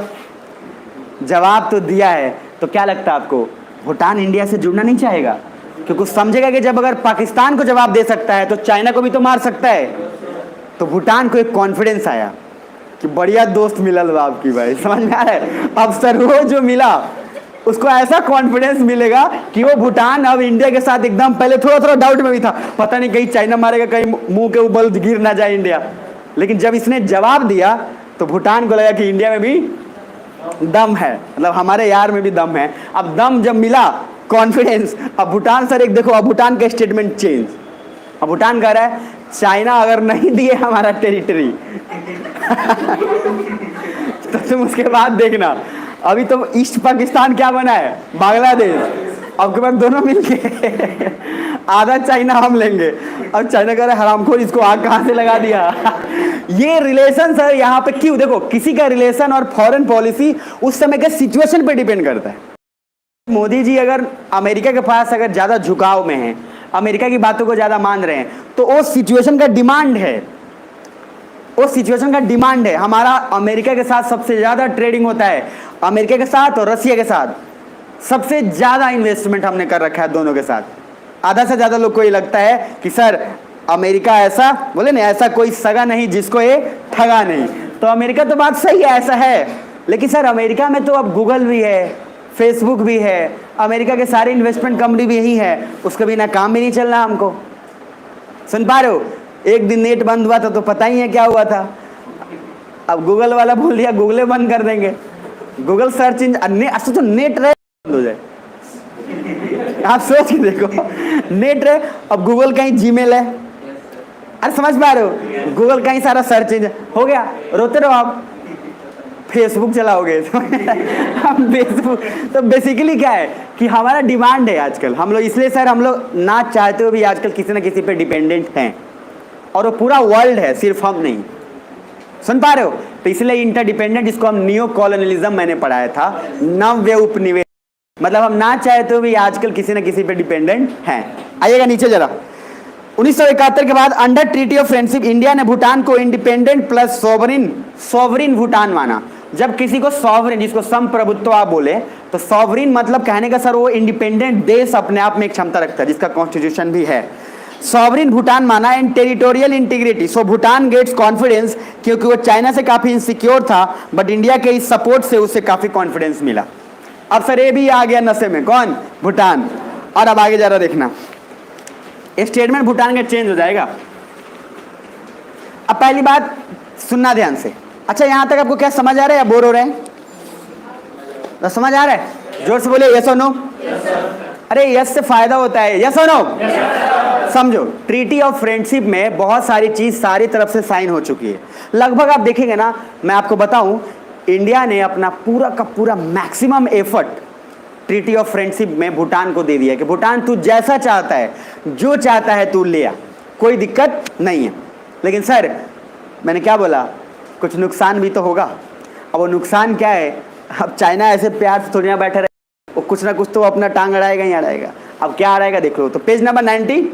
जवाब तो दिया है। तो क्या लगता है आपको, भूटान इंडिया से जुड़ना नहीं चाहेगा? क्योंकि समझेगा कि जब अगर पाकिस्तान को जवाब दे सकता है तो चाइना को भी तो मार सकता है। तो भूटान को एक कॉन्फिडेंस आया कि बढ़िया दोस्त मिलल बा आपकी, भाई समझ में आ रहा है। अब सर वो जो मिला उसको ऐसा कॉन्फिडेंस मिलेगा कि वो भूटान अब इंडिया के साथ एकदम, पहले थोड़ा थोड़ा डाउट में भी था, पता नहीं कहीं चाइना मारेगा, कहीं मुंह के ऊपर गिर ना जाए इंडिया। लेकिन जब इसने जवाब दिया तो भूटान को लगा कि इंडिया में भी दम है, मतलब हमारे यार में भी दम है। अब दम जब मिला, कॉन्फिडेंस, अब भूटान सर एक देखो, अब भूटान का स्टेटमेंट चेंज। अब भूटान कह रहा है चाइना अगर नहीं दिए हमारा टेरिटरी तो तुम उसके बाद देखना। अभी तो ईस्ट पाकिस्तान क्या बना है? बांग्लादेश। अब के बाद दोनों मिलके आधा चाइना हम लेंगे। अब चाइना कह रहा है हरामखोर, इसको आग कहां से लगा दिया ये रिलेशन सर यहाँ पे क्यों, देखो किसी का रिलेशन और फॉरेन पॉलिसी उस समय के सिचुएशन पे डिपेंड करता है। मोदी जी अगर अमेरिका के पास अगर ज्यादा झुकाव में है, अमेरिका की बातों को ज्यादा मान रहे हैं, तो वो सिचुएशन का डिमांड है। उस सिचुएशन का डिमांड है। हमारा अमेरिका के साथ सबसे ज्यादा ट्रेडिंग होता है, अमेरिका के साथ और रसिया के साथ सबसे ज्यादा इन्वेस्टमेंट हमने कर रखा है दोनों के साथ। आधा से ज्यादा लोग को ये लगता है कि सर अमेरिका ऐसा बोले ना, ऐसा कोई सगा नहीं जिसको ये ठगा नहीं। तो अमेरिका तो बात सही है, ऐसा है, लेकिन सर अमेरिका में तो अब गूगल भी है, फेसबुक भी है, अमेरिका के सारे इन्वेस्टमेंट कंपनी भी यही है, उसके बिना काम भी नहीं चल रहा हमको। सुन पा रहे हो? एक दिन नेट बंद हुआ था तो पता ही है क्या हुआ था। अब गूगल वाला बोल दिया गूगल बंद कर देंगे, गूगल सर्च इंजन तो नेट रहे बंद हो जाए। आप सोच के देखो, नेट रहे, अब गूगल कहीं जीमेल है, अरे समझ पा रहे हो, गूगल कहीं सारा सर्च इंजन हो गया, रोते रहो आप, फेसबुक चलाओगे हम फेसबुक। तो बेसिकली क्या है कि हमारा डिमांड है आजकल, हम लोग इसलिए सर हम लोग ना चाहते हुए भी आजकल किसी ना किसी पे डिपेंडेंट हैं, और वो पूरा वर्ल्ड है, सिर्फ हम नहीं। सुन पा रहे हो? तो इसलिए इंटरडिपेंडेंट, जिसको हम नियो कॉलोनियलिज्म मैंने पढ़ाया था, नव्य उपनिवेश, मतलब हम ना चाहते हुए भी आजकल किसी ना किसी पे डिपेंडेंट हैं। आइएगा नीचे जरा। 1971 के बाद under treaty of friendship India ने भूटान को इंडिपेंडेंट प्लस सॉवरिन भूटान माना। जब किसी को सॉवरिन, जिसको संप्रभुत्व आप बोले, तो सॉवरिन मतलब कहने का सर वो इंडिपेंडेंट देश अपने आप में एक क्षमता रखता है, जिसका कॉन्स्टिट्यूशन भी है। सॉवरिन भूटान माना and territorial integrity. So Bhutan gets confidence, क्योंकि वो चाइना से काफी इनसिक्योर था, बट इंडिया के इस सपोर्ट से उसे काफी कॉन्फिडेंस मिला। अब सर ये भी आ गया नशे में, कौन? भूटान। और अब आगे जरा देखना, स्टेटमेंट भूटान का चेंज हो जाएगा। अब पहली बात सुनना ध्यान से। अच्छा यहां तक आपको क्या समझ आ रहा है या बोर हो रहे हैं? तो समझ आ रहा है? जोर से बोले यस और नो। अरे यस से फायदा होता है, यस और नो। समझो, ट्रीटी ऑफ फ्रेंडशिप में बहुत सारी चीज सारी तरफ से साइन हो चुकी है। लगभग आप देखेंगे ना, मैं आपको बताऊं, इंडिया ने अपना पूरा का पूरा maximum effort treaty of friendship में भूटान को दे दिया कि भूटान तू जैसा चाहता है, जो चाहता है तू ले आ, कोई दिक्कत नहीं है। लेकिन सर मैंने क्या बोला, कुछ नुकसान भी तो होगा। अब वो नुकसान क्या है? अब चाइना ऐसे प्यार से थोड़ी ना बैठे रहे, वो कुछ ना कुछ तो अपना टांग अड़ाएगा ही अड़ाएगा। अब क्या अड़ाएगा देख लो। तो पेज नंबर 92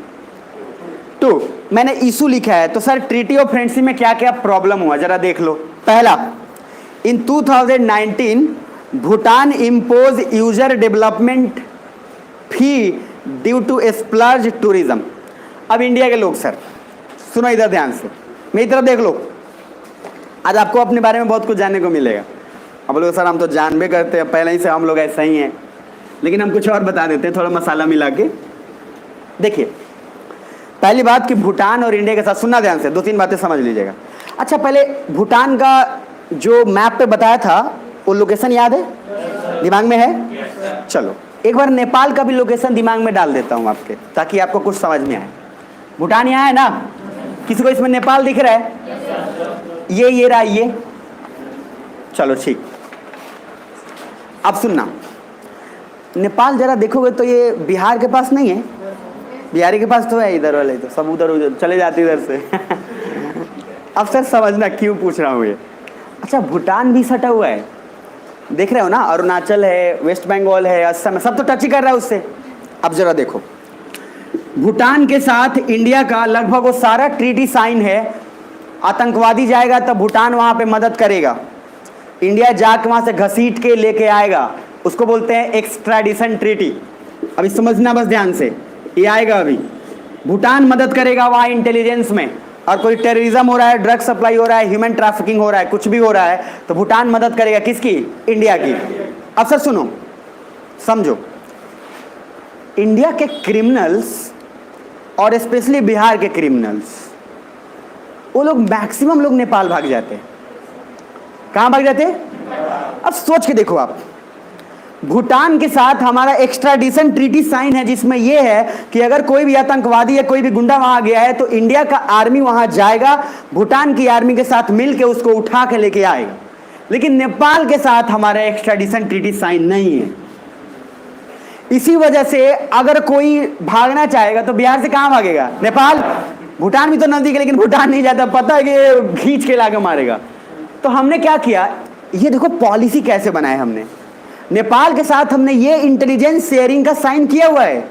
मैंने इशू लिखा है। तो सर ट्रीटी ऑफ फ्रेंडशिप में क्या क्या प्रॉब्लम हुआ जरा देख लो। पहला, in 2019 Bhutan impose user development fee due to splurge tourism. अब इंडिया के लोग सर सुनो इधर ध्यान से, मेरी तरफ देख लो, आज आपको अपने बारे में बहुत कुछ जानने को मिलेगा। अब लोग सर हम तो जानबे करते हैं, पहले ही से हम लोग ऐसा ही हैं, लेकिन हम कुछ और बता देते हैं थोड़ा मसाला मिला के। देखिए पहली बात कि भूटान और इंडिया के साथ, सुनना ध्यान से, 2-3 बातें समझ लीजिएगा। अच्छा पहले भूटान का जो मैप पे बताया था वो लोकेशन याद है? दिमाग में है? चलो एक बार नेपाल का भी लोकेशन दिमाग में डाल देता हूँ आपके, ताकि आपको कुछ समझ में आए। भूटान यहाँ है ना, किसी को इसमें नेपाल दिख रहा है? ये रहा ये, चलो ठीक। अब सुनना, नेपाल जरा देखोगे तो ये बिहार के पास नहीं है, बिहारी के पास तो है, इधर वाले तो सब उधर चले जाते इधर से अब सर समझना क्यों पूछ रहा हूँ ये। अच्छा भूटान भी सटा हुआ है, देख रहे हो ना, अरुणाचल है, वेस्ट बंगाल है, असम है, सब तो टच ही कर रहा है उससे। अब जरा देखो, भूटान के साथ इंडिया का लगभग वो सारा ट्रीटी साइन है। आतंकवादी जाएगा तब भूटान वहां पे मदद करेगा, इंडिया जाके वहां से घसीट के लेके आएगा, उसको बोलते हैं एक्स्ट्राडिशन ट्रीटी। अभी समझना बस ध्यान से, ये आएगा अभी। भूटान मदद करेगा वहां इंटेलिजेंस में, और कोई टेररिज्म हो रहा है, ड्रग सप्लाई हो रहा है, ह्यूमन ट्रैफिकिंग हो रहा है, कुछ भी हो रहा है, तो भूटान मदद करेगा किसकी? इंडिया की। अब सर सुनो, समझो, इंडिया के क्रिमिनल्स और स्पेशली बिहार के क्रिमिनल्स, वो लोग मैक्सिमम लोग नेपाल भाग जाते हैं। कहां भाग जाते हैं? अब सोच के देखो आप, भूटान के साथ हमारा एक्स्ट्राडिशन ट्रीटी साइन है, जिसमें यह है कि अगर कोई भी आतंकवादी या कोई भी गुंडा वहां गया है तो इंडिया का आर्मी वहां जाएगा, भूटान की आर्मी के साथ मिलकर उसको उठा के लेके आएगा। लेकिन नेपाल के साथ हमारा एक्स्ट्राडिशन ट्रीटी साइन नहीं है। इसी वजह से अगर कोई भागना चाहेगा तो बिहार से कहां भागेगा? नेपाल। भूटान भी तो नजदीक है, लेकिन भूटान नहीं जाता, पता है कि खींच के लाके मारेगा। तो हमने क्या किया, ये देखो पॉलिसी कैसे बनाए हमने। नेपाल के साथ हमने ये इंटेलिजेंस शेयरिंग का साइन किया हुआ है,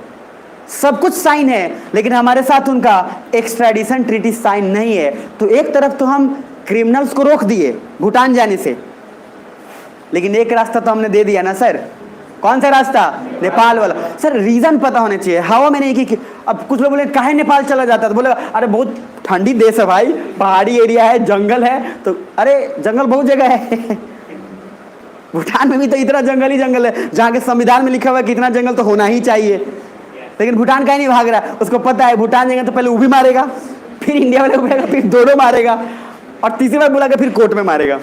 सब कुछ साइन है, लेकिन हमारे साथ उनका एक्स्ट्राडिशन ट्रीटी साइन नहीं है। तो एक तरफ तो हम क्रिमिनल्स को रोक दिए भूटान जाने से, लेकिन एक रास्ता तो हमने दे दिया ना सर। कौन सा रास्ता? नेपाल वाला। सर रीजन पता होने चाहिए। हवा में नहीं कि अब कुछ लोग बोले काहे नेपाल चला जाता है, तो बोले अरे बहुत ठंडी देश है भाई, पहाड़ी एरिया है, जंगल है, तो अरे जंगल बहुत जगह है भूटान में भी तो इतना जंगल ही जंगल है, जहाँ के संविधान में लिखा हुआ है कि इतना जंगल तो होना ही चाहिए, लेकिन भूटान का ही नहीं भाग रहा। उसको पता है भूटान जाएंगे तो पहले वो भी मारेगा, फिर इंडिया वाले को मारेगा, फिर दोनों मारेगा, और तीसरी बार बुला के फिर कोर्ट में मारेगा।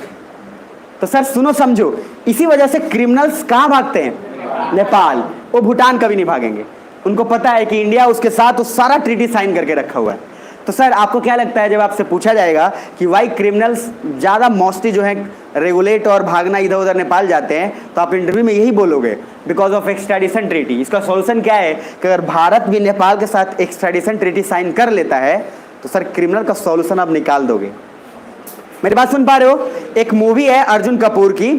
तो सर सुनो समझो, इसी वजह से क्रिमिनल्स कहाँ भागते हैं? नेपाल। वो भूटान कभी नहीं भागेंगे, उनको पता है कि इंडिया उसके साथ वो सारा ट्रीटी साइन करके रखा हुआ है। तो सर आपको क्या लगता है जब आपसे पूछा जाएगा कि वाई क्रिमिनल्स ज़्यादा मोस्टली जो है रेगुलेट और भागना इधर उधर नेपाल जाते हैं, तो आप इंटरव्यू में यही बोलोगे बिकॉज ऑफ एक्सट्राडिशन ट्रीटी। इसका सॉल्यूशन क्या है कि अगर भारत भी नेपाल के साथ एक्सट्राडिशन ट्रीटी साइन कर लेता है तो सर क्रिमिनल का सॉल्यूशन आप निकाल दोगे। मेरी बात सुन पा रहे हो? एक मूवी है अर्जुन कपूर की,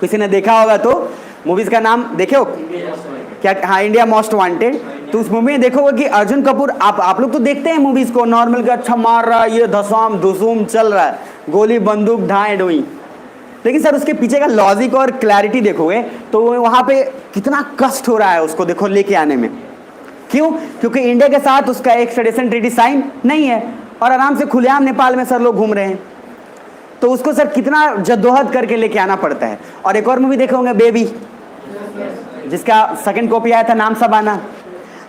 किसी ने देखा होगा तो, मूवीज का नाम देखे हो क्या? हाँ, इंडिया मोस्ट वांटेड। तो उस मूवी में देखोगे कि अर्जुन कपूर, आप लोग तो देखते हैं मूवीज को नॉर्मल का, अच्छा मार रहा है, ये धसाम धुसूम चल रहा है, गोली बंदूक ढाए डोई, लेकिन सर उसके पीछे का लॉजिक और क्लैरिटी देखोगे तो वहां पे कितना कष्ट हो रहा है उसको देखो लेके आने में। क्यों? क्योंकि इंडिया के साथ उसका एक्सट्राडिशन ट्रीटी साइन नहीं है और आराम से खुलेआम नेपाल में सर लोग घूम रहे हैं, तो उसको सर कितना जद्दोहद करके लेके आना पड़ता है। और एक और मूवी देखे होंगे बेबी, जिसका सेकंड कॉपी आया था नाम सबाना,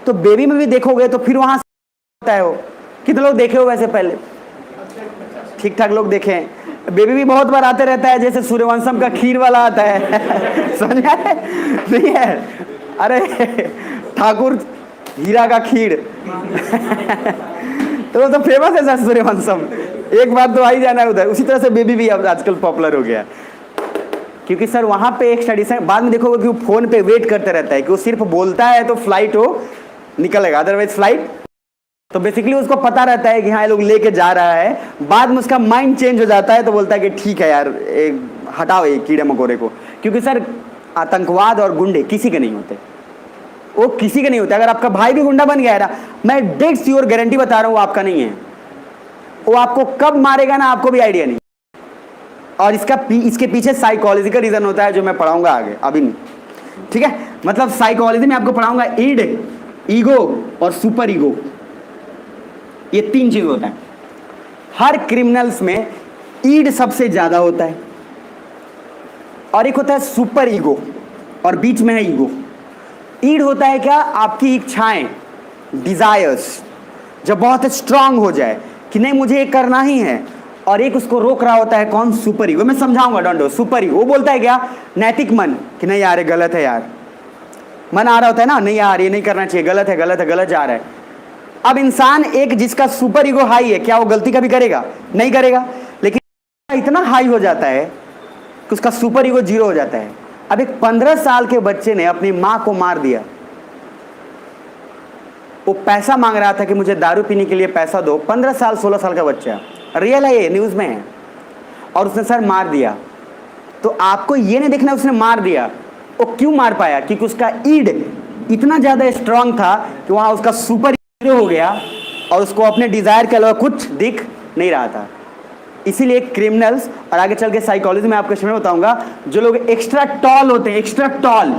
तो बेबी में भी देखोगे तो फिर वहां होता है वो। कितने लोग देखे हो वैसे? पहले ठीक ठाक लोग देखे हैं। बेबी भी बहुत बार आते रहता है, जैसे सूर्यवंशम का खीर वाला आता है समझ आए? नहीं है, अरे ठाकुर हीरा का खीर तो वो तो फेमस है सर सूर्यवंशम, एक बार तो आ ही जाना है उधर। उसी तरह से बेबी भी अब आजकल पॉपुलर हो गया, क्योंकि सर वहाँ पे एक स्टडी से बाद में देखोगे कि वो फोन पे वेट करते रहता है कि वो सिर्फ बोलता है तो फ्लाइट हो निकलेगा, अदरवाइज फ्लाइट। तो बेसिकली उसको पता रहता है कि हाँ ये लोग लेके जा रहा है, बाद में उसका माइंड चेंज हो जाता है तो बोलता है कि ठीक है यार हटाओ ये कीड़े मकोड़े को, क्योंकि सर आतंकवाद और गुंडे किसी के नहीं होते, वो किसी के नहीं होते। अगर आपका भाई भी गुंडा बन गया है ना, मैं डेड श्योर गारंटी बता रहा हूँ वो आपका नहीं है, वो आपको कब मारेगा ना आपको भी आइडिया नहीं। और इसके पीछे साइकोलॉजी का रीजन होता है जो मैं पढ़ाऊंगा आगे, अभी नहीं, ठीक है? मतलब साइकोलॉजी में आपको पढ़ाऊंगा ईड, ईगो और सुपर ईगो, ये तीन चीज होता है। हर क्रिमिनल्स में ईड सबसे ज्यादा होता है और एक होता है सुपर ईगो और बीच में है ईगो। ईड होता है क्या? आपकी इच्छाएं, डिजायर्स जब बहुत स्ट्रांग हो जाए कि नहीं मुझे ये करना ही है, और एक उसको रोक रहा होता है कौन? Super ego. मैं समझाऊंगा, डोंट। सुपर ईगो वो बोलता है क्या? नैतिक मन, कि नहीं यार ये गलत है यार, मन आ रहा होता है ना, नहीं यार ये नहीं करना चाहिए, गलत है गलत है गलत जा रहा है। अब इंसान एक जिसका सुपर ईगो हाई है, क्या वो गलती कभी करेगा? नहीं करेगा, लेकिन इतना हाई हो जाता है कि उसका सुपर ईगो जीरो हो जाता है। अब एक 15 साल के बच्चे ने अपनी मां को मार दिया, वो पैसा मांग रहा था कि मुझे दारू पीने के लिए पैसा दो, 15 साल 16 साल का बच्चा, रियल है ये, न्यूज में है, और उसने सर मार दिया। तो आपको ये नहीं देखना उसने मार दिया, वो क्यों मार पाया? क्योंकि उसका ईड इतना ज्यादा स्ट्रांग था कि वहां उसका सुपर ईगो हो गया और उसको अपने डिजायर के अलावा कुछ दिख नहीं रहा था। इसीलिए क्रिमिनल्स, और आगे चल के साइकोलॉजी में आपको इसमें बताऊंगा, जो लोग एक्स्ट्रा टॉल होते हैं, एक्स्ट्रा टॉल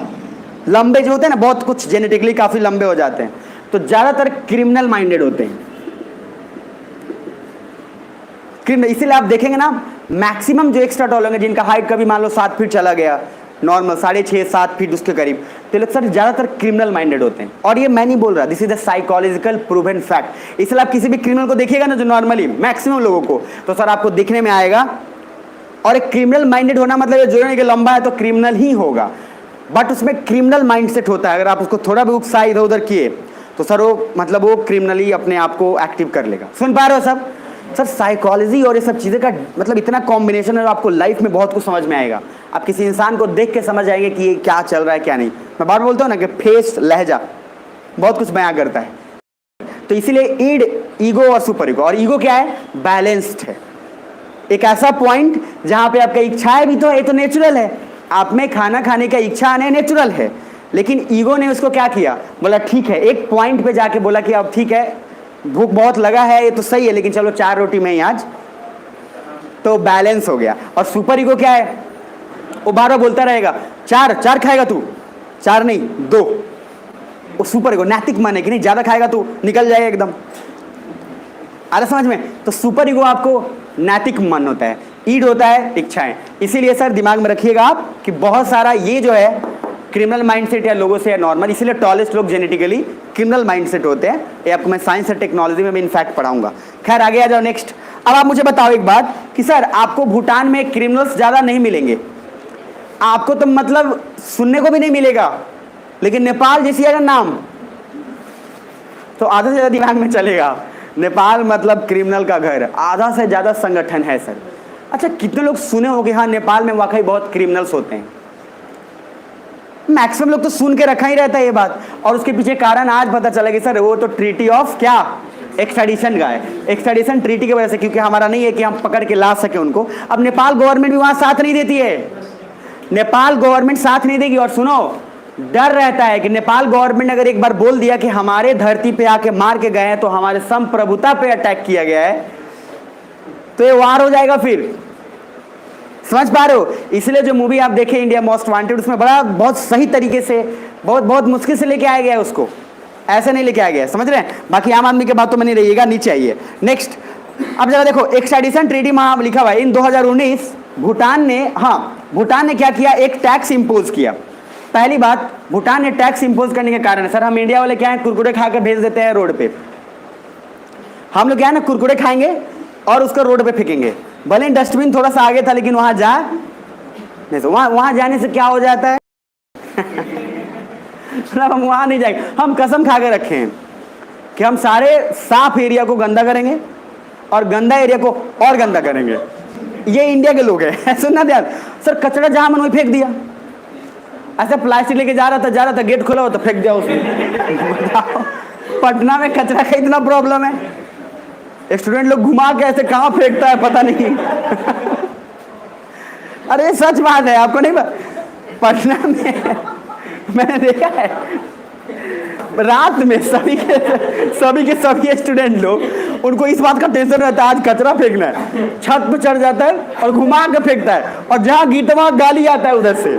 लंबे जो होते हैं ना, बहुत कुछ जेनेटिकली काफी लंबे हो जाते हैं, तो ज्यादातर क्रिमिनल माइंडेड होते हैं। इसीलिए आप देखेंगे ना मैक्सिमम जो एक्स्ट्रा टॉल होंगे, जिनका हाइट कभी मान लो 7 फीट चला गया, नॉर्मल 6.5-7 फीट उसके करीब, तो लोग सर ज्यादातर क्रिमिनल माइंडेड होते हैं। और ये मैं नहीं बोल रहा, this is the psychological proven fact. इसलिए आप किसी भी क्रिमिनल को देखिएगा ना, जो नॉर्मली मैक्सिमम लोगों को, तो सर आपको दिखने में आएगा। और एक क्रिमिनल माइंडेड होना मतलब ये जरूरी नहीं कि लंबा है तो क्रिमिनल ही होगा, बट उसमें क्रिमिनल माइंडसेट होता है। अगर आप उसको थोड़ा भी उत्साह इधर उधर किए तो सर वो मतलब वो क्रिमिनली अपने आप को एक्टिव कर लेगा। सुन पा रहे हो सब? सर साइकोलॉजी और ये सब चीज़ें का मतलब इतना कॉम्बिनेशन है, आपको लाइफ में बहुत कुछ समझ में आएगा। आप किसी इंसान को देख के समझ आएंगे कि ये क्या चल रहा है क्या नहीं। मैं बार बोलता हूँ ना कि फेस, लहजा बहुत कुछ बयां करता है। तो इसीलिए ईड, ईगो और सुपर ईगो, और ईगो क्या है? बैलेंस्ड है, एक ऐसा पॉइंट जहां पे आपका इच्छाएं भी तो है, ये तो नेचुरल है, आप में खाना खाने का इच्छा आने नेचुरल है, लेकिन ईगो ने उसको क्या किया? बोला ठीक है, एक पॉइंट पे जाके बोला कि अब ठीक है भूख बहुत लगा है, ये तो सही है, लेकिन चलो 4 रोटी मैं ही आज तो बैलेंस हो गया। और सुपर ईगो क्या है, वो बार बार बोलता रहेगा चार चार खाएगा तू, चार नहीं दो। वो सुपर ईगो नैतिक मन है कि नहीं, ज्यादा खाएगा तू निकल जाएगा एकदम। आ रहा समझ में? तो सुपर ईगो आपको नैतिक मन होता है, ईड होता है इच्छाएं। इसीलिए सर दिमाग में रखिएगा आप कि बहुत सारा ये जो है क्रिमिनल माइंडसेट या लोगों से है नॉर्मल, इसीलिए टॉलेस्ट लोग जेनेटिकली क्रिमिनल माइंडसेट होते हैं। ये आपको मैं साइंस और टेक्नोलॉजी में भी इनफैक्ट पढ़ाऊंगा। खैर आगे आ जाओ नेक्स्ट। अब आप मुझे बताओ एक बात कि सर आपको भूटान में क्रिमिनल्स ज्यादा नहीं मिलेंगे, आपको तो मतलब सुनने को भी नहीं मिलेगा, लेकिन नेपाल जैसी अगर नाम तो आधा से ज्यादा दिमाग में चलेगा, नेपाल मतलब क्रिमिनल का घर, आधा से ज्यादा संगठन है सर। अच्छा कितने लोग सुने हो कि हाँ नेपाल में वाकई बहुत क्रिमिनल्स होते हैं? मैक्सिमम लोग तो सुन के रखा ही रहता है ये बात, और उसके पीछे कारण आज पता चला कि सर वो तो ट्रीटी ऑफ क्या एक्सट्राडिशन का है, एक्सट्राडिशन ट्रीटी की वजह से, क्योंकि हमारा नहीं है कि हम पकड़ के ला सके उनको। अब नेपाल गवर्नमेंट भी वहां साथ नहीं देती है, नेपाल गवर्नमेंट साथ नहीं देगी। और सुनो डर रहता है कि नेपाल गवर्नमेंट ने अगर एक बार बोल दिया कि हमारे धरती पे आके मार के गए हैं तो हमारे संप्रभुता पे अटैक किया गया है, तो ये वार हो जाएगा फिर। समझ पा रहे हो? इसलिए जो मूवी आप देखे इंडिया मोस्ट वांटेड, उसमें बड़ा बहुत सही तरीके से बहुत मुश्किल से लेके आया गया है उसको, ऐसे नहीं लेके आया गया, समझ रहे हैं? बाकी आम आदमी के बातों में नहीं रहिएगा, नीचे आइए नेक्स्ट। अब जरा देखो एक्सट्राडिशन ट्रीटी में लिखा हुआ है इन 2019 भूटान ने क्या किया, एक टैक्स इंपोज किया। पहली बात, भूटान ने टैक्स इंपोज करने के कारण, सर हम इंडिया वाले क्या है कुरकुरे खा के भेज देते हैं रोड पे, हम लोग क्या है ना कुरकुरे खाएंगे और उसको रोड पे फेंकेंगे, भले डस्टबिन थोड़ा सा आगे था लेकिन वहां जा नहीं, तो वहां जाने से क्या हो जाता है हम वहां नहीं जाएंगे, हम कसम खा के रखे हैं कि हम सारे साफ एरिया को गंदा करेंगे और गंदा एरिया को और गंदा करेंगे। ये इंडिया के लोग हैं सुनना ध्यान। सर कचरा जहां मन वहीं फेंक दिया, ऐसा प्लास्टिक लेके जा रहा था गेट खोला हो तो फेंक दिया उसमें पटना में कचरा का इतना प्रॉब्लम है, स्टूडेंट लोग घुमा के ऐसे कहां फेंकता है पता नहीं अरे सच बात है, आपको नहीं पटना में मैंने देखा है रात में सभी के स्टूडेंट लोग, उनको इस बात का टेंशन रहता है आज कचरा फेंकना है, छत पे चढ़ जाता है और घुमा के फेंकता है, और जहां गीता वहां गाली आता है उधर से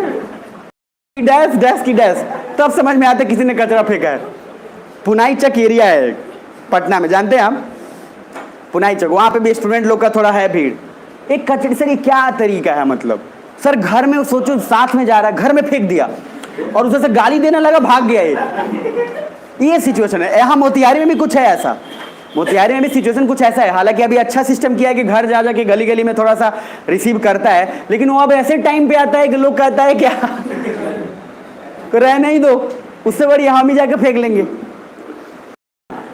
डैश डैश की डैश, तब समझ में आता है किसी ने कचरा फेंका है। पुनाई चक एरिया है पटना में, जानते हैं हम पुनाई चक, वहां पे भी स्टूडेंट लोग का थोड़ा है भीड़। एक कचरे से क्या तरीका है, मतलब सर घर में सोचो साथ में जा रहा है, घर में फेंक दिया और उसे से गाली देने लगा, भाग गया ये सिचुएशन है। यहाँ मोतिहारी में भी कुछ है ऐसा, मोतिहारी में भी सिचुएशन कुछ ऐसा है। हालांकि अभी अच्छा सिस्टम किया है कि घर जा जाके गली गली में थोड़ा सा रिसीव करता है, लेकिन वो अब ऐसे टाइम पे आता है कि लोग कहता है क्या तो रहने ही दो, उससे बड़ी हम ही जाके फेंक लेंगे।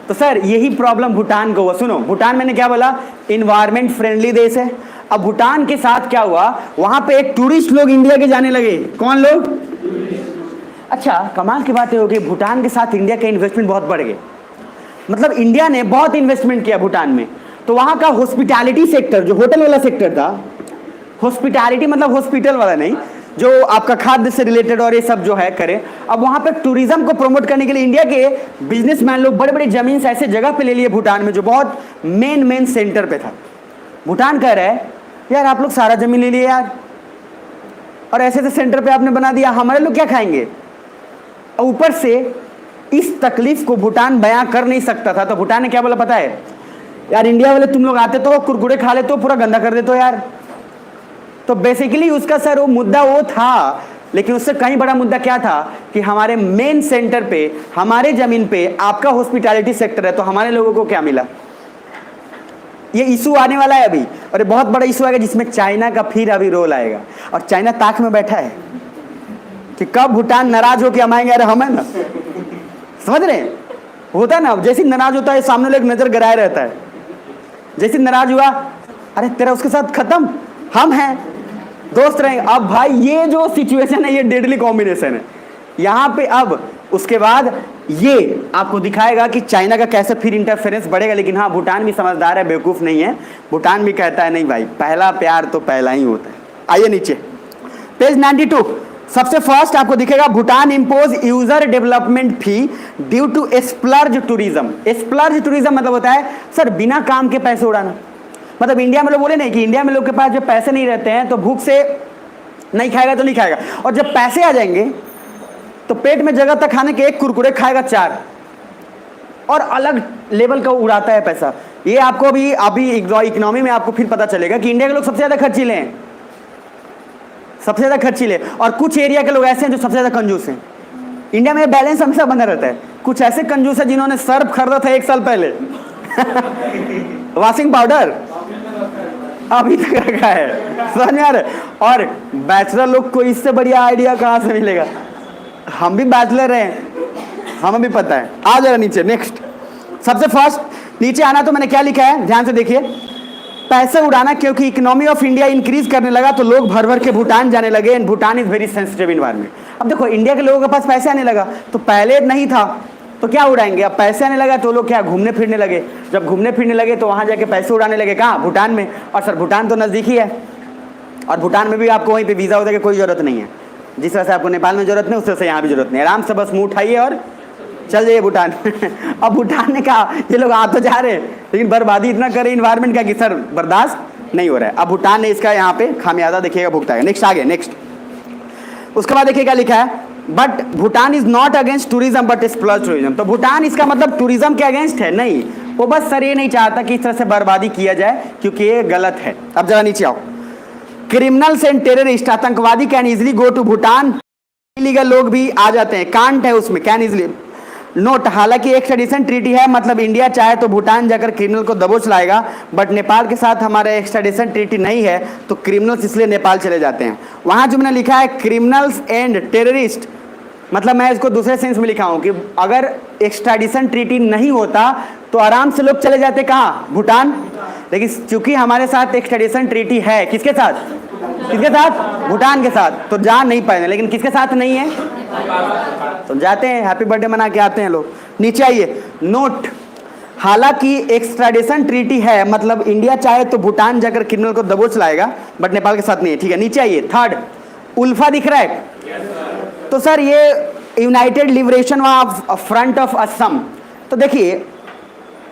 तो सर यही प्रॉब्लम भूटान को हुआ। सुनो भूटान मैंने क्या बोला, इन्वायरमेंट फ्रेंडली देश है। अब भूटान के साथ क्या हुआ, वहां पे एक टूरिस्ट लोग इंडिया के जाने लगे। कौन लोग? अच्छा कमाल की बात है होगी, भूटान के साथ इंडिया का इन्वेस्टमेंट बहुत बढ़ गए, मतलब इंडिया ने बहुत इन्वेस्टमेंट किया भूटान में। तो वहां का हॉस्पिटैलिटी सेक्टर, जो होटल वाला सेक्टर था, हॉस्पिटैलिटी मतलब हॉस्पिटल वाला नहीं, जो आपका खाद्य से रिलेटेड और ये सब जो है करे। अब वहां पे टूरिज्म को प्रमोट करने के लिए इंडिया के बिजनेसमैन लोग बड़े बड़े जमीन से ऐसे जगह पे ले लिए भूटान में, जो बहुत मेन सेंटर पे था। भूटान कह रहा है यार आप लोग सारा जमीन ले लिए यार, और ऐसे ऐसे सेंटर पे आपने बना दिया, हमारे लोग क्या खाएंगे। ऊपर से इस तकलीफ को भूटान बयां कर नहीं सकता था, तो भूटान ने क्या बोला पता है, यार इंडिया वाले तुम लोग आते तो कुरकुरे खा ले तो पूरा गंदा कर देते हो यार। तो बेसिकली उसका सर वो मुद्दा वो था, लेकिन उससे कहीं बड़ा मुद्दा क्या था कि हमारे मेन सेंटर पे, हमारे जमीन पे आपका हॉस्पिटैलिटी सेक्टर है, तो हमारे लोगों को क्या मिला। ये इशू आने वाला है अभी, और ये बहुत बड़ा इशू आएगा जिसमें चाइना का फिर अभी रोल आएगा। और चाइना ताक में बैठा है कि कब भूटान नाराज होकर हम आएंगे। अरे हम है ना, समझ रहे हैं, होता है ना, जैसे नाराज होता है सामने लोग नजर गिराए रहता है, जैसे नाराज हुआ अरे तेरा उसके साथ खत्म, हम हैं दोस्त रहेंगे। अब भाई ये जो सिचुएशन है ये डेडली कॉम्बिनेशन है यहाँ पे। अब उसके बाद ये आपको दिखाएगा कि चाइना का कैसे फिर इंटरफेरेंस बढ़ेगा। लेकिन हाँ भूटान भी समझदार है, बेवकूफ नहीं है। भूटान भी कहता है नहीं भाई, पहला प्यार तो पहला ही होता है। आइए नीचे पेज 92, सबसे फर्स्ट आपको दिखेगा Bhutan impose user development fee due to splurge tourism. Splurge tourism मतलब होता है सर बिना काम के पैसे उड़ाना। मतलब इंडिया में लोग बोले नहीं कि इंडिया में लोग के पास जब पैसे नहीं रहते हैं तो भूख से नहीं खाएगा तो नहीं खाएगा, और जब पैसे आ जाएंगे तो पेट में जगह तक खाने के एक कुरकुरे खाएगा 4, और अलग लेवल का उड़ाता है पैसा। ये आपको अभी इकोनॉमी में आपको फिर पता चलेगा कि इंडिया के लोग सबसे ज्यादा खर्चीले हैं, सबसे ज्यादा खर्चीले, और कुछ एरिया के लोग ऐसे हैं जो सबसे ज्यादा कंजूस हैं। इंडिया में बैलेंस हमेशा बना रहता है। कुछ ऐसे कंजूस है जिन्होंने सर्फ खरीदा था 1 साल पहले वॉशिंग पाउडर अभी तक रखा है, समझ में आ रहा है। और बैचलर लोग को इससे बढ़िया आइडिया कहां से मिलेगा। हम भी बैचलर हैं, हमें भी पता है। आ जरा नीचे, नेक्स्ट। सबसे फर्स्ट नीचे आना, तो मैंने क्या लिखा है ध्यान से देखिए। पैसे उड़ाना, क्योंकि इकोनॉमी ऑफ इंडिया इंक्रीज करने लगा तो लोग भर भर के भूटान जाने लगे, and Bhutan is very sensitive environment. अब देखो इंडिया के लोगों के पास पैसे आने लगा, तो पहले नहीं था तो क्या उड़ाएंगे, अब पैसे आने लगा तो लोग क्या घूमने फिरने लगे। जब घूमने फिरने लगे तो वहां जाके पैसे उड़ाने लगे, कहाँ, भूटान में। और सर भूटान तो नजदीक ही है, और भूटान में भी आपको वहीं पे वीजा होने की कोई जरूरत नहीं है। जिस तरह से आपको नेपाल में जरूरत नहीं, उस तरह से यहाँ भी जरूरत नहीं। आराम से बस मुंह उठाइए और चल जाइए भूटान अब भूटान ने कहा ये लोग आ तो जा रहे, लेकिन बर्बादी इतना करे इन्वायरमेंट का कि सर बर्दाश्त नहीं हो रहा है। अब भूटान ने इसका यहाँ पे खामियाजा देखिएगा भुगताएगा। नेक्स्ट आगे, नेक्स्ट। उसके बाद देखिए क्या लिखा है, but Bhutan is not against tourism but exploit tourism. तो भूटान इसका मतलब टूरिज्म के अगेंस्ट है नहीं, वो बस सर ये नहीं चाहता कि इस तरह से बर्बादी किया जाए, क्योंकि ये गलत है। अब जरा नीचे आओ। क्रिमिनल्स एंड टेररिस्ट, आतंकवादी can easily go to Bhutan, illegal लोग भी आ जाते हैं, कांट है उसमें, कैन इजिली। नोट, हालांकि एक्सट्रेडिशन ट्रीटी है, मतलब इंडिया चाहे तो भूटान जाकर क्रिमिनल को दबोच लाएगा, बट नेपाल के साथ हमारा एक्सट्रेडिशन ट्रीटी नहीं है, तो क्रिमिनल्स इसलिए नेपाल चले जाते हैं। वहां जो मैंने लिखा है क्रिमिनल्स एंड टेररिस्ट, मतलब मैं इसको दूसरे सेंस में लिखा हूं कि अगर एक्सट्रेडिशन ट्रीटी नहीं होता तो आराम से लोग चले जाते कहाँ, भूटान। लेकिन क्योंकि हमारे साथ एक्सट्रेडिशन ट्रीटी है, किसके साथ, किसके साथ, भूटान के साथ, तो जा नहीं पाए। लेकिन किसके साथ नहीं है, तो जाते हैं, हैप्पी बर्थडे मना के आते हैं लोग। नीचे आइए। नोट, हालांकि एक्सट्राडिशन ट्रीटी है, मतलब इंडिया चाहे तो भूटान जाकर क्रिमिनल को दबोच लाएगा, बट नेपाल के साथ नहीं है। ठीक है, नीचे आइए। थर्ड, उल्फा दिख रहा है, तो सर ये United liberation front of Assam. तो देखिए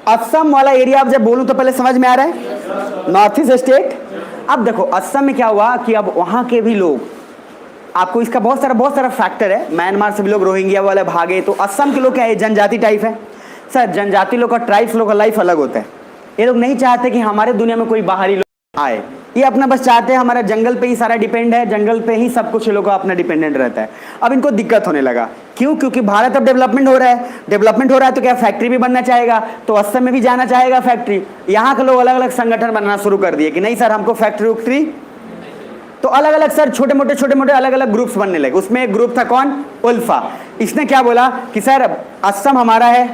असम वाला एरिया, अब जब बोलूं तो पहले समझ में आ रहा है, नॉर्थ ईस्ट स्टेट। अब देखो असम में क्या हुआ कि अब वहां के भी लोग, आपको इसका बहुत सारा फैक्टर है। म्यांमार से भी लोग रोहिंग्या वाले भागे, तो असम के लोग क्या है, जनजाति टाइप है। सर जनजाति लोग का, ट्राइब्स लोग का लाइफ अलग होता है। ये लोग नहीं चाहते कि हमारे दुनिया में कोई बाहरी लोग आए, ये अपना बस चाहते हैं हमारा जंगल पे ही सारा डिपेंड है, जंगल पे ही सब कुछ ये लोग का अपना डिपेंडेंट रहता है। अब इनको दिक्कत होने लगा, क्यों, क्योंकि भारत अब डेवलपमेंट हो रहा है, डेवलपमेंट हो रहा है तो क्या फैक्ट्री भी बनना चाहेगा, तो असम में भी जाना चाहेगा फैक्ट्री। यहाँ के लोग अलग अलग संगठन बनाना शुरू कर दिए कि नहीं सर हमको फैक्ट्री उक्ट्री, तो अलग अलग सर छोटे मोटे अलग अलग ग्रुप्स बनने लगे। उसमें एक ग्रुप था कौन, उल्फा। इसने क्या बोला कि सर असम हमारा है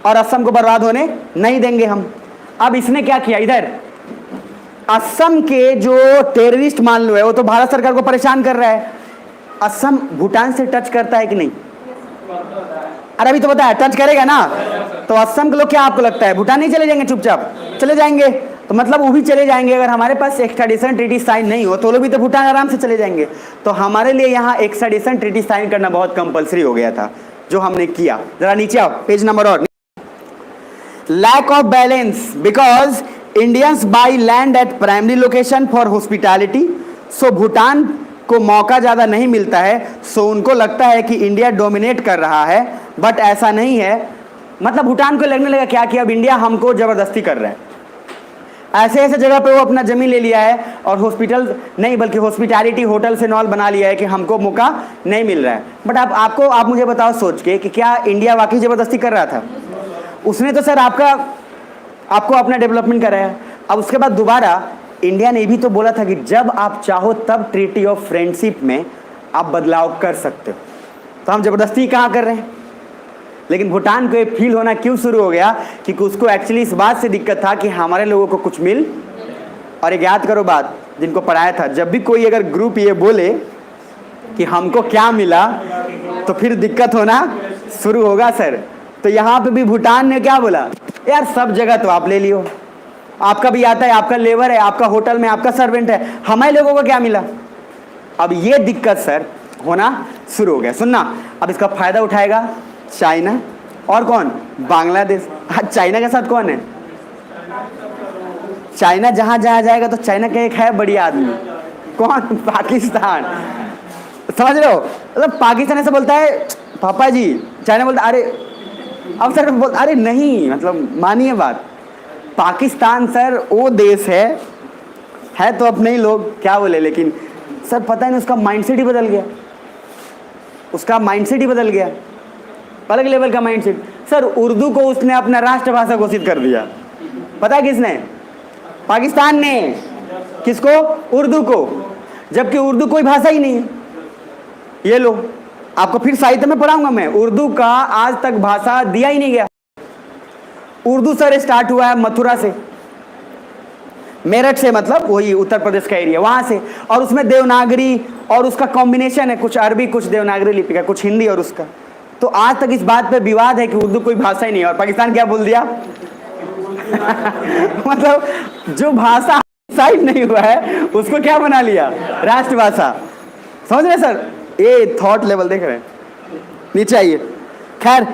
और असम को बर्बाद होने नहीं देंगे हम। अब इसने क्या किया, इधर असम के जो टेररिस्ट मान लो है, वो तो भारत सरकार को परेशान कर रहा है। असम भूटान से टच करता है कि नहीं, अरे अभी तो बताया टच करेगा ना, तो असम के लोग क्या आपको लगता है भूटान नहीं चले जाएंगे, चुपचाप चले जाएंगे। तो मतलब वो भी चले जाएंगे, अगर हमारे पास एक्सट्राडिशन ट्रीटी साइन नहीं हो तो लोग भी तो भूटान आराम से चले जाएंगे। तो हमारे लिए यहाँ एक्सट्राडिशन ट्रीटी साइन करना बहुत कंपलसरी हो गया था, जो हमने किया। जरा नीचे आओ, पेज नंबर और। Lack of balance, because Indians buy land at primary location for hospitality, so Bhutan को मौका ज़्यादा नहीं मिलता है, सो उनको लगता है कि इंडिया डोमिनेट कर रहा है, बट ऐसा नहीं है। मतलब भूटान को लगने लगा क्या कि अब इंडिया हमको ज़बरदस्ती कर रहा है, ऐसे ऐसे जगह पे वो अपना ज़मीन ले लिया है, और हॉस्पिटल नहीं बल्कि हॉस्पिटैलिटी होटल से नॉल बना लिया है कि हमको मौका नहीं मिल रहा है। बट आप मुझे बताओ सोच के कि क्या इंडिया वाकई ज़बरदस्ती कर रहा था? उसने तो सर आपको अपना डेवलपमेंट कराया। अब उसके बाद दोबारा इंडिया ने भी तो बोला था कि जब आप चाहो तब ट्रीटी ऑफ फ्रेंडशिप में आप बदलाव कर सकते हो, तो हम ज़बरदस्ती कहाँ कर रहे हैं। लेकिन भूटान को ये फील होना क्यों शुरू हो गया, क्योंकि उसको एक्चुअली इस बात से दिक्कत था कि हमारे लोगों को कुछ मिल। और एक याद करो बात जिनको पढ़ाया था, जब भी कोई अगर ग्रुप ये बोले कि हमको क्या मिला तो फिर दिक्कत होना शुरू होगा सर। तो यहाँ पे भी भूटान ने क्या बोला, यार सब जगह तो आप ले लियो, आपका भी आता है, आपका लेबर है, आपका होटल में आपका सर्वेंट है, हमारे लोगों को क्या मिला। अब ये दिक्कत सर होना शुरू हो गया। सुनना, अब इसका फायदा उठाएगा चाइना और कौन, बांग्लादेश। चाइना के साथ कौन है, चाइना जहां जहां जाएगा तो चाइना का एक है बढ़िया आदमी, कौन? पाकिस्तान। समझ रहे हो? मतलब पाकिस्तान ऐसा बोलता है पापा जी, चाइना बोलता अरे, अब सर अरे नहीं, मतलब मानिए बात, पाकिस्तान सर वो देश है तो अपने ही लोग, क्या बोले, लेकिन सर पता नहीं उसका माइंडसेट ही बदल गया, उसका माइंडसेट ही बदल गया, अलग लेवल का माइंडसेट। सर उर्दू को उसने अपना राष्ट्रभाषा घोषित कर दिया, पता है किसने? पाकिस्तान ने। किसको? उर्दू को, जबकि उर्दू कोई भाषा ही नहीं है। ये लो, आपको फिर साहित्य में पढ़ाऊंगा मैं, उर्दू का आज तक भाषा दिया ही नहीं गया। उर्दू सर स्टार्ट हुआ है मथुरा से, मेरठ से, मतलब वही उत्तर प्रदेश का एरिया, वहां से, और उसमें देवनागरी और उसका कॉम्बिनेशन है, कुछ अरबी कुछ देवनागरी लिपि का, कुछ हिंदी और उसका। तो आज तक इस बात पे विवाद है कि उर्दू कोई भाषा ही नहीं है, और पाकिस्तान क्या बोल दिया? मतलब जो भाषा साइड नहीं हुआ है उसको क्या बना लिया? राष्ट्रभाषा। समझ रहे सर? ये थॉट लेवल देख रहे हैं, नीचे आइए। खैर,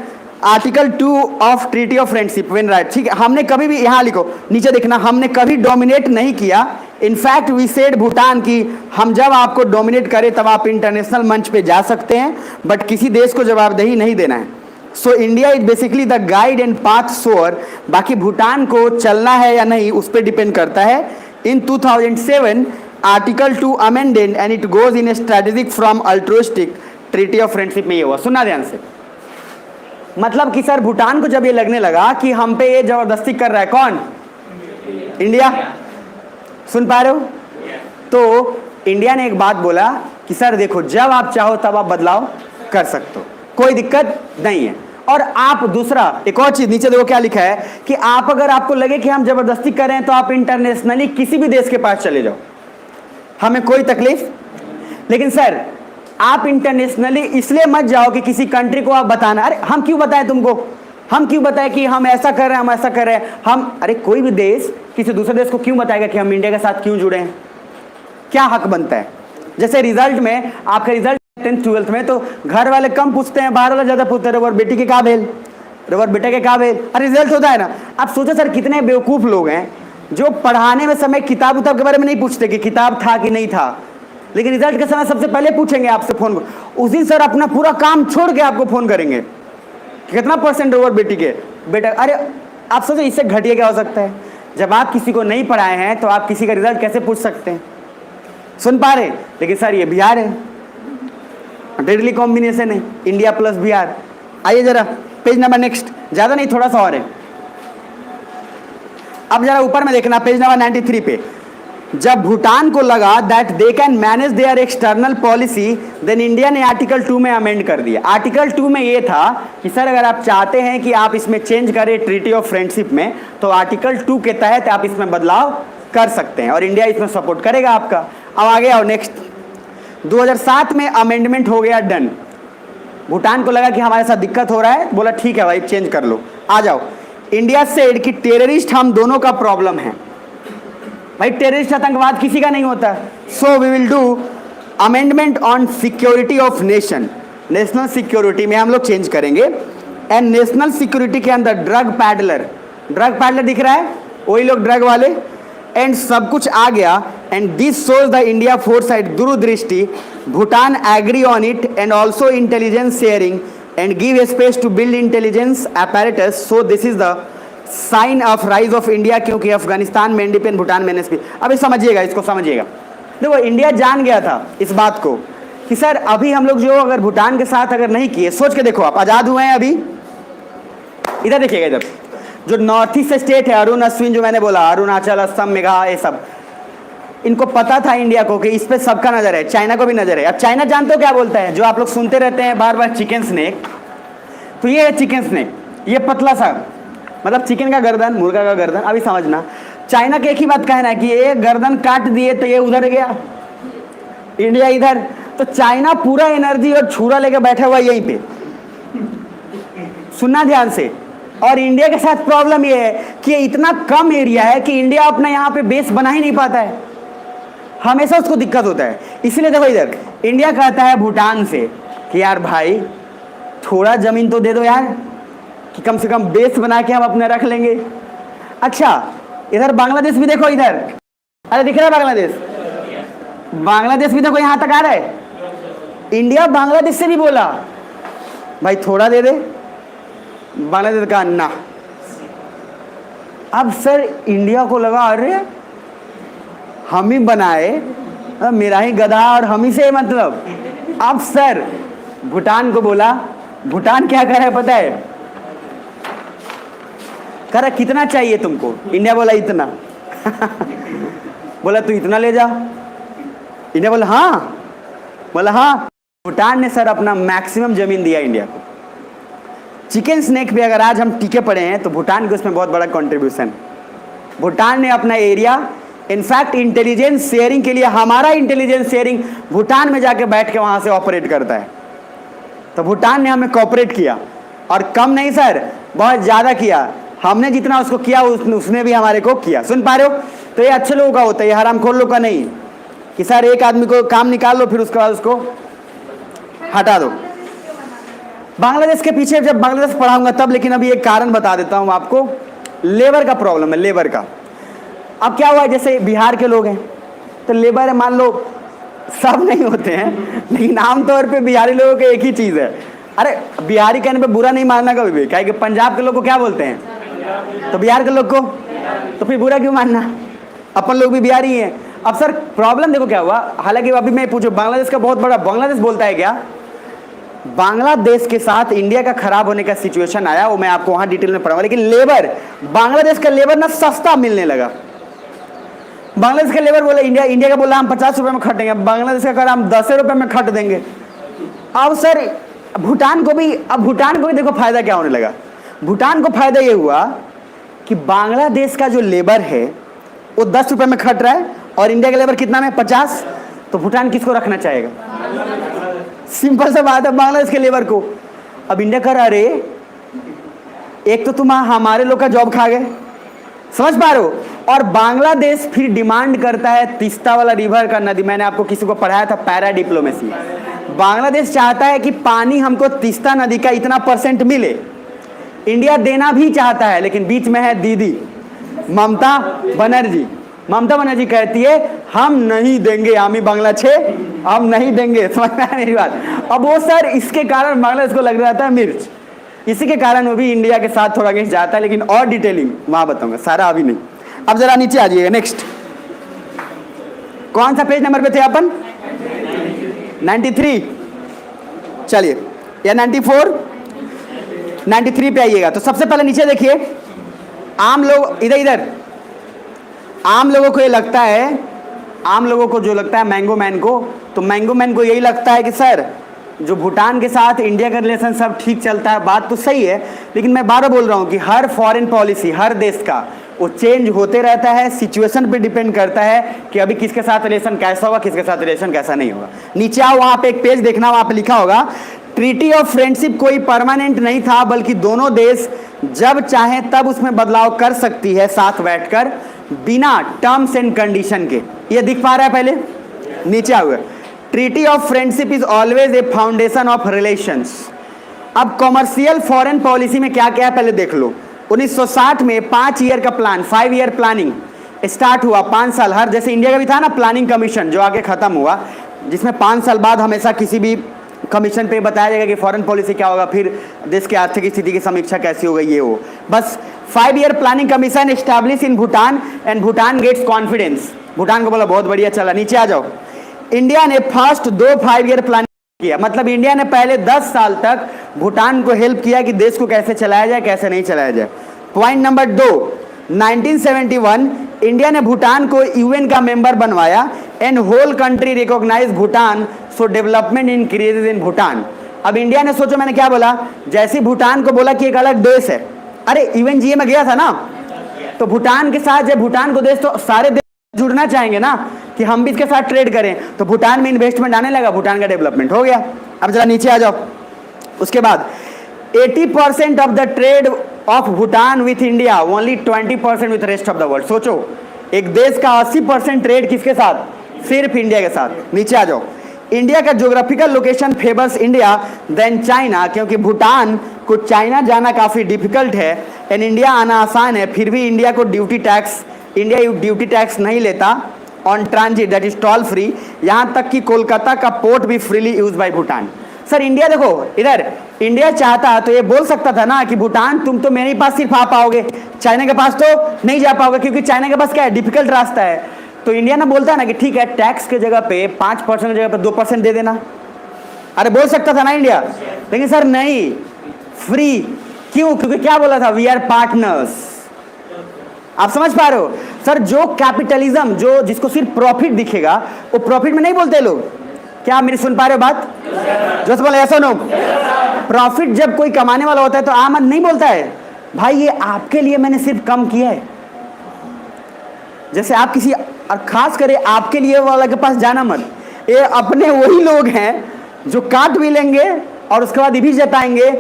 article 2 of treaty of friendship when right, ठीक है, हमने कभी भी, यहाँ लिखो नीचे देखना, हमने कभी डोमिनेट नहीं किया। इनफैक्ट वी सेड भूटान की हम जब आपको डोमिनेट करें तब आप इंटरनेशनल मंच पे जा सकते हैं, बट किसी देश को जवाबदेही नहीं देना है। So India is basically the guide and path shore. बाकी भूटान को चलना है या नहीं उस पर डिपेंड करता है। In 2007 article 2 amended and it goes in strategic from altruistic treaty of friendship में ये हुआ। सुनना ध्यान से, मतलब कि सर भूटान को जब ये लगने लगा कि हम पे ये जबरदस्ती कर रहा है, कौन? इंडिया। सुन पा रहे हो? तो इंडिया ने एक बात बोला कि सर देखो, जब आप चाहो तब आप बदलाव कर सकते हो, कोई दिक्कत नहीं है। और आप दूसरा एक और चीज नीचे देखो क्या लिखा है कि आप अगर आपको लगे कि हम जबरदस्ती कर रहे हैं तो आप इंटरनेशनली किसी भी देश के पास चले जाओ, हमें कोई तकलीफ। लेकिन सर आप इंटरनेशनली इसलिए मत जाओ कि किसी कंट्री को आप बताना, अरे हम क्यों बताएं तुमको, हम क्यों बताएं कि हम ऐसा कर रहे हैं, हम ऐसा कर रहे हैं, हम, अरे कोई भी देश किसी दूसरे देश को क्यों बताएगा कि हम इंडिया के साथ क्यों जुड़े हैं? क्या हक बनता है? जैसे रिजल्ट में, आपका रिजल्ट 10th 12th में, तो घर वाले कम पूछते हैं, बाहर वाले ज्यादा पूछते हैं, रवर बेटी के काबिल, रवर बेटे के काबिल, अरे रिजल्ट होता है ना। आप सोचो सर कितने बेवकूफ लोग हैं जो पढ़ाने में समय किताब उताब के बारे में नहीं पूछते कि किताब था कि नहीं था, लेकिन रिजल्ट के समय सबसे पहले पूछेंगे आपसे फोन पर। उस दिन सर अपना पूरा काम छोड़ के आपको फोन करेंगे, कितना परसेंट रवर बेटी के बेटा। अरे आप सोचो इससे घटिया क्या हो सकता है? जब आप किसी को नहीं पढ़ाए हैं तो आप किसी का रिजल्ट कैसे पूछ सकते हैं? सुन पा रहे? लेकिन सर ये बिहार है, डेडली कॉम्बिनेशन है, इंडिया प्लस बिहार। आइए जरा पेज नंबर नेक्स्ट, ज्यादा नहीं थोड़ा सा और है। अब जरा ऊपर में देखना पेज नंबर 93 पे। जब भूटान को लगा that they can manage their external policy, then India ने आर्टिकल 2 में अमेंड कर दिया। आर्टिकल 2 में ये था कि सर अगर आप चाहते हैं कि आप इसमें चेंज करें ट्रीटी ऑफ फ्रेंडशिप में, तो आर्टिकल 2 के तहत आप इसमें बदलाव कर सकते हैं और इंडिया इसमें सपोर्ट करेगा आपका। अब आगे आओ नेक्स्ट, 2007 में अमेंडमेंट हो गया डन। भूटान को लगा कि हमारे साथ दिक्कत हो रहा है, बोला ठीक है भाई चेंज कर लो। आ जाओ, इंडिया सेड कि टेररिस्ट हम दोनों का प्रॉब्लम है। भाई टेररिस्ट आतंकवाद किसी का नहीं होता। So we will do amendment on security of nation, national security में हम लोग चेंज करेंगे। एंड नेशनल सिक्योरिटी के अंदर ड्रग पैडलर दिख रहा है, वही लोग ड्रग वाले, एंड सब कुछ आ गया। And this shows the India foresight, दूरदृष्टि। Bhutan agree on it and also intelligence sharing and give space to build intelligence apparatus। So this is the sign of rise of India, क्योंकि अफगानिस्तान में independent, Bhutan में NSP. अभी समझिएगा, इसको समझिएगा। देखो India जान गया था इस बात को कि सर अभी हम लोग जो अगर भूटान के साथ अगर नहीं किए, सोच के देखो आप आजाद हुए हैं अभी, इधर देखिएगा, इधर जो नॉर्थ ईस्ट स्टेट है, अरुण अश्विन जो मैंने बोला, अरुणाचल, असम, मेघालय, ये सब, इनको पता था इंडिया को कि इस पे सबका नजर है, चाइना को भी नजर है। अब चाइना जानते हो क्या बोलता है, जो आप लोग सुनते रहते हैं बार बार, चिकन स्नेक। तो ये है चिकन स्नेक, ये पतला सा, मतलब चिकन का गर्दन, मुर्गा का गर्दन। अभी समझना, चाइना के एक ही बात कहना है कि ये गर्दन काट दिए तो ये उधर गया, इंडिया इधर। तो चाइना पूरा एनर्जी और छुरा लेके बैठा हुआ यहीं पे, सुनना ध्यान से। और इंडिया के साथ प्रॉब्लम ये है कि ये इतना कम एरिया है कि इंडिया अपना यहाँ पे बेस बना ही नहीं पाता है, हमेशा उसको दिक्कत होता है। इसलिए देखो इधर इंडिया कहता है भूटान से कि यार भाई थोड़ा जमीन तो दे दो यार, कि कम से कम बेस बना के हम अपने रख लेंगे। अच्छा, इधर बांग्लादेश भी देखो, इधर अरे दिख रहा है बांग्लादेश, बांग्लादेश भी देखो यहां तक आ रहा है। इंडिया बांग्लादेश से भी बोला भाई थोड़ा दे दे, बांग्लादेश का ना। अब सर इंडिया को लगा अरे हम ही बनाए, मेरा ही गधा और हम ही से मतलब। अब सर भूटान को बोला, भूटान क्या कर रहा है पता है, कह रहा कितना चाहिए तुमको, इंडिया बोला इतना बोला तू इतना ले जा, इंडिया बोला हाँ, बोला हाँ। भूटान ने सर अपना मैक्सिमम जमीन दिया इंडिया को। चिकन स्नैक पे अगर आज हम टिके पड़े हैं तो भूटान के उसमें बहुत बड़ा कंट्रीब्यूशन। भूटान ने अपना एरिया, इनफैक्ट इंटेलिजेंस शेयरिंग के लिए, हमारा इंटेलिजेंस शेयरिंग भूटान में जाके बैठ के वहां से ऑपरेट करता है। तो भूटान ने हमें कोऑपरेट किया, और कम नहीं सर, बहुत ज़्यादा किया। हमने जितना उसको किया उसने भी हमारे को किया। सुन पा रहे हो? तो ये अच्छे लोगों का होता है, ये हरामखोर लोगों का नहीं कि सर एक आदमी को काम निकाल लो फिर उसके बाद उसको हटा दो। बांग्लादेश के पीछे जब बांग्लादेश पढ़ाऊंगा तब, लेकिन अभी एक कारण बता देता हूं आपको। लेबर का प्रॉब्लम है, लेबर का। अब क्या हुआ, जैसे बिहार के लोग हैं तो लेबर है, मान लो सब नहीं होते हैं, लेकिन आमतौर पे बिहारी लोगों की एक ही चीज़ है। अरे बिहारी कहने पे बुरा नहीं मानना कभी भी, क्या कि पंजाब के लोग को क्या बोलते हैं, तो बिहार के लोग को तो फिर बुरा क्यों मानना, अपन लोग भी बिहारी हैं। अब सर प्रॉब्लम देखो क्या हुआ, हालांकि अभी मैं पूछूं बांग्लादेश का बहुत बड़ा, बांग्लादेश बोलता है क्या, बांग्लादेश के साथ इंडिया का खराब होने का सिचुएशन आया, वो मैं आपको वहां डिटेल में पढ़ाऊंगा। लेकिन लेबर, बांग्लादेश का लेबर ना सस्ता मिलने लगा। बांग्लादेश का लेबर बोला इंडिया का बोला हम 50 रुपए में खटेंगे, बांग्लादेश का कर हम 10 रुपए में खट देंगे। अब सर भूटान को भी देखो फायदा क्या होने लगा। भूटान को फायदा ये हुआ कि बांग्लादेश का जो लेबर है वो 10 रुपए में खट रहा है और इंडिया का लेबर कितना में, 50। तो भूटान किसको रखना चाहेगा, सिंपल सा बात है, बांग्लादेश के लेबर को। अब इंडिया कर अरे एक तो तुम हमारे लोग का जॉब खा गए, समझ पा रहे हो, और बांग्लादेश फिर डिमांड करता है तीस्ता वाला रिवर का नदी। मैंने आपको किसी को पढ़ाया था पैरा डिप्लोमेसी, बांग्लादेश चाहता है कि पानी हमको तीस्ता नदी का इतना % मिले। इंडिया देना भी चाहता है, लेकिन बीच में है दीदी ममता बनर्जी। ममता बनर्जी कहती है हम नहीं देंगे, आमी बांग्ला 6 हम नहीं देंगे। समझ में आया मेरी बात? अब वो सर इसके कारण बांग्लादेश को लग रहा था मिर्च, इसी के कारण वो भी इंडिया के साथ थोड़ा अगेंस्ट जाता है। लेकिन और डिटेलिंग वहां बताऊंगा, सारा अभी नहीं। अब जरा नीचे आ जाइएगा, नेक्स्ट कौन सा पेज नंबर पे थे अपन, 93, चलिए या 94, 93 पे आइएगा। तो सबसे पहले नीचे देखिए, आम लोग इधर आम लोगों को ये लगता है, आम लोगों को जो लगता है मैंगो मैन को, तो मैंगो मैन को यही लगता है कि सर जो भूटान के साथ इंडिया का रिलेशन सब ठीक चलता है, बात तो सही है, लेकिन मैं बार बार बोल रहा हूँ कि हर फॉरेन पॉलिसी हर देश का वो चेंज होते रहता है, सिचुएशन पे डिपेंड करता है कि अभी किसके साथ रिलेशन कैसा होगा, किसके साथ रिलेशन कैसा नहीं होगा। नीचे आओ, वहाँ पे एक पेज देखना, वहाँ पे लिखा होगा ट्रीटी ऑफ फ्रेंडशिप कोई परमानेंट नहीं था, बल्कि दोनों देश जब चाहे तब उसमें बदलाव कर सकती है साथ बैठकर, बिना टर्म्स एंड कंडीशन के। ये दिख पा रहा है पहले, नीचे आओगे, treaty of friendship is always a foundation of relations. अब कॉमर्शियल फॉरेन पॉलिसी में क्या क्या है पहले देख लो। 1960 में 5 ईयर का प्लान, 5 ईयर प्लानिंग स्टार्ट हुआ, 5 साल हर, जैसे इंडिया का भी था ना प्लानिंग कमीशन जो आगे खत्म हुआ, जिसमें 5 साल बाद हमेशा किसी भी कमीशन पे बताया जाएगा कि फॉरेन पॉलिसी क्या होगा, फिर देश की आर्थिक स्थिति की समीक्षा कैसी हो गई, ये हो बस। 5 year planning commission establish in Bhutan and Bhutan gets confidence. Bhutan को बोला बहुत बढ़िया चला। नीचे आ जाओ, इंडिया ने फर्स्ट 2 5 ईयर प्लानिंग किया, मतलब इंडिया ने पहले 10 साल तक भूटान को हेल्प किया कि देश को कैसे चलाया जाए कैसे नहीं चलाया जाए। पॉइंट नंबर 2, 1971 इंडिया ने भूटान को यूएन का मेंबर बनवाया and whole country recognise Bhutan, so development increases in Bhutan. अब इंडिया ने, सोचो मैंने क्या बोला, जैसे भूटान को बोला कि एक अलग देश है, अरे यूएनजीए में गया था ना, तो भूटान के साथ जब भूटान को देश, तो सारे देश जुड़ना चाहेंगे ना कि हम भी इसके साथ ट्रेड करें, तो भूटान में इन्वेस्टमेंट आने लगा, भूटान का डेवलपमेंट हो गया। अब जरा नीचे आ जाओ, उसके बाद 80% of the trade off Bhutan with India, only 20% with rest of the world. सोचो एक देश का 80% ट्रेड किसके साथ, सिर्फ इंडिया के साथ। नीचे आ जाओ, इंडिया का geographical location favours India than China, क्योंकि भूटान को चाइना जाना काफ़ी डिफिकल्ट है एंड इंडिया आना आसान है, फिर भी इंडिया को इंडिया ड्यूटी टैक्स नहीं लेता on transit, that is toll free. यहाँ तक कि कोलकाता का पोर्ट भी freely use by Bhutan. Sir India देखो, इधर इंडिया चाहता तो ये बोल सकता था ना कि भूटान तुम तो मेरे पास सिर्फ आ पाओगे, चाइना के पास तो नहीं जा पाओगे, क्योंकि चाइना के पास क्या है, डिफिकल्ट रास्ता है। तो इंडिया ना बोलता है ना कि ठीक है, टैक्स के जगह पे 5% की जगह पे 2% दे देना। अरे बोल सकता था ना इंडिया, लेकिन सर नहीं, फ्री। क्यों? क्योंकि क्या बोला था, वी आर पार्टनर्स। आप समझ पा रहे हो सर? जो कैपिटलिज्म, जो जिसको सिर्फ प्रॉफिट दिखेगा, वो प्रॉफिट में नहीं बोलते लोग। क्या आप मेरी सुन पा रहे हो बात? जो बोले ऐसा नो, प्रॉफिट जब कोई कमाने वाला होता है तो आम आदमी नहीं बोलता है भाई ये आपके लिए मैंने सिर्फ कम किया है। जैसे आप किसी, और खास करे आपके लिए वाला के पास जाना मत, ये अपने वही लोग हैं जो काट भी लेंगे और उसके बाद ये भी जताएंगे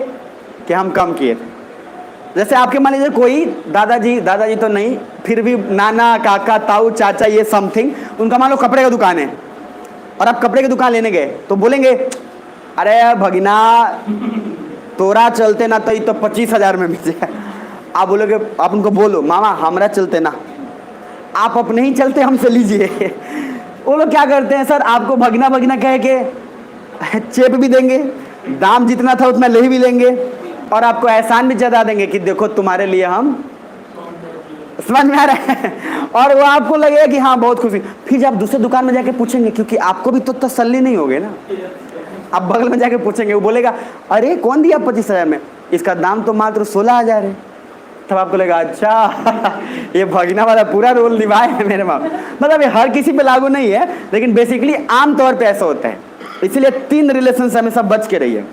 कि हम कम किए। जैसे आपके मान लीजिए कोई दादाजी तो नहीं, फिर भी नाना, काका, ताऊ, चाचा, ये समथिंग, उनका मान लो कपड़े का दुकान है और आप कपड़े की दुकान लेने गए तो बोलेंगे अरे भगना तोरा चलते ना तो 25,000 में मिल जाए। आप बोलोगे, आप उनको बोलो मामा हमरा चलते ना, आप अपने ही चलते हमसे लीजिए। वो लोग क्या करते हैं सर, आपको भगना कह के चेप भी देंगे, दाम जितना था उतना ले भी लेंगे और आपको एहसान भी जता देंगे कि देखो तुम्हारे लिए हम, समझ में आ रहा है? और वो आपको लगेगा कि हाँ बहुत खुशी। फिर जब दूसरे दुकान में जाके पूछेंगे, क्योंकि आपको भी तो तसल्ली नहीं होगी ना, आप बगल में जाके पूछेंगे, वो बोलेगा अरे कौन दिया 25,000 में, इसका दाम तो मात्र 16,000 है। तब आपको लगेगा अच्छा ये भगना वाला पूरा रोल निभाए है मेरे माँ। मतलब ये हर किसी पे लागू नहीं है, लेकिन बेसिकली आम तौर पे ऐसा होता है। इसीलिए 3 रिलेशन से हमेशा बच के रहिए,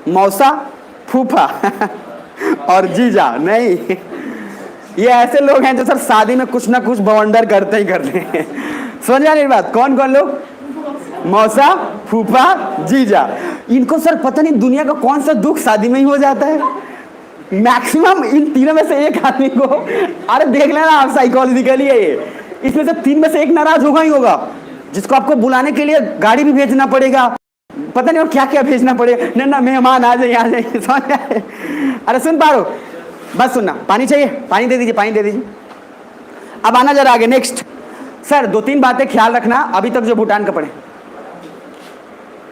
मौसा, फूफा और जीजा नहीं। ये ऐसे लोग हैं जो सर शादी में कुछ ना कुछ बवंडर करते ही करते हैं। समझ में आ रही बात? कौन कौन लोग? मौसा, फूफा, जीजा। इनको सर पता नहीं दुनिया का कौन सा दुख शादी में ही हो जाता है। मैक्सिमम इन तीनों में से एक आदमी को, अरे देख लेना आप साइकोलॉजिकली है ये, इसमें से 3 में से एक नाराज होगा ही होगा, जिसको आपको बुलाने के लिए गाड़ी भी भेजना पड़ेगा, पता नहीं और क्या क्या भेजना पड़ेगा, ना मेहमान आ जाए, समझ आए? अरे सुन पा रहे हो? बस सुनना, पानी चाहिए, पानी दे दीजिए। अब आना जरा आगे, नेक्स्ट। सर 2-3 बातें ख्याल रखना अभी तक जो भूटान का पढ़े,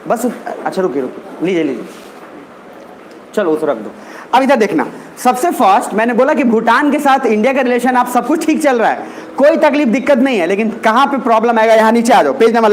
बस। अच्छा रुकिए, लीजिए, चलो उसे रख दो। अब इधर देखना, सबसे फर्स्ट मैंने बोला कि भूटान के साथ इंडिया का रिलेशन आप सब कुछ ठीक चल रहा है, कोई तकलीफ दिक्कत नहीं है, लेकिन कहाँ पे प्रॉब्लम आएगा, यहाँ नीचे आ जाओ, पेज नंबर